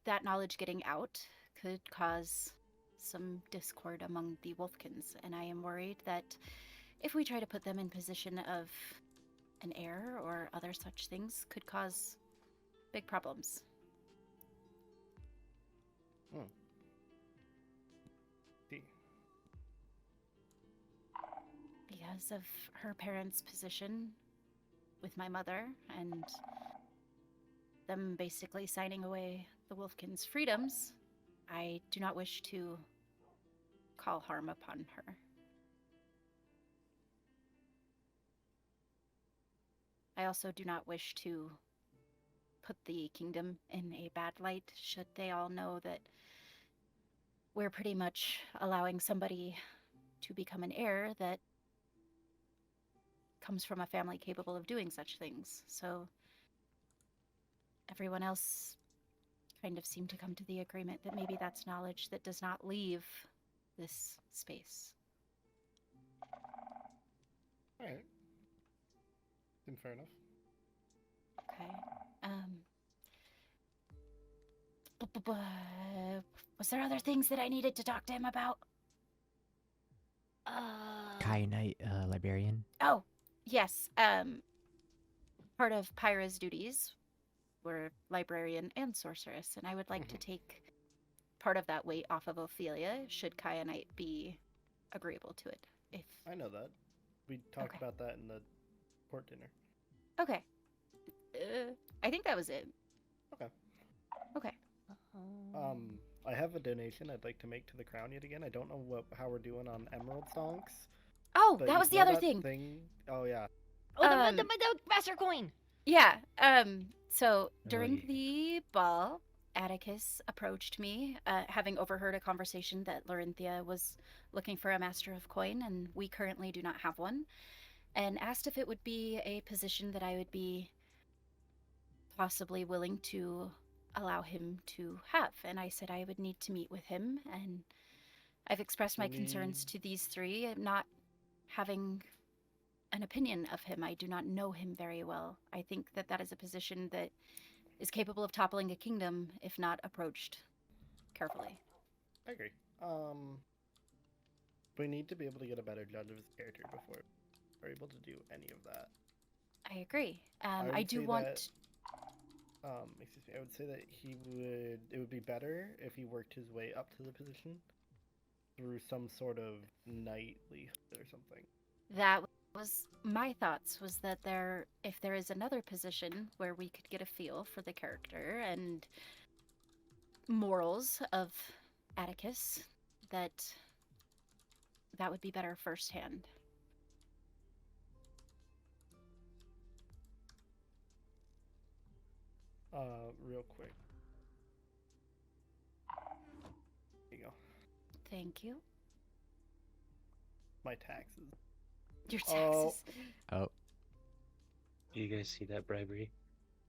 that knowledge getting out could cause some discord among the Wolfkins, and I am worried that if we try to put them in position of an heir or other such things, could cause big problems. Because of her parents' position with my mother and them basically signing away the Wolfkin's freedoms, I do not wish to call harm upon her. I also do not wish to put the kingdom in a bad light should they all know that we're pretty much allowing somebody to become an heir that comes from a family capable of doing such things. So everyone else kind of seemed to come to the agreement that maybe that's knowledge that does not leave this space. Alright. Seems fair enough. Okay. Was there other things that I needed to talk to him about? Kyanite librarian. Oh, yes. Part of Pyra's duties were librarian and sorceress, and I would like to take part of that weight off of Ophelia, should Kyanite be agreeable to it. If I know that. We talked about that in the port dinner. Okay. I think that was it. Okay. Okay. I have a donation I'd like to make to the crown yet again. I don't know how we're doing on emerald stonks. Oh, but that was the know other that thing. Oh yeah. Oh, the master coin. Yeah. So during the ball, Attekus approached me, having overheard a conversation that Lorynthia was looking for a master of coin, and we currently do not have one, and asked if it would be a position that I would be possibly willing to allow him to have. And I said I would need to meet with him, and I've expressed my concerns to these three, not having an opinion of him. I do not know him very well. I think that that is a position that is capable of toppling a kingdom if not approached carefully. I agree. We need to be able to get a better judge of his character before we're able to do any of that. I agree. I do want... excuse me, I would say that it would be better if he worked his way up to the position through some sort of knightly or something. That was my thoughts, was that if there is another position where we could get a feel for the character and morals of Attekus, that would be better firsthand. Real quick. There you go. Thank you. My taxes. Your taxes. Oh. Do you guys see that bribery?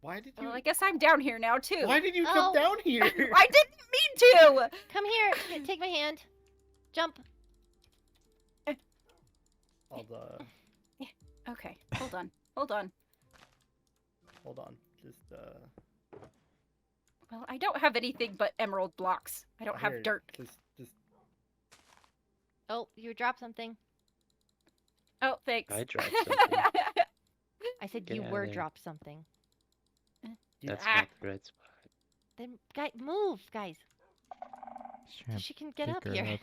Why did you... Well, I guess I'm down here now, too. Why did you come down here? I didn't mean to! Come here. Take my hand. Jump. Okay, hold on. Hold on. Hold on. Just, Well, I don't have anything but emerald blocks. I don't have dirt. Just... Oh, you dropped something. Oh, thanks. I dropped something. I said Get you out of were there. dropped something. That's not the right spot. Then, move, guys. So she can get up here.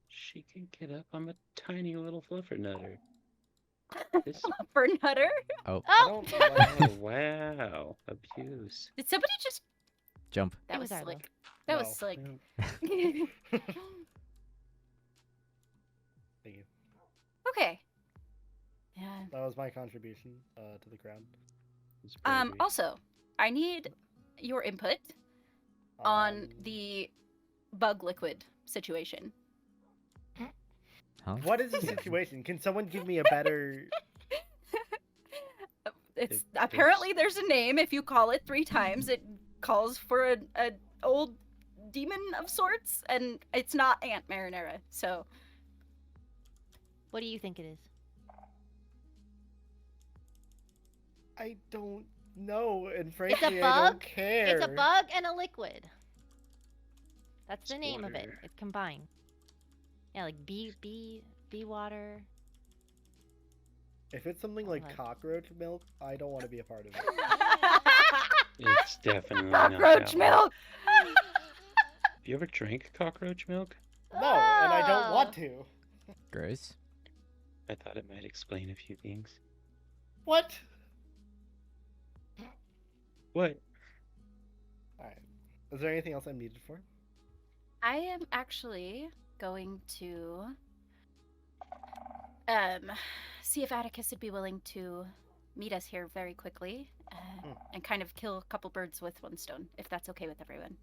She can get up. I'm a tiny little fluffernutter. This... Fluffernutter? Oh. Oh! Oh, wow. Abuse. Did somebody just... Jump. That It was was Arlo. slick. That was slick. Thank you. Okay. Yeah. That was my contribution to the crowd. Also, I need your input on Um, the bug liquid situation. Huh? What is the situation? Can someone give me a better? It's It- apparently there's a name. If you call it 3 times, it calls for a old demon of sorts, and it's not Aunt Marinera. So What do you think it is? I don't know, and It's frankly, a I don't bug. care. It's a bug and a liquid. That's the It's name of it. water. It's combined. Yeah, like bee water. If it's something like cockroach milk, I don't want to be a part of it. It's definitely not cockroach that one. milk. Have you ever drank cockroach milk? No, and I don't want to. Gross. I thought it might explain a few things. What? What? Alright. Is there anything else I'm needed for? I am actually going to see if Attekus would be willing to meet us here very quickly and kind of kill a couple birds with one stone, if that's okay with everyone.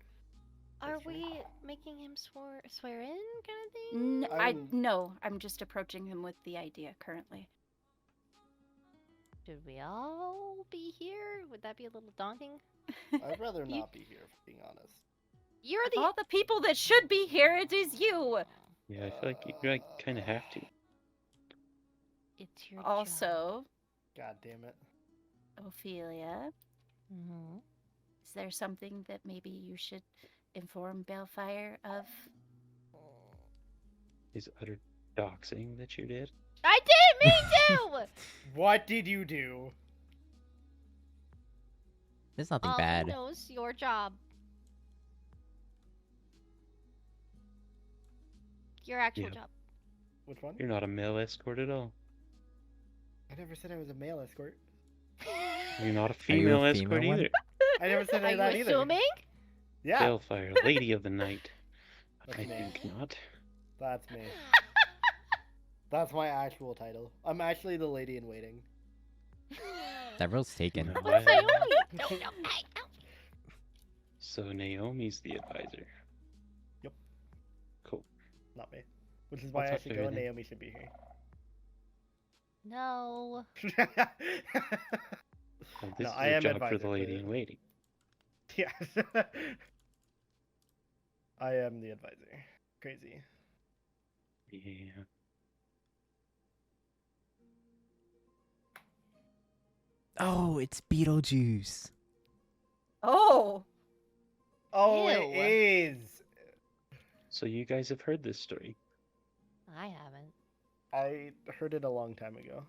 Are we making him swear in kind of thing? No, I'm just approaching him with the idea currently. Should we all be here? Would that be a little daunting? I'd rather not be here, for being honest. You're Of the all the people that should be here, it is you. Yeah, I feel like you kind of have to. It's your Also, God damn it. Ophelia, Mm-hmm. is there something that maybe you should inform Balefire of? His utter doxing that you did. I did. Me too. What did you do? There's nothing All bad. he knows your job. Your actual Yeah. job. Which one? You're not a male escort at all. I never said I was a male escort. You're not a you a female female escort one? either. I never said Are any you of that either. assuming? Yeah, Balefire, Lady of the Night. That's I me. think not. that's me. That's my actual title. I'm actually the lady in waiting. That role's taken. No. What's Naomi? No, hey, no. So Naomi's the advisor. Yep. Cool. Not me. Which is why What's I up, should go and Fiori? Naomi should be here. No. Well, this No, is I a am job for advisor the lady for- in waiting. Yeah. I am the advisor. Crazy. Yeah. Oh, it's Beetlejuice. Oh, Oh, Ew. it is. So you guys have heard this story. I haven't. I heard it a long time ago.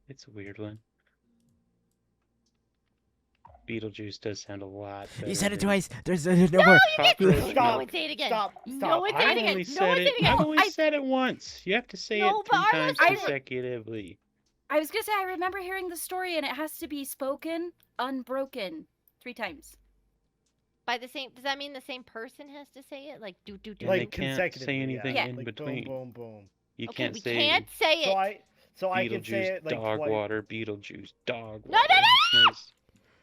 It's a weird one. Beetlejuice does sound a lot better. You said it than twice. There's no more. Cockroach Stop. No milk. one say it again. Stop. No Stop. one say I've it again. only No said one say it it. again. I've only I- said it once. You have to say No, it but 3 Arlo times said it. consecutively. I was gonna say I remember hearing the story, and it has to be spoken unbroken 3 times. By the same, does that mean the same person has to say it? Like do. And Like they can't consecutively, say anything Yeah. in Like between. boom, boom, boom. You Okay, can't we say can't say So it. I can say Beetlejuice, it like dog twice. water, Beetlejuice, dog No, water. no,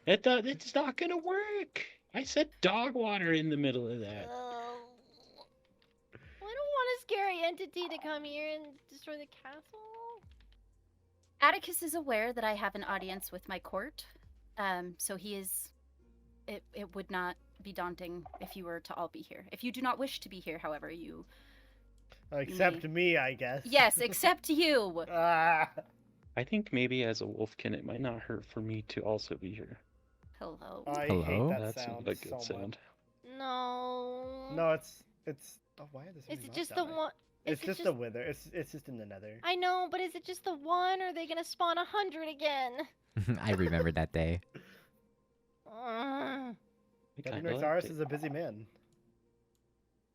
It's not gonna work. I said dog water in the middle of that. Oh. I don't want a scary entity to come here and destroy the castle. Attekus is aware that I have an audience with my court, so he is. It would not be daunting if you were to all be here. If you do not wish to be here, however, you. Except me, I guess. Yes, except you. Ah. I think maybe as a wolfkin, it might not hurt for me to also be here. Hello. I Hello? hate that That's sound not a good so sound. No. No, it's. Oh, why are there so Is many it mobs just the down there? one? It's Is it just a wither. It's just in the nether. I know, but is it just the one, or are they gonna spawn 100 again? I remember that day. Ugh. I Captain kinda liked Rexaris it. is a busy man.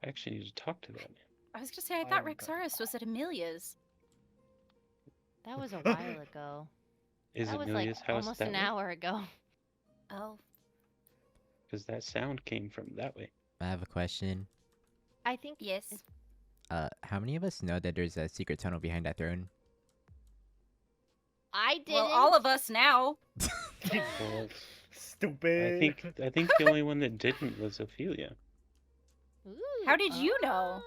I actually need to talk to that man. I was gonna say I I thought am Rexaris was at Amelia's. That was a while ago. Is That was Amelia's like house almost that an way? hour ago. Oh, Because that sound came from that way. I have a question. I think yes. How many of us know that there's a secret tunnel behind that throne? I didn't. Well, all of us now. Well, Stupid. I think the only one that didn't was Ophelia. Ooh, How did you know?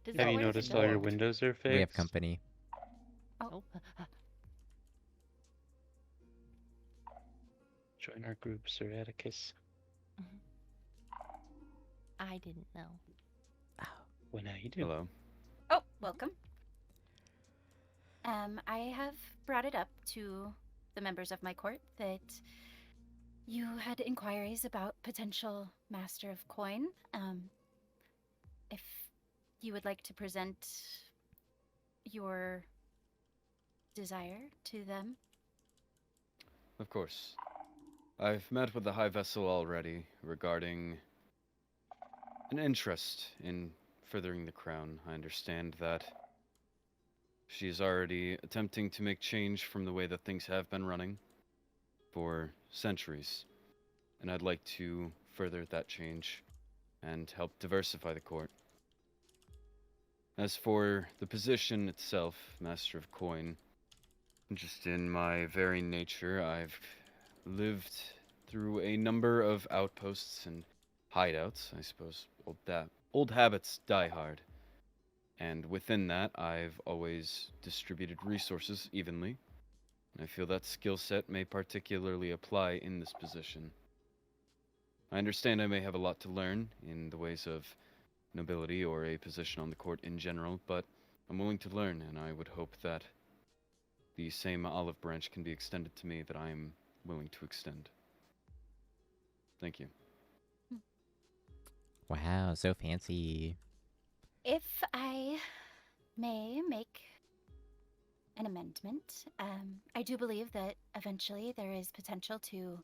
Does Have that you work? noticed all your logged. windows are fixed? We have company. Oh. Join our group, Sir Attekus. I didn't know. Well, now you do. Hello. Oh, welcome. I have brought it up to the members of my court that you had inquiries about potential Master of Coin. If you would like to present your desire to them. Of course. I've met with the High Vessel already regarding an interest in furthering the crown. I understand that she is already attempting to make change from the way that things have been running for centuries. And I'd like to further that change and help diversify the court. As for the position itself, Master of Coin, just in my very nature, I've lived through a number of outposts and hideouts. I suppose old habits die hard. And within that, I've always distributed resources evenly. And I feel that skill set may particularly apply in this position. I understand I may have a lot to learn in the ways of nobility or a position on the court in general, but I'm willing to learn, and I would hope that the same olive branch can be extended to me that I am willing to extend. Thank you. Wow, so fancy. If I may make an amendment, I do believe that eventually there is potential to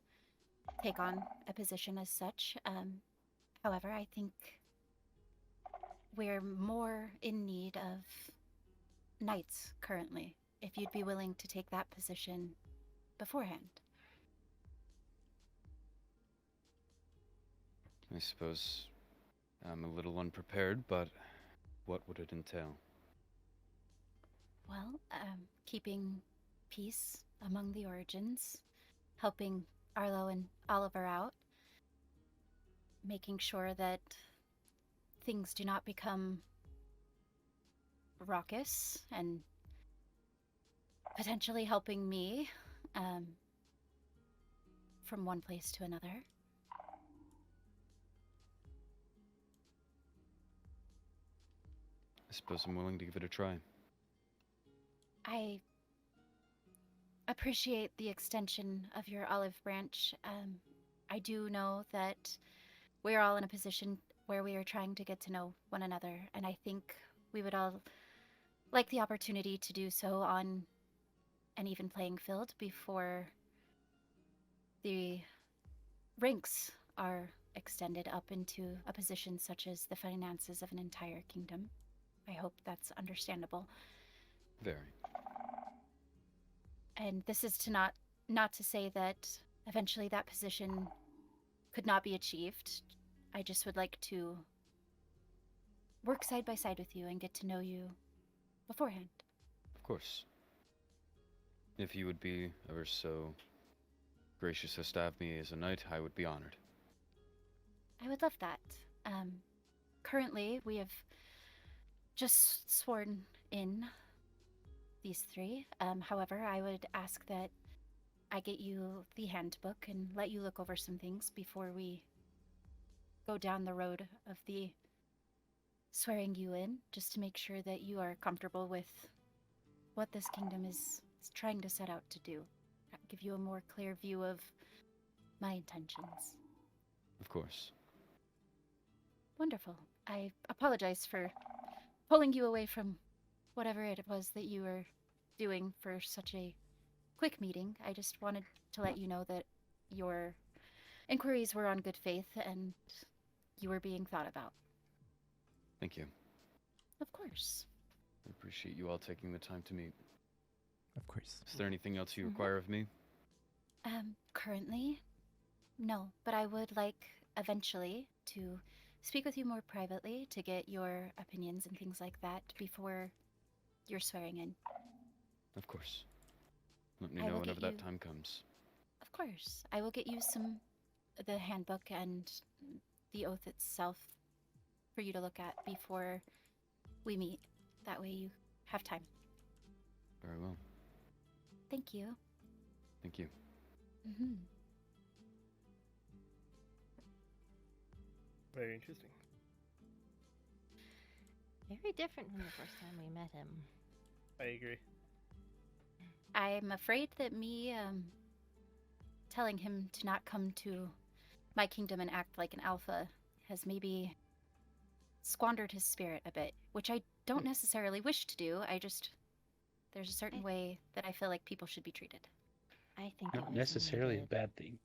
take on a position as such. However, I think we're more in need of knights currently, if you'd be willing to take that position beforehand. I suppose I'm a little unprepared, but what would it entail? Well, keeping peace among the origins, helping Arlo and Oliver out, making sure that things do not become raucous, and potentially helping me from one place to another. I suppose I'm willing to give it a try. I appreciate the extension of your olive branch. I do know that we're all in a position where we are trying to get to know one another, and I think we would all like the opportunity to do so on an even playing field before the ranks are extended up into a position such as the finances of an entire kingdom. I hope that's understandable. Very. And this is to not to say that eventually that position could not be achieved. I just would like to work side by side with you and get to know you beforehand. Of course. If you would be ever so gracious as to have me as a knight, I would be honored. I would love that. Currently, we have just sworn in these three. However, I would ask that I get you the handbook and let you look over some things before we go down the road of the swearing you in, just to make sure that you are comfortable with what this kingdom is trying to set out to do. Give you a more clear view of my intentions. Of course. Wonderful. I apologize for pulling you away from whatever it was that you were doing for such a quick meeting. I just wanted to let you know that your inquiries were on good faith and you were being thought about. Thank you. Of course. I appreciate you all taking the time to meet. Of course. Is there anything else you require of me? Currently, no, but I would like eventually to speak with you more privately to get your opinions and things like that before you're swearing in. Of course. Let me I know will whenever get that you- time comes. Of course. I will get you the handbook and the oath itself for you to look at before we meet. That way you have time. Very well. Thank you. Thank you. Mm-hmm. Very interesting. Very different from the first time we met him. I agree. I'm afraid that me telling him to not come to my kingdom and act like an alpha has maybe squandered his spirit a bit, which I don't necessarily wish to do. There's a certain way that I feel like people should be treated. I think it Not was necessarily a needed. bad thing.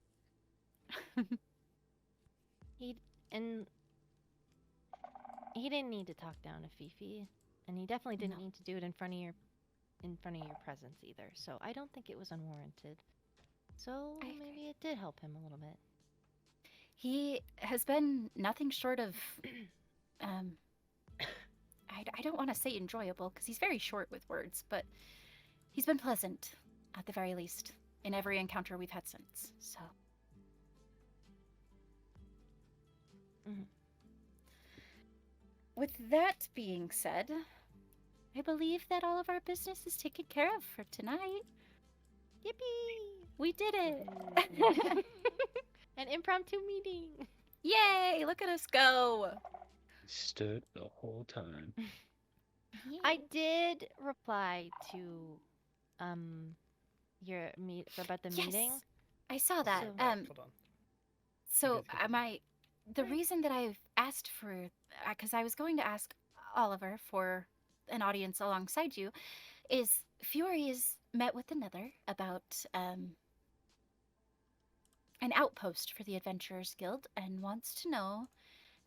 He didn't need to talk down to Fifi, and he definitely didn't No. need to do it in front of your presence either. So I don't think it was unwarranted. So I agree. maybe it did help him a little bit. He has been nothing short of, I don't want to say enjoyable because he's very short with words, but he's been pleasant at the very least in every encounter we've had since. So. Mhm. With that being said, I believe that all of our business is taken care of for tonight. Yippee! We did it! An impromptu meeting. Yay! Look at us go! Stood the whole time. I did reply to your about the meeting. Yes, I saw that. So- Hold on. So You guys can the reason that I've asked for, because I was going to ask Oliver for an audience alongside you, is Fiori has met with another about an outpost for the Adventurers Guild and wants to know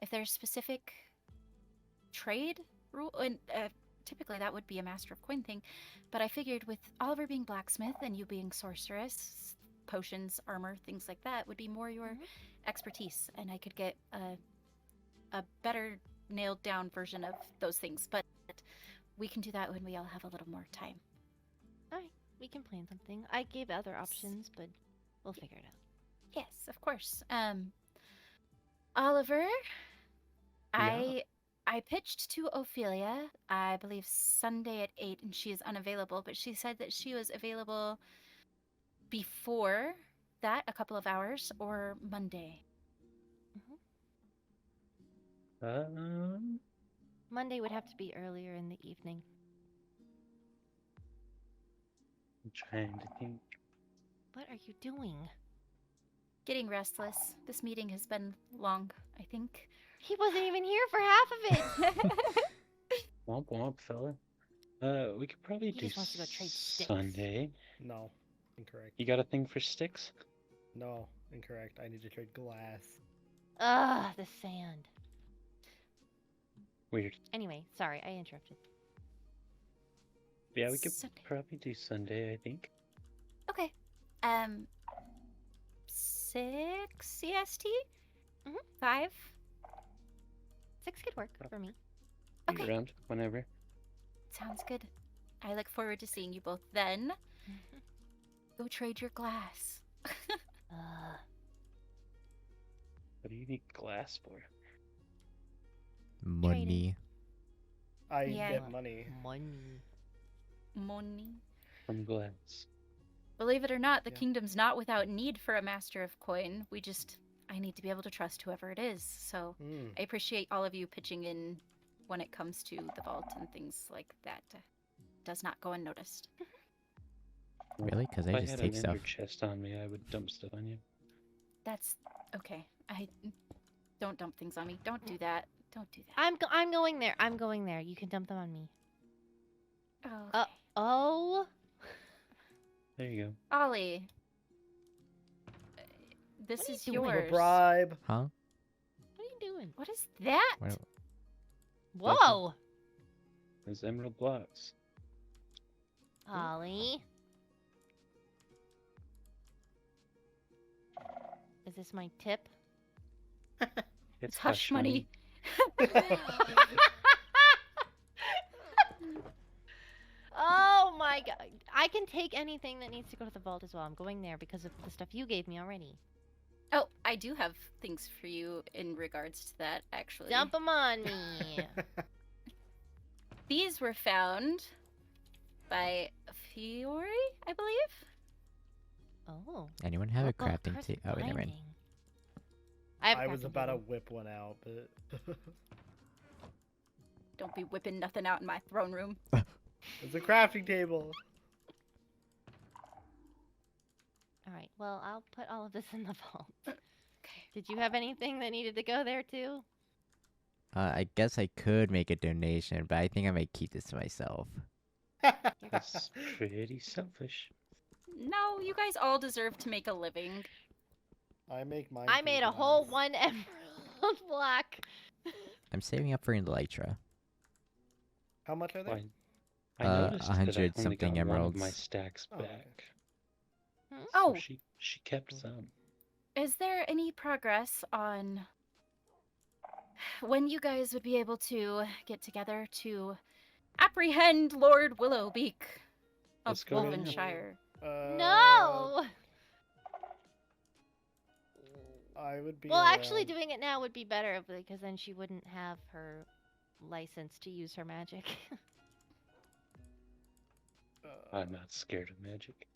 if there's specific trade rule. And typically that would be a Master of Coin thing, but I figured with Oliver being blacksmith and you being sorceress, potions, armor, things like that would be more your expertise, and I could get a better nailed down version of those things. But we can do that when we all have a little more time. All right, we can plan something. I gave other options, but we'll figure it out. Yes, of course. Oliver, I pitched to Ophelia, I believe Sunday at 8, and she is unavailable, but she said that she was available before that, a couple of hours, or Monday. Monday would have to be earlier in the evening. I'm trying to think. What are you doing? Getting restless. This meeting has been long, I think. He wasn't even here for half of it. Womp womp, fella. We could probably He do just wants to go trade sticks. Sunday. No, incorrect. You got a thing for sticks? No, incorrect. I need to trade glass. Ugh, the sand. Weird. Anyway, sorry, I interrupted. Yeah, we could Sunday. probably do Sunday, I think. Okay. 6 CST? Mhm. 5? 6 could work for me. Be Okay. around whenever. Sounds good. I look forward to seeing you both then. Go trade your glass. What do you need glass for? Money. I Yeah. get money. Money. Money. From glass. Believe it or not, the Yeah. kingdom's not without need for a master of coin. I need to be able to trust whoever it is. So I appreciate all of you pitching in when it comes to the vault and things like that. Does not go unnoticed. Really? Because If I I just had take an stuff. ender chest on me, I would dump stuff on you. That's okay. Don't dump things on me. Don't do that. Don't do that. I'm going there. I'm going there. You can dump them on me. Oh, Oh. There you go. Ollie. This What are you is doing? Give a yours. bribe. Huh? What are you doing? What is that? What- Whoa, Those emerald blocks. Ollie. Is this my tip? It's hush money. Oh my I can take anything that needs to go to the vault as well. I'm going there because of the stuff you gave me already. Oh, I do have things for you in regards to that, actually. Dump them on me. These were found by Fiori, I believe. Oh. Anyone have a Well, crafting curse table? Oh, never mind. binding. I have a I was crafting about to table. whip one out, but Don't be whipping nothing out in my throne room. it's a crafting table. All right. Well, I'll put all of this in the vault. Okay. Did you have anything that needed to go there too? I guess I could make a donation, but I think I might keep this to myself. That's pretty selfish. No, you guys all deserve to make a living. I make mine. I made a whole glass. 1 emerald block. I'm saving up for Elytra. How much are they? Why? I Uh, noticed that I 100 only something got one of my emeralds. stacks Oh, back. okay. So Oh, she kept some. is there any progress on when you guys would be able to get together to apprehend Lord Willowbeak of Let's go right now. Wolvenshire? No. I would be. Well, actually, around- doing it now would be better because then she wouldn't have her license to use her magic. I'm not scared of magic.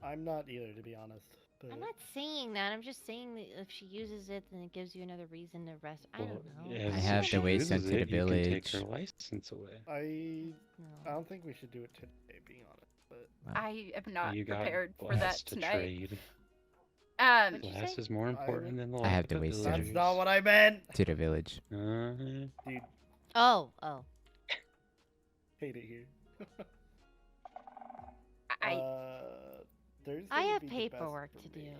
I'm not either, to be honest. But I'm not saying that. I'm just saying that if she uses it, then it gives you another reason to rest. I don't know. As I have she the way uses sent to the it, you can take her village. license away. I No. don't think we should do it today, being honest. But I am not You got prepared for glass that to tonight. trade. What'd you Glass say? is more important than the I life have of the the way sent. that's villagers. not what I meant. To the village. Dude, Oh. hate it here. Thursday I would have be the best paperwork for to me. do.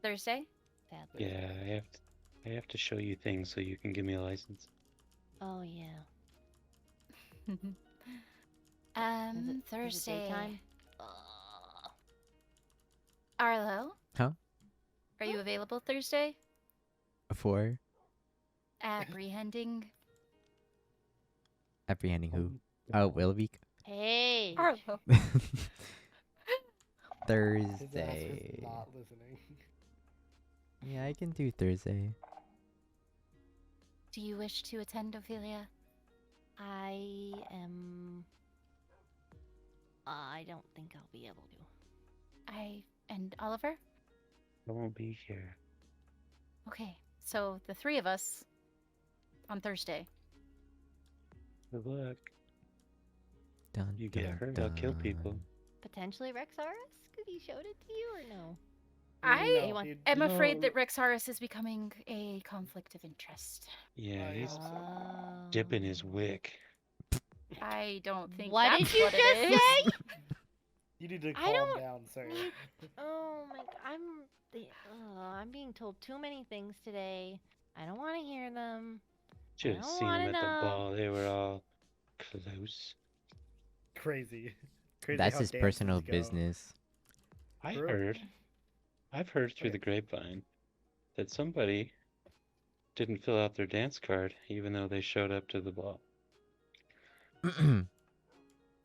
Thursday? Sadly. Yeah, I have to show you things so you can give me a license. Oh yeah. Is it Thursday. daytime? Arlo? Huh? Are you available Thursday? For Apprehending apprehending who? Oh, Willowbeak. Hey. Arlo. His ass is Thursday. not listening. Yeah, I can do Thursday. Do you wish to attend, Ophelia? I am. I don't think I'll be able to. And Oliver? I won't be here. Okay, so the three of us on Thursday. Good luck. Dun, You get dun, hurt, I'll kill people. dun. Potentially Rexaurus? Could he showed it to you or no? I You want- am afraid No. that Rexaurus is becoming a conflict of interest. Yeah, I he's hope so. dipping his wick. I don't think What that's did you what it just is. say? You need to I calm don't down, sir. Oh my! I'm being told too many things today. I don't want to hear them. Should have don't seen wanna him at know. the ball. They were all close. Crazy. Crazy That's how his dances personal go. business. I've True. heard through the grapevine that somebody didn't fill out their dance card even though they showed up to the ball.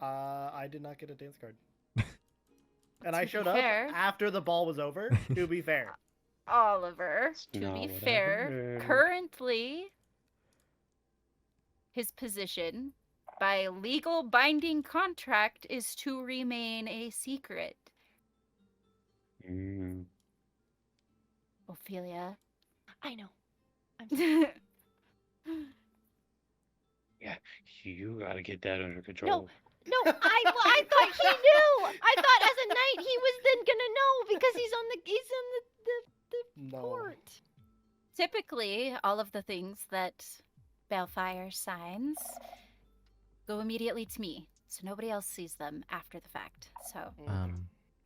I did not get a dance card. And To I be showed up fair- after the ball was over, to be fair. Oliver, to not be what I fair, heard. currently his position by legal binding contract is to remain a secret. Mm. Ophelia. I know. Yeah, you gotta get that under control. No, I thought he knew. I thought as a knight he was then gonna know because he's on the No. court. Typically, all of the things that Balefire signs go immediately to me, so nobody else sees them after the fact. So,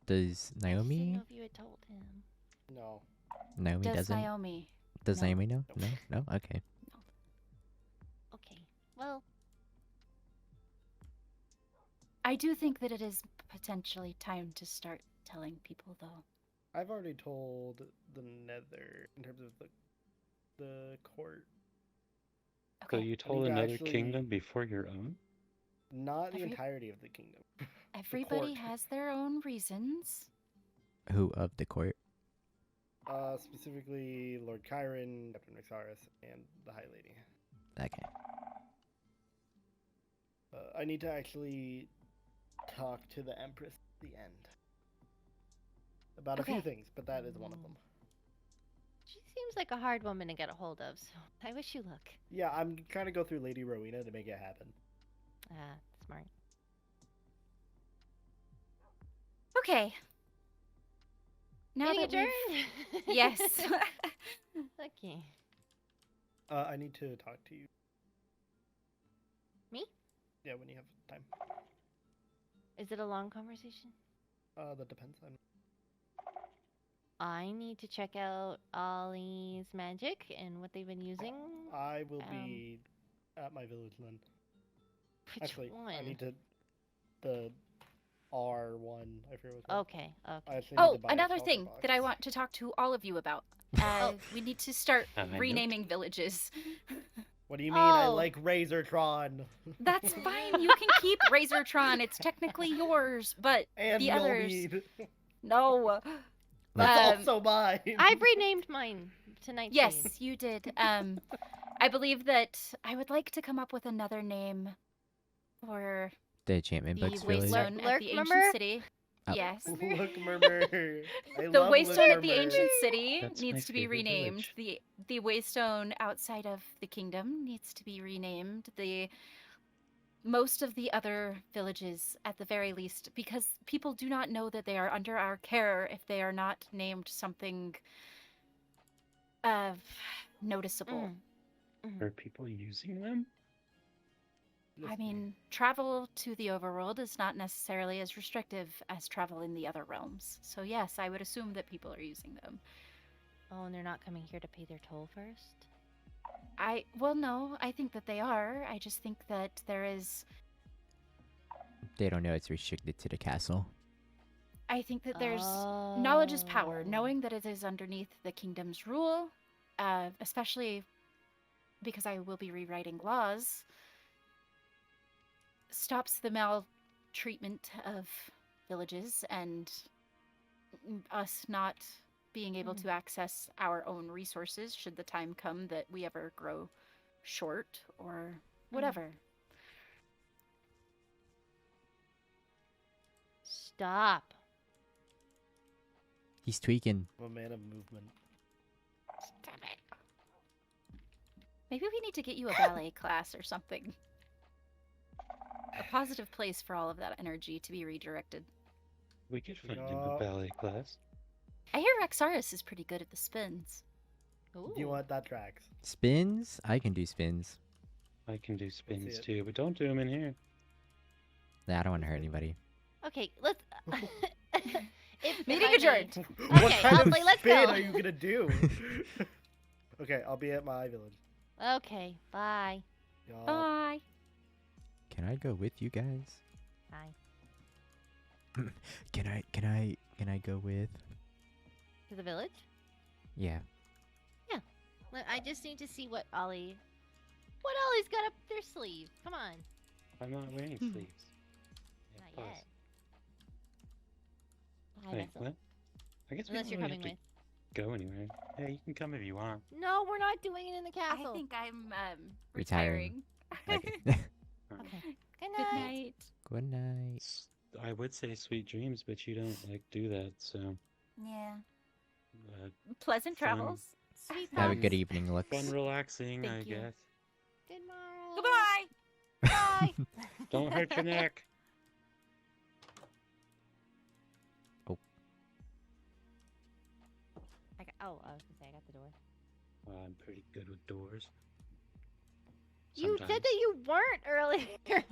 Does I just didn't Naomi? know if you had told him. No. Naomi does doesn't. Naomi? Does No. Naomi know? No. No. Okay. Okay. Well, I do think that it is potentially time to start telling people, though. I've already told the Nether in terms of the court. So Okay. you told you another actually- kingdom before your own? Not the Every- entirety of the kingdom. Everybody court. has their own reasons. Who of the court? Specifically Lord Chiron, Captain Rexaris, and the High Lady. Okay. I need to actually talk to the Empress at the end about a few Okay. things, but that is one of them. She seems like a hard woman to get a hold of, so I wish you luck. Yeah, I'm trying to go through Lady Rowena to make it happen. Ah, smart. Okay. Now Meeting that we've... adjourned? Yes. Okay. I need to talk to you. Me? Yeah, when you have time. Is it a long conversation? That depends on. I need to check out Ollie's magic and what they've been using. I will be at my village then. Which Actually, one? I need to. The R1. I forget what. Okay, I okay. actually need Oh, to buy a another shulker thing that I box. want to talk to all of you about. We need to start I know. renaming villages. What do you mean? I Oh. like Razortron. That's fine. You can keep Razortron. It's technically yours, but And the others. Millweed. No. That's Um, also mine. I've renamed mine to 19. Yes, you did. I believe that I would like to come up with another name for The enchantment the books village. waystone at Lurk, the remember? ancient city. Oh. Yes. Look, Murmur. I The love waystone Look at the Murmur. ancient city That's my needs to be favorite renamed. village. The waystone outside of the kingdom needs to be renamed. The most of the other villages, at the very least, because people do not know that they are under our care if they are not named something noticeable. Are people using them? I mean, travel to the overworld is not necessarily as restrictive as travel in the other realms. So yes, I would assume that people are using them. Oh, and they're not coming here to pay their toll first? Well, no, I think that they are. I just think that there is. They don't know it's restricted to the castle. I think that there's knowledge is power. Oh. Knowing that it is underneath the kingdom's rule, especially because I will be rewriting laws, stops the maltreatment of villages and us not being able to access our own resources should the time come that we ever grow short or whatever. Stop. He's tweaking. I'm a man of movement. Maybe we need to get you a ballet class or something. A positive place for all of that energy to be redirected. We could find him Yeah. a ballet class. I hear Rexaris is pretty good at the spins. Ooh. Do you want that tracks? Spins? I can do spins. I can do spins it. too, but don't do them in here. Nah, I don't want to hurt anybody. Okay, let's. Meeting adjourned. What Okay, kind of Oakley, let's spin go. are you gonna do? Okay, I'll be at my village. Okay, bye. Y'all. Bye. Can I go with you guys? Bye. Can I go with? To the village? Yeah. I just need to see what Ollie's got up their sleeve. Come on. I'm not wearing sleeves. Yeah, Not pause. yet. Bye, Wait, Vessel. what? I guess we Unless don't you're really coming have to go anywhere. Yeah, you can come if you want. No, we're not doing it in the castle. I think I'm Retiring. retiring. Okay. Okay. Good Good night. night. Good night. I would say sweet dreams, but you don't like do that, so Yeah. uh, Pleasant Fun. travels. Sweet Have a dreams. good evening, Lux. fun relaxing, Thank I you. guess. Good morrow. Goodbye. Bye. Don't hurt your neck. I was gonna say I got the door. I'm pretty good with doors. You said Sometimes. that you weren't earlier.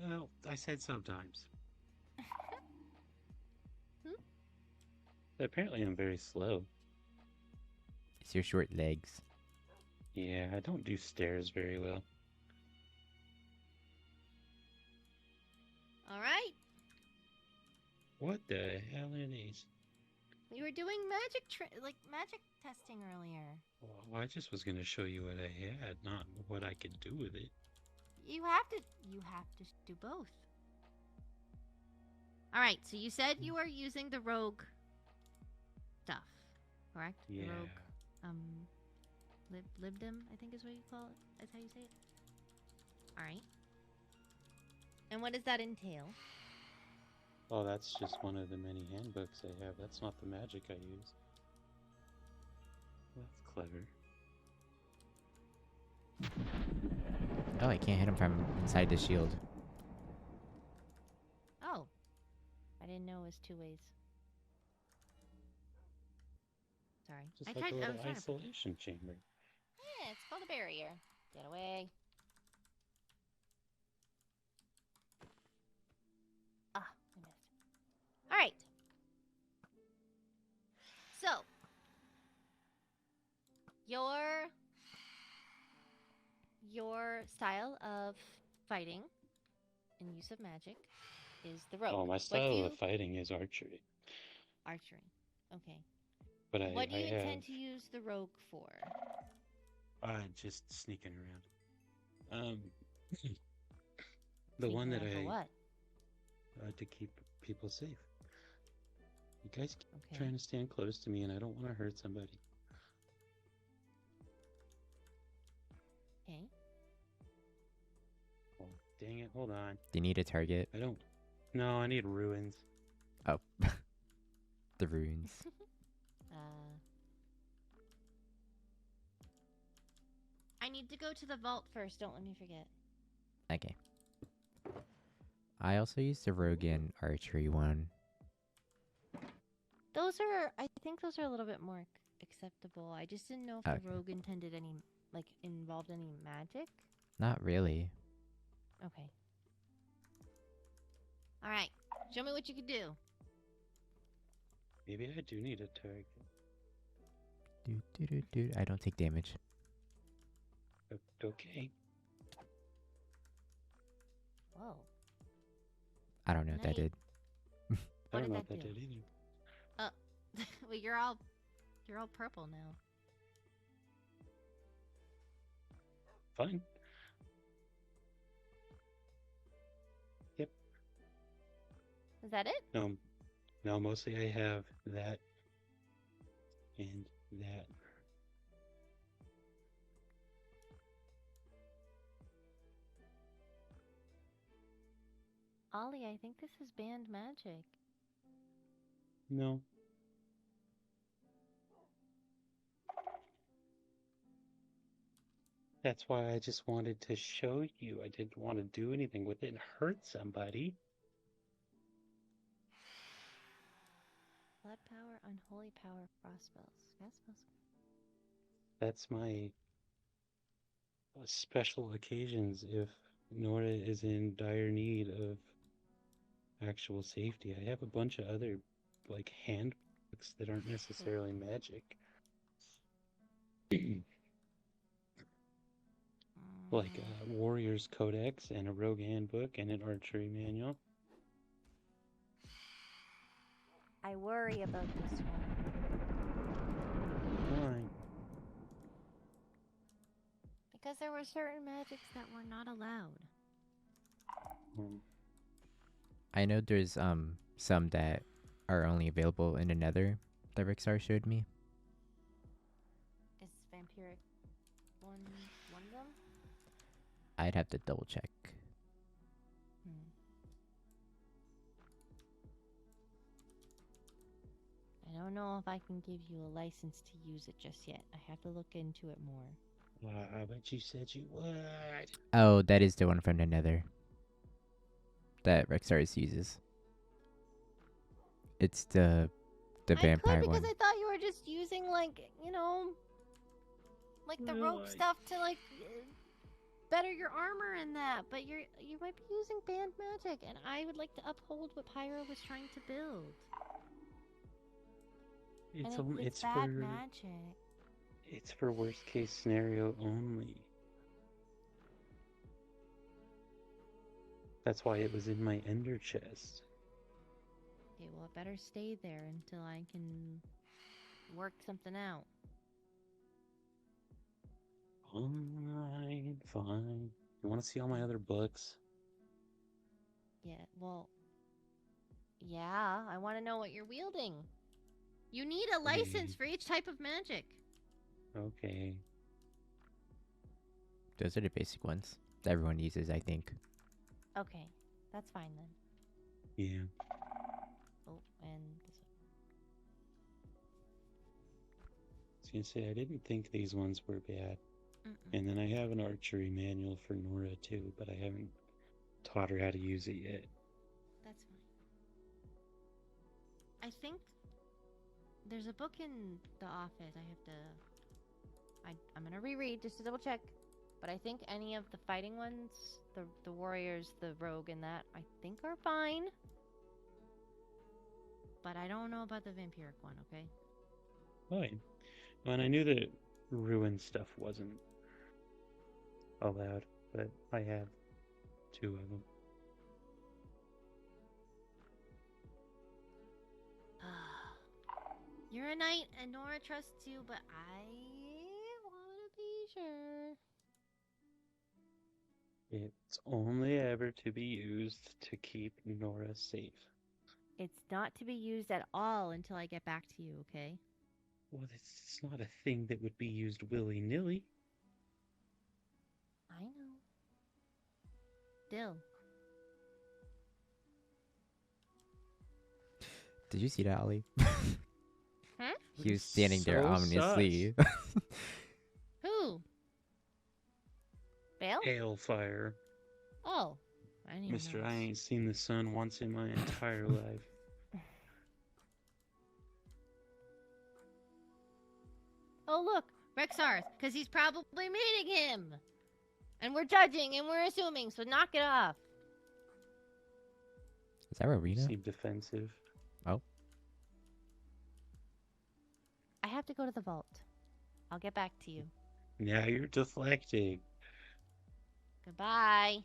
Well, I said sometimes. Apparently, I'm very slow. It's your short legs. Yeah, I don't do stairs very well. All right. What the hell are these? You were doing magic testing earlier. Well, I just was gonna show you what I had, not what I could do with it. You have to do both. All right. So you said you are using the rogue stuff, correct? Yeah. The rogue, libdom, I think is what you call it. That's how you say it. All right. And what does that entail? Oh, that's just one of the many handbooks I have. That's not the magic I use. That's clever. Oh, I can't hit him from inside the shield. Oh. I didn't know it was 2 ways. Sorry. Just I like a was little trying to... isolation chamber. Yeah, it's called a barrier. Get away. Ah, I missed. All right. So, your style of fighting and use of magic is the rogue. Oh, my style of fighting is archery. Archery. Okay. But What do you I have intend to use the rogue for? just sneaking around. The one Sneaking that around for what? To keep people safe. You guys keep Okay. trying to stand close to me, and I don't want to hurt somebody. Okay. Oh, dang it! Hold on. Do you need a target? I don't. No, I need ruins. Oh. The runes. I need to go to the vault first. Don't let me forget. Okay. I also used the rogue and archery one. Those are, I think those are a little bit more acceptable. I just didn't know if Okay. the rogue intended any, like, involved any magic. Not really. Okay. All right. Show me what you can do. Maybe I do need a target. I don't take damage. Okay. Whoa. I don't know what that Nice. did. I What don't did know that what that do? did either. Well, you're all purple now. Fine. Yep. Is that it? No, mostly I have that and that. Ollie, I think this is banned magic. No. That's why I just wanted to show you. I didn't want to do anything with it and hurt somebody. Blood power, unholy power, frost spells. Cast spells. That's my special occasions if Nora is in dire need of actual safety. I have a bunch of other, like, handbooks that aren't necessarily magic. Like a Warrior's Codex and a Rogue Handbook and an Archery Manual. I worry about this one. Why? Because there were certain magics that were not allowed. I know there's some that are only available in the Nether that Rixar showed me. Is vampiric one of them? I'd have to double check. I don't know if I can give you a license to use it just yet. I have to look into it more. But you said you would. Oh, that is the one from the Nether that Rexaris uses. It's the vampire I could because one. I thought you were just using, like, you know, like the rope stuff to, like, better your armor and that. But you might be using banned magic, and I would like to uphold what Pyro was trying to build. It's bad magic. It's for worst case scenario only. That's why it was in my ender chest. Okay, well, it better stay there until I can work something out. Fine, fine. You want to see all my other books? Yeah, well, yeah, I want to know what you're wielding. You need a license Okay. for each type of magic. Okay. Those are the basic ones that everyone uses, I think. Okay, that's fine then. Yeah. Oh, and this I was gonna say I didn't think these ones were bad. one. And then I have an archery manual for Nora too, but I haven't taught her how to use it yet. That's fine. I think there's a book in the office. I'm gonna reread just to double check. But I think any of the fighting ones, the warriors, the rogue, and that, I think are fine. But I don't know about the vampiric one. Okay. Fine. Well, and I knew that ruin stuff wasn't allowed, but I have 2 of them. You're a knight, and Nora trusts you, but I want to be sure. It's only ever to be used to keep Nora safe. It's not to be used at all until I get back to you, okay? Well, it's not a thing that would be used willy-nilly. I know. Still. Did you see that, Ollie? Huh? He was standing there So ominously. Who? Bale? Hailfire. Oh. I didn't even Mister, I notice. ain't seen the sun once in my entire life. Oh, look. Rexarth, because he's probably meeting him. And we're judging and we're assuming, so knock it off. Is that Rowena? Seem defensive. Oh. I have to go to the vault. I'll get back to you. Now you're deflecting. Goodbye.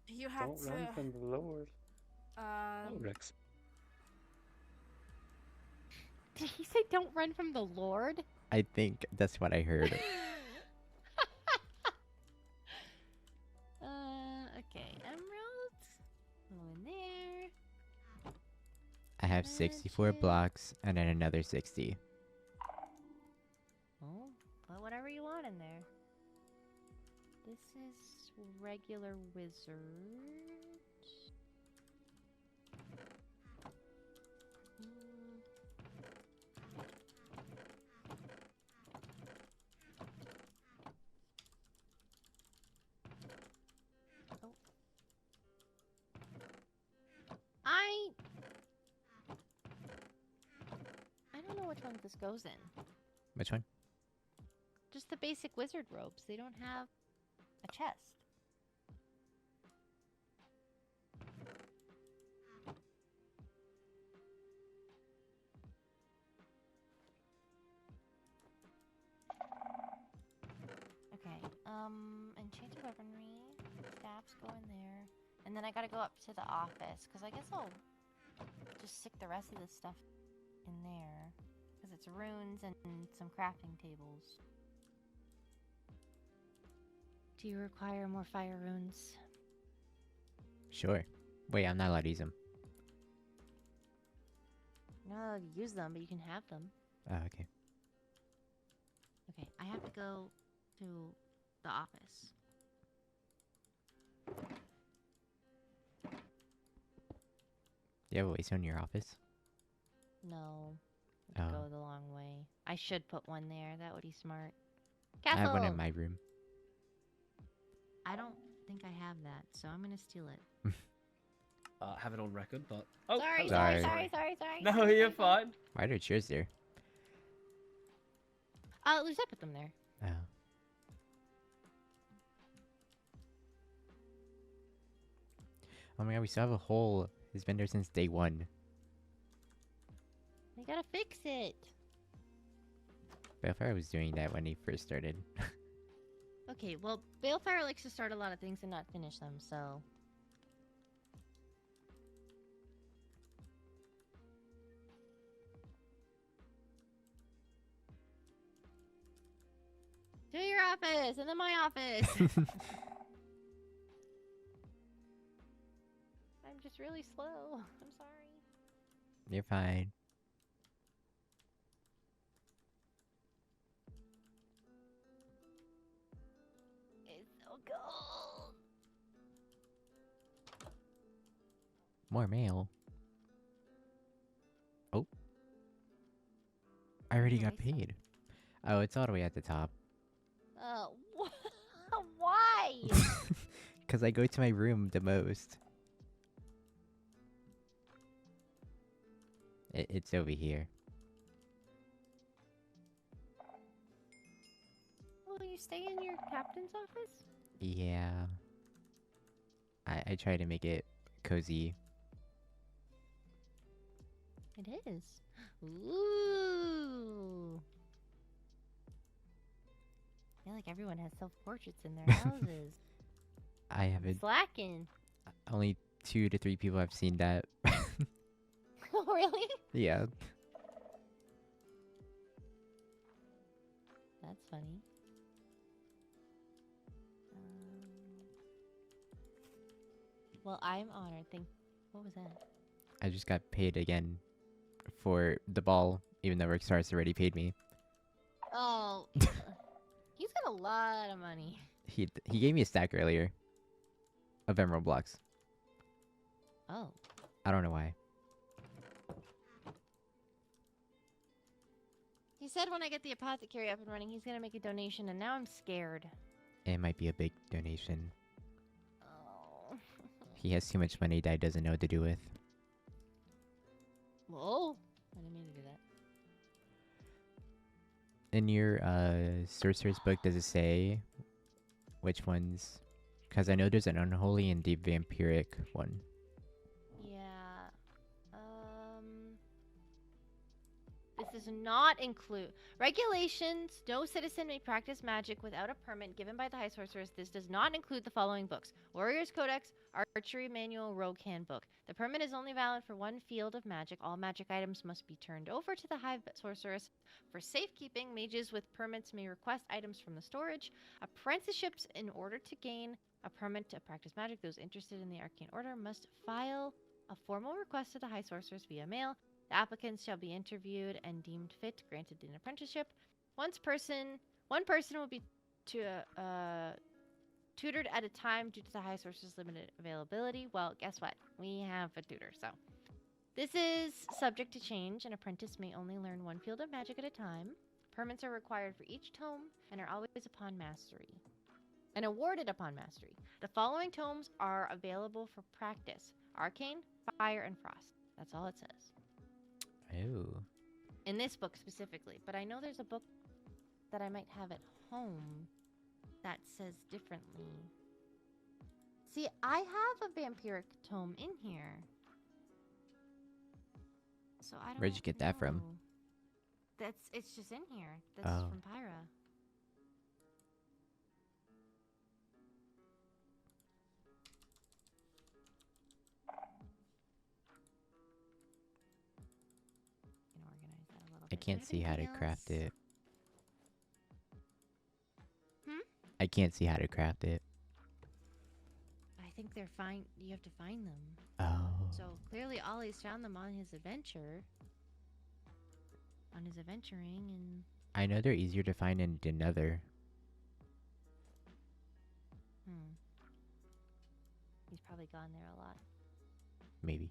You have Don't to. run from the Lord. Oh, Rex. Did he say don't run from the Lord? I think that's what I heard. Okay, emeralds. Go in there. I have 64 Magic. blocks and then another 60. Oh, put whatever you want in there. This is regular wizard. Mm. Oh. I don't know which one this goes in. Which one? Just the basic wizard robes. They don't have a chest. Okay, enchanted weaponry, staffs go in there. And then I gotta go up to the office, because I guess I'll just stick the rest of this stuff in there. Because it's runes and some crafting tables. Do you require more fire runes? Sure. Wait, I'm not allowed to use them. You're not allowed to use them, but you can have them. Oh, okay. Okay, I have to go to the office. Do you have a waste in your office? No. I have to Oh. go the long way. I should put one there. That would be smart. I Castle! have one in my room. I don't think I have that, so I'm gonna steal it. Have it on record, but oh, sorry, hello. sorry, Sorry. sorry, sorry, sorry. No, sorry, you're sorry. fine. Why are there chairs there? Luzette put them there. Oh. Oh my god, we still have a hole. It's been there since day 1. We gotta fix it. Balefire was doing that when he first started. Okay, well, Balefire likes to start a lot of things and not finish them, so... office, and then my office. I'm just really slow. I'm sorry. You're fine. It's so cold. More mail. Oh. I already got paid. Oh, it's all the way at the top. Why? Because I go to my room the most. It's over here. Will you stay in your captain's office? Yeah. I try to make it cozy. It is. Ooh. I feel like everyone has self-portraits in their houses. I haven't. Slacking. Only 2 to 3 people have seen that. Oh, really? Yeah. That's funny. Well, I'm honored. What was that? I just got paid again for the ball, even though Rickstars already paid me. Oh, he's got a lot of money. He gave me a stack earlier of emerald blocks. Oh. I don't know why. He said when I get the apothecary up and running, he's gonna make a donation, and now I'm scared. It might be a big donation. Oh. He has too much money that he doesn't know what to do with. Whoa. I didn't mean to do that. In your sorcerer's book, does it say which ones? Because I know there's an unholy and deep vampiric one. Yeah. This does not include regulations. No citizen may practice magic without a permit given by the High Sorceress. This does not include the following books: Warrior's Codex, Archery Manual, Rogue Handbook. The permit is only valid for one field of magic. All magic items must be turned over to the High Sorceress for safekeeping. Mages with permits may request items from the storage. Apprenticeships, in order to gain a permit to practice magic, those interested in the Arcane Order must file a formal request to the High Sorceress via mail. The applicants shall be interviewed and deemed fit, granted an apprenticeship. One person will be tutored at a time due to the High Sorcerer's limited availability. Well, guess what? We have a tutor, so. This is subject to change. An apprentice may only learn one field of magic at a time. Permits are required for each tome and are always upon mastery. And awarded upon mastery. The following tomes are available for practice: Arcane, Fire, and Frost. That's all it says. Oh. In this book specifically, but I know there's a book that I might have at home that says differently. See, I have a vampiric tome in here. So I don't Where'd you get that from? know. It's just in here. That's Oh. from Pyra. I can't see how to craft it. Hmm? I can't see how to craft it. I think they're fine. You have to find them. Oh. So clearly Ollie's found them on his adventure. On his adventuring, and I know they're easier to find in Nether. he's probably gone there a lot. Maybe.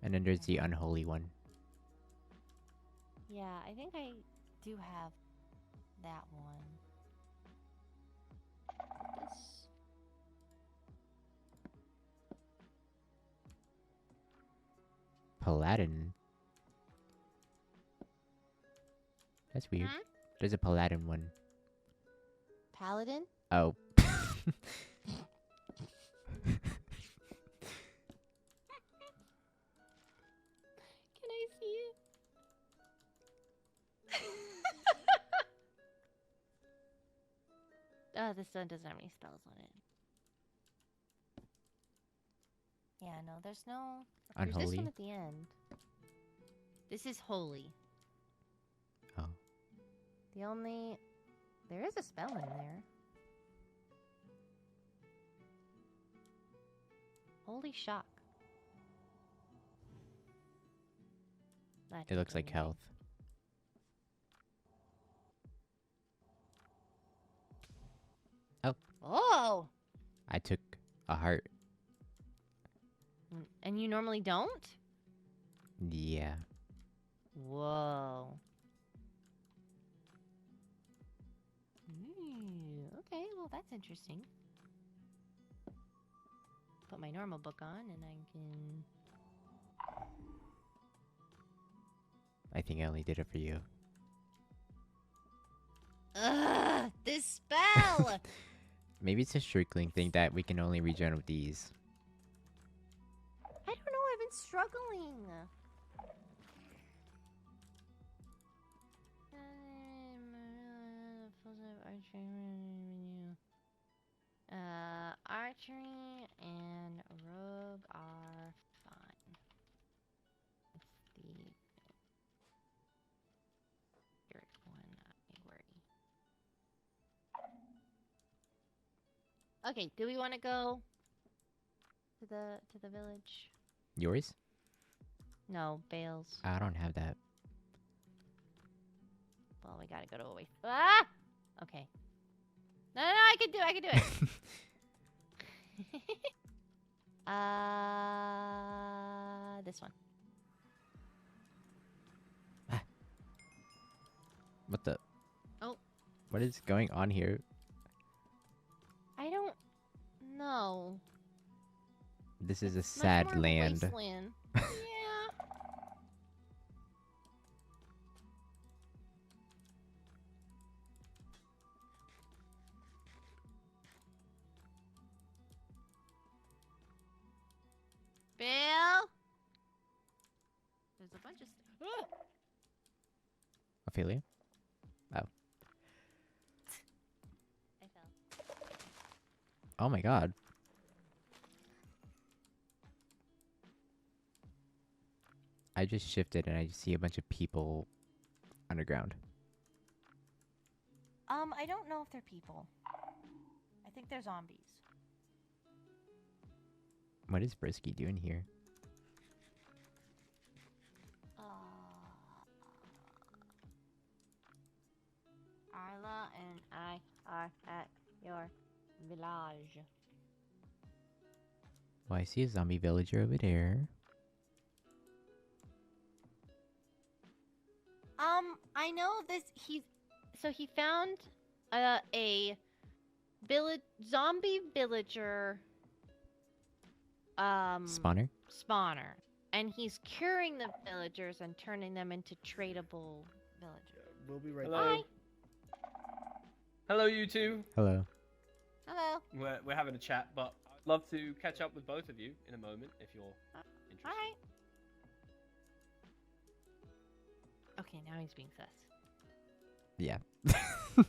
And then there's the unholy one. Yeah, I think I do have that one. This. Paladin. That's weird. Hmm? There's a Paladin one. Paladin? Oh. Can I see it? Oh, this one doesn't have any spells on it. Yeah, no, there's no... There's this Unholy? one at the end. This is holy. Oh. The only There is a spell in there. Holy shock. It looks like health. Oh! I took a heart. And you normally don't? Yeah. Whoa. Okay, well that's interesting. Put my normal book on and I can... I think I only did it for you. Ugh! This spell! Maybe it's a Strikling thing that we can only regen with these. I don't know, I've been struggling. Archery and rogue are fine. It's the spirit one I worry. Okay, do we want to go to the village? Yours? No, Bale's. I don't have that. Well, we gotta go to a waste. Ah! Okay. No, I can do it. This one. What the? Oh. What is going on here? I don't know. This is a Much sad more of a land. wasteland. Yeah. Bill? There's a bunch of stuff. Ophelia? Oh. I fell. Oh my god. I just shifted and I see a bunch of people underground. I don't know if they're people. I think they're zombies. What is Brisky doing here? Arlo and I are at your village. Well, I see a zombie villager over there. I know this. He found a zombie villager Spawner? spawner, and he's curing the villagers and turning them into tradable villagers. We'll be right Hello. back. Hello, you two. Hello. Hello. We're having a chat, but I'd love to catch up with both of you in a moment if you're interested. All right. Okay, now he's being sus. Yeah. I'm gonna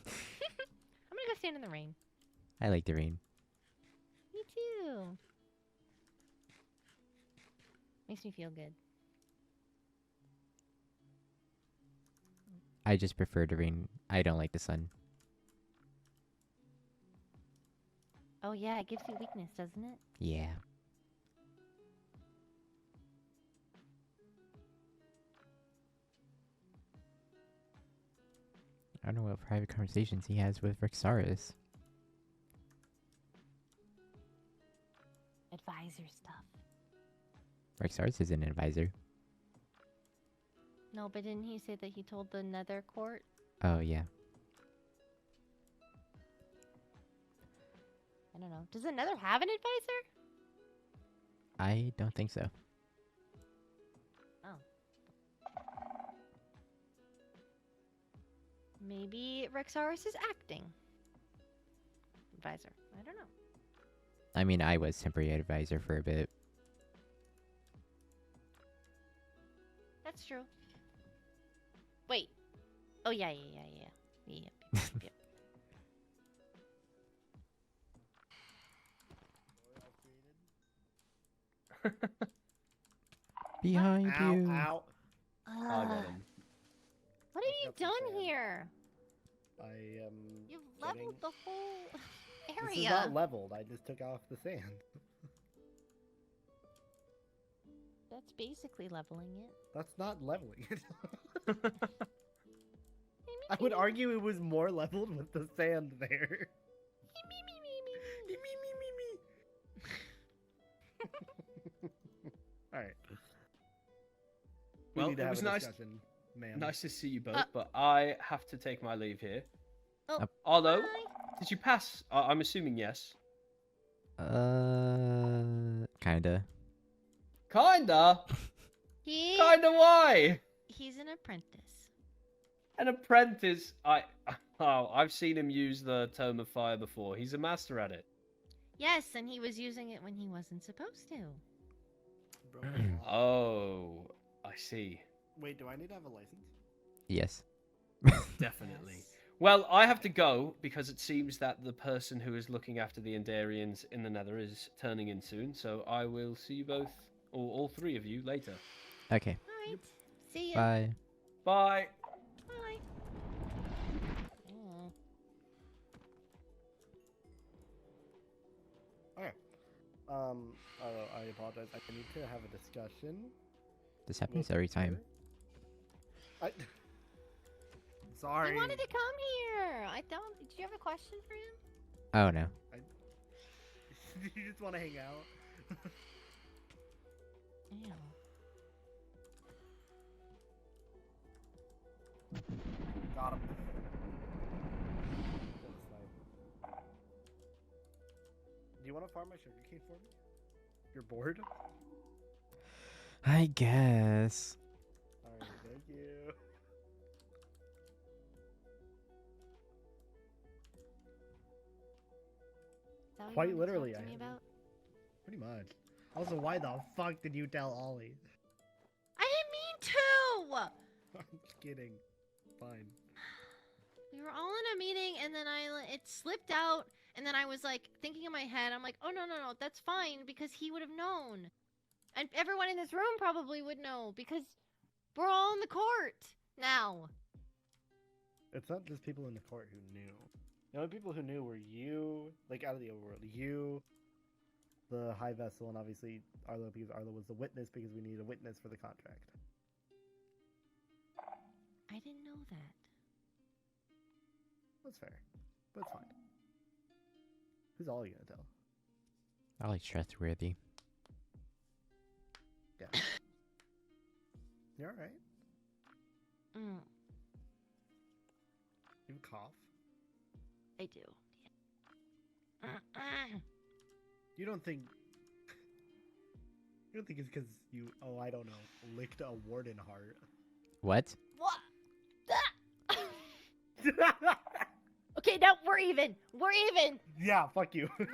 go stand in the rain. I like the rain. Me too. Makes me feel good. I just prefer the rain. I don't like the sun. Oh yeah, it gives you weakness, doesn't it? Yeah. I don't know what private conversations he has with Rexaris. Advisor stuff. Rexaris is an advisor. No, but didn't he say that he told the Nether Court? Oh, yeah. I don't know. Does the Nether have an advisor? I don't think so. Oh. Maybe Rexaris is acting. Advisor. I don't know. I mean, I was temporary advisor for a bit. That's true. Wait. Oh, yeah. Yep. Behind Ow, you. ow. I got him. What have you done here? I am. You've getting- leveled the whole This is area. not leveled. I just took off the sand. That's basically leveling it. That's not leveling it. I would argue it was more leveled with the sand there. All right. We Well, need to it have was a nice. discussion, ma'am. Nice to see you both, but I have to take my leave here. Oh, Arlo, bye. did you pass? I'm assuming yes. Kinda. Kinda. He Kinda why? he's an apprentice. An apprentice. I've seen him use the Tome of Fire before. He's a master at it. Yes, and he was using it when he wasn't supposed to. Oh, I see. Wait, do I need to have a license? Yes. Definitely. Well, I have to go because it seems that the person who is looking after the Endarians in the Nether is turning in soon. So I will see you both, or all three of you, later. Okay. All right. See ya. Bye. Bye. Bye. Oh. Okay. I apologize. I need to have a discussion. This happens with every time. her. Sorry. He wanted to come here. I don't. Did you have a question for him? Oh no. You just want to hang out. Ew. Got him. Do you want to farm my sugarcane for me? You're bored? I guess. Alright, thank you. Is that what you Quite wanted to literally, talk to I me have. about? Pretty much. Also, why the fuck did you tell Ollie? I didn't mean to. I'm just kidding. Fine. We were all in a meeting, and then it slipped out, and then I was like thinking in my head, I'm like, oh no, that's fine because he would have known, and everyone in this room probably would know because we're all in the court now. It's not just people in the court who knew. The only people who knew were you, like out of the overworld. You, the High Vessel, and obviously Arlo, because Arlo was the witness because we needed a witness for the contract. I didn't know that. That's fair. But it's fine. Who's Ollie gonna tell? I like trustworthy. Yeah. You alright? Mm, You cough? I do. Yeah. You don't think... You don't think it's because you, oh, I don't know, licked a warden heart? What? What? Okay, now we're even. We're even. Yeah, fuck you. We're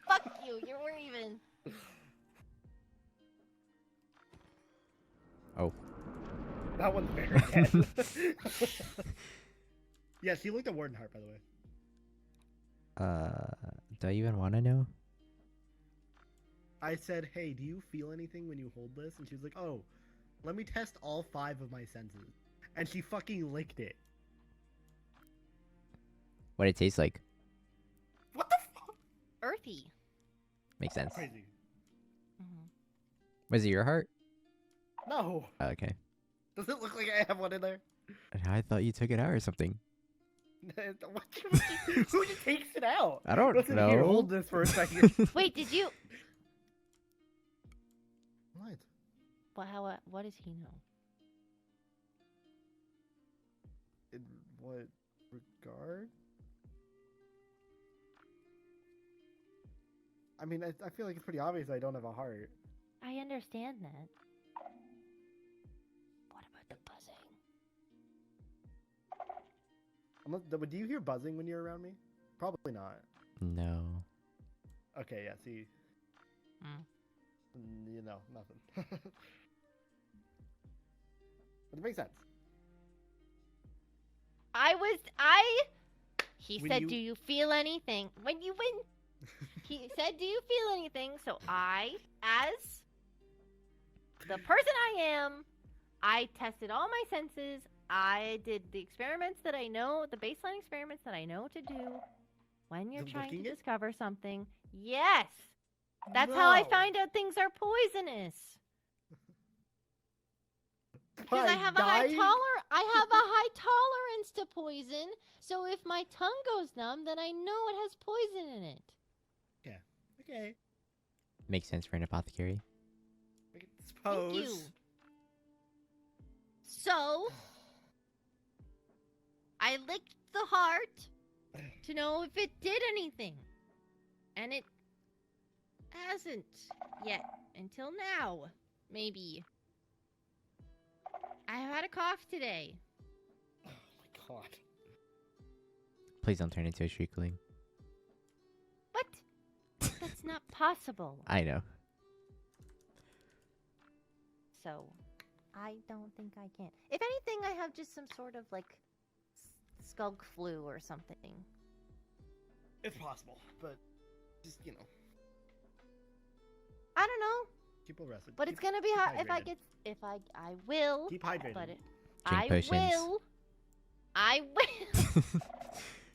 fuck you. We're even. Oh. That one's very dead. Yes, you looked at warden heart, by the way. Do I even want to know? I said, hey, do you feel anything when you hold this? And she was like, oh, let me test all 5 of my senses. And she fucking licked it. What it tastes like? What the fuck? Earthy. Makes sense. Crazy. Mm-hmm. Was it your heart? No. Oh, okay. Does it look like I have one in there? I thought you took it out or something. Who just takes it out? I don't Listen, know. Here, hold this for a second. Wait, did you? What? Well, what does he know? In what regard? I mean, I feel like it's pretty obvious I don't have a heart. I understand that. What about the buzzing? Unless, do you hear buzzing when you're around me? Probably not. No. Okay, yeah, see. Hmm. You know, nothing. But it makes sense. He When said, you- do you feel anything? He said, do you feel anything? So I, as the person I am, I tested all my senses. I did the experiments that I know, the baseline experiments that I know to do when you're trying to Licking it? discover something. Yes! That's how I No. find out things are poisonous. Because I have a high tolerance to poison, so if my tongue goes numb, then I know it has poison in it. Yeah. Okay. Makes sense for an apothecary. I suppose. Thank you. So, I licked the heart to know if it did anything. And it hasn't yet. Until now. Maybe. I had a cough today. Oh my god. Please don't turn into a shriekling. What? That's not possible. I know. So, I don't think I can. If anything, I have just some sort of, like, skunk flu or something. It's possible, but just, you know. I don't know. Keep well rested. But Keep- it's gonna be keep hard if I hydrated. get. If I will. Keep hydrated. But Drink I potions. will. I will.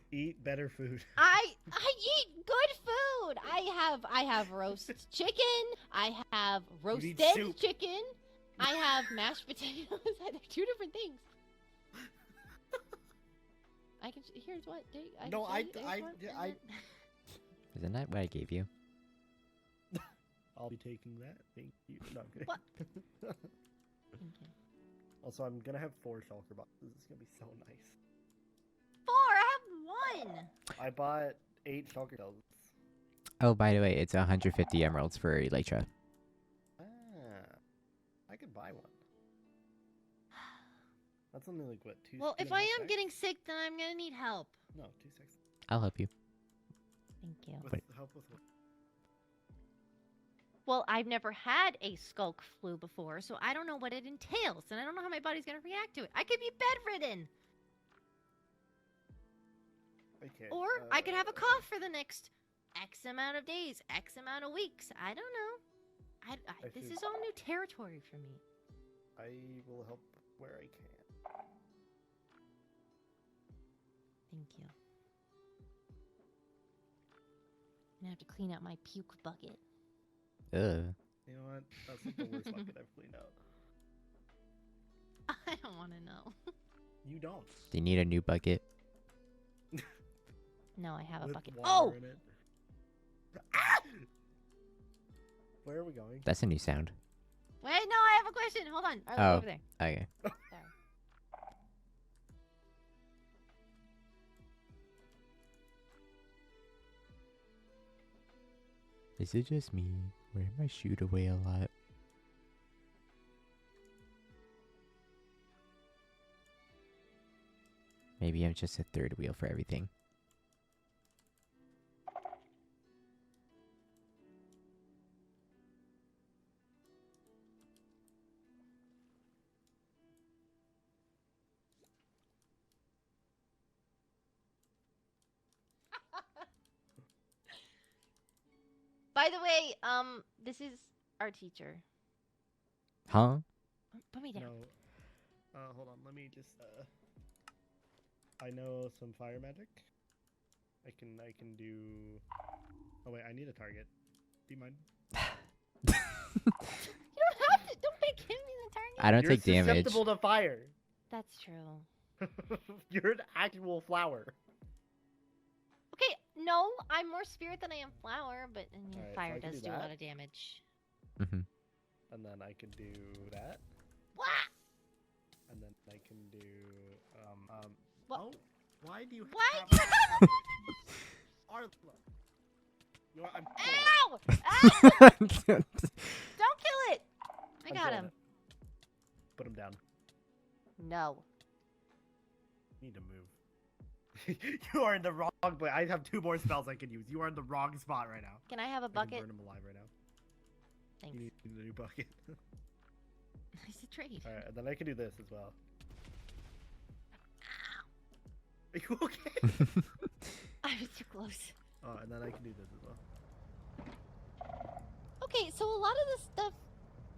Eat better food. I eat good food. I have roast chicken. I have roasted soup. chicken. I have mashed potatoes. They're two different things. I can. Here's what. No, Isn't that what I gave you? I'll be taking that. Thank you. No, I'm kidding. What? Thank you. Also, I'm gonna have 4 shulker boxes. It's gonna be so nice. 4. I have 1. I bought 8 shulker shells. Oh, by the way, it's 150 emeralds for Elytra. Ah, I could buy one. That's only like what 2. Well, if I am getting sick, then I'm gonna need help. No, 2 6. I'll help you. Thank you. With help with what? Well, I've never had a skulk flu before, so I don't know what it entails, and I don't know how my body's gonna react to it. I could be bedridden, Okay. or I could have a cough for the next X amount of days, X amount of weeks. I don't know. This see. is all new territory for me. I will help where I can. Thank you. I'm gonna have to clean out my puke bucket. Ugh. You know what? That's like the worst bucket I've cleaned out. I don't want to know. You don't. Do you need a new bucket? No, I have a With bucket. water Oh! in it. Ah! Where are we going? That's a new sound. Wait, no, I have a question. Hold on. Arlo, Oh. over there. Okay. Sorry. Is it just me? Or am I shoot away a lot? Maybe I'm just a third wheel for everything. By the way, this is our teacher. Huh? Put me down. No. Hold on. Let me just. I know some fire magic. I can do. Oh wait, I need a target. Do you mind? You don't have to. Don't give me the target. I don't You're take damage. susceptible to fire. That's true. You're an actual flower. Okay, no, I'm more spirit than I am flower, but I mean, Alright, so fire I can does do do a lot that. of damage. Mm-hmm. And then I can do that. What? And then I can do What? Oh, why do you What? have Arlo. You know what? I'm Ow! pulling. Ow! Don't kill it! I I'm got pulling him. it. Put him down. No. Need to move. You are in the wrong place. I have 2 more spells I can use. You are in the wrong spot right now. Can I have a I can bucket? burn him alive right now. Thanks. You need a new bucket. Nice to trade. Alright, and then I can do this as well. Ow. Are you okay? I was too close. Oh, and then I can do this as well. Okay, so a lot of this stuff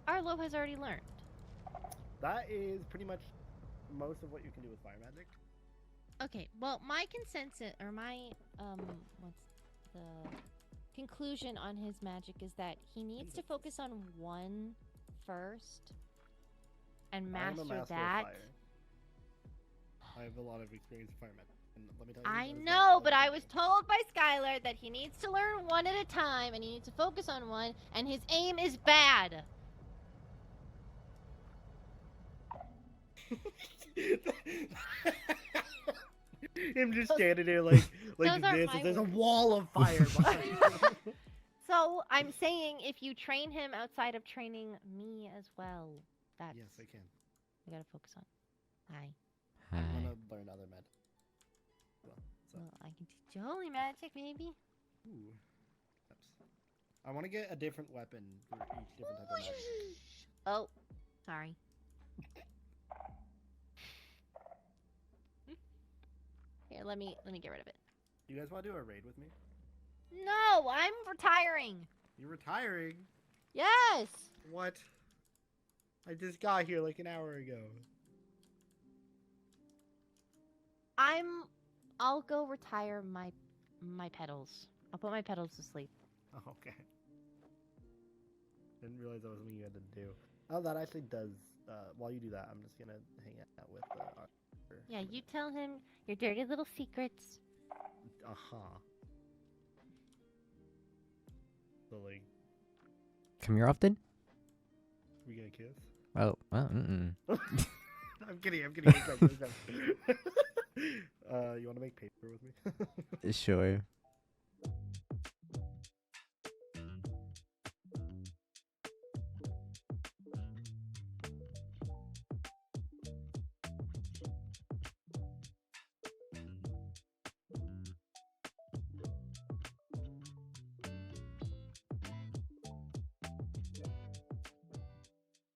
Arlo has already learned. That is pretty much most of what you can do with fire magic. Okay, well, my consensus, or my, what's the conclusion on his magic is that he needs to focus on one first and I am a master master that. of fire. I have a lot of experience with fire magic. And let me tell you, I that is not know, all but can I do. was told by Skylar that he needs to learn one at a time and he needs to focus on one, and his aim is bad. Him just standing there like those aren't this, my and there's a words. wall of fire behind him. So I'm saying if you train him outside of training me as well, that's Yes, I can. we gotta focus on. Hi. I'm Hi. gonna learn other magic. Well, so. Well, I can teach you holy magic, maybe. Ooh. Oops. I want to get a different weapon for each different type of magic. Oh, sorry. Here, let me get rid of it. Do you guys want to do a raid with me? No, I'm retiring. You're retiring? Yes. What? I just got here like an hour ago. I'll go retire my petals. I'll put my petals to sleep. Oh, okay. Didn't realize that was something you had to do. Oh, that actually does. While you do that, I'm just gonna hang out with Arthur. Yeah, you tell him your dirty little secrets. So like, Come here often? we gonna kiss? Oh, well, I'm kidding. What's up? You want to make paper with me? Sure.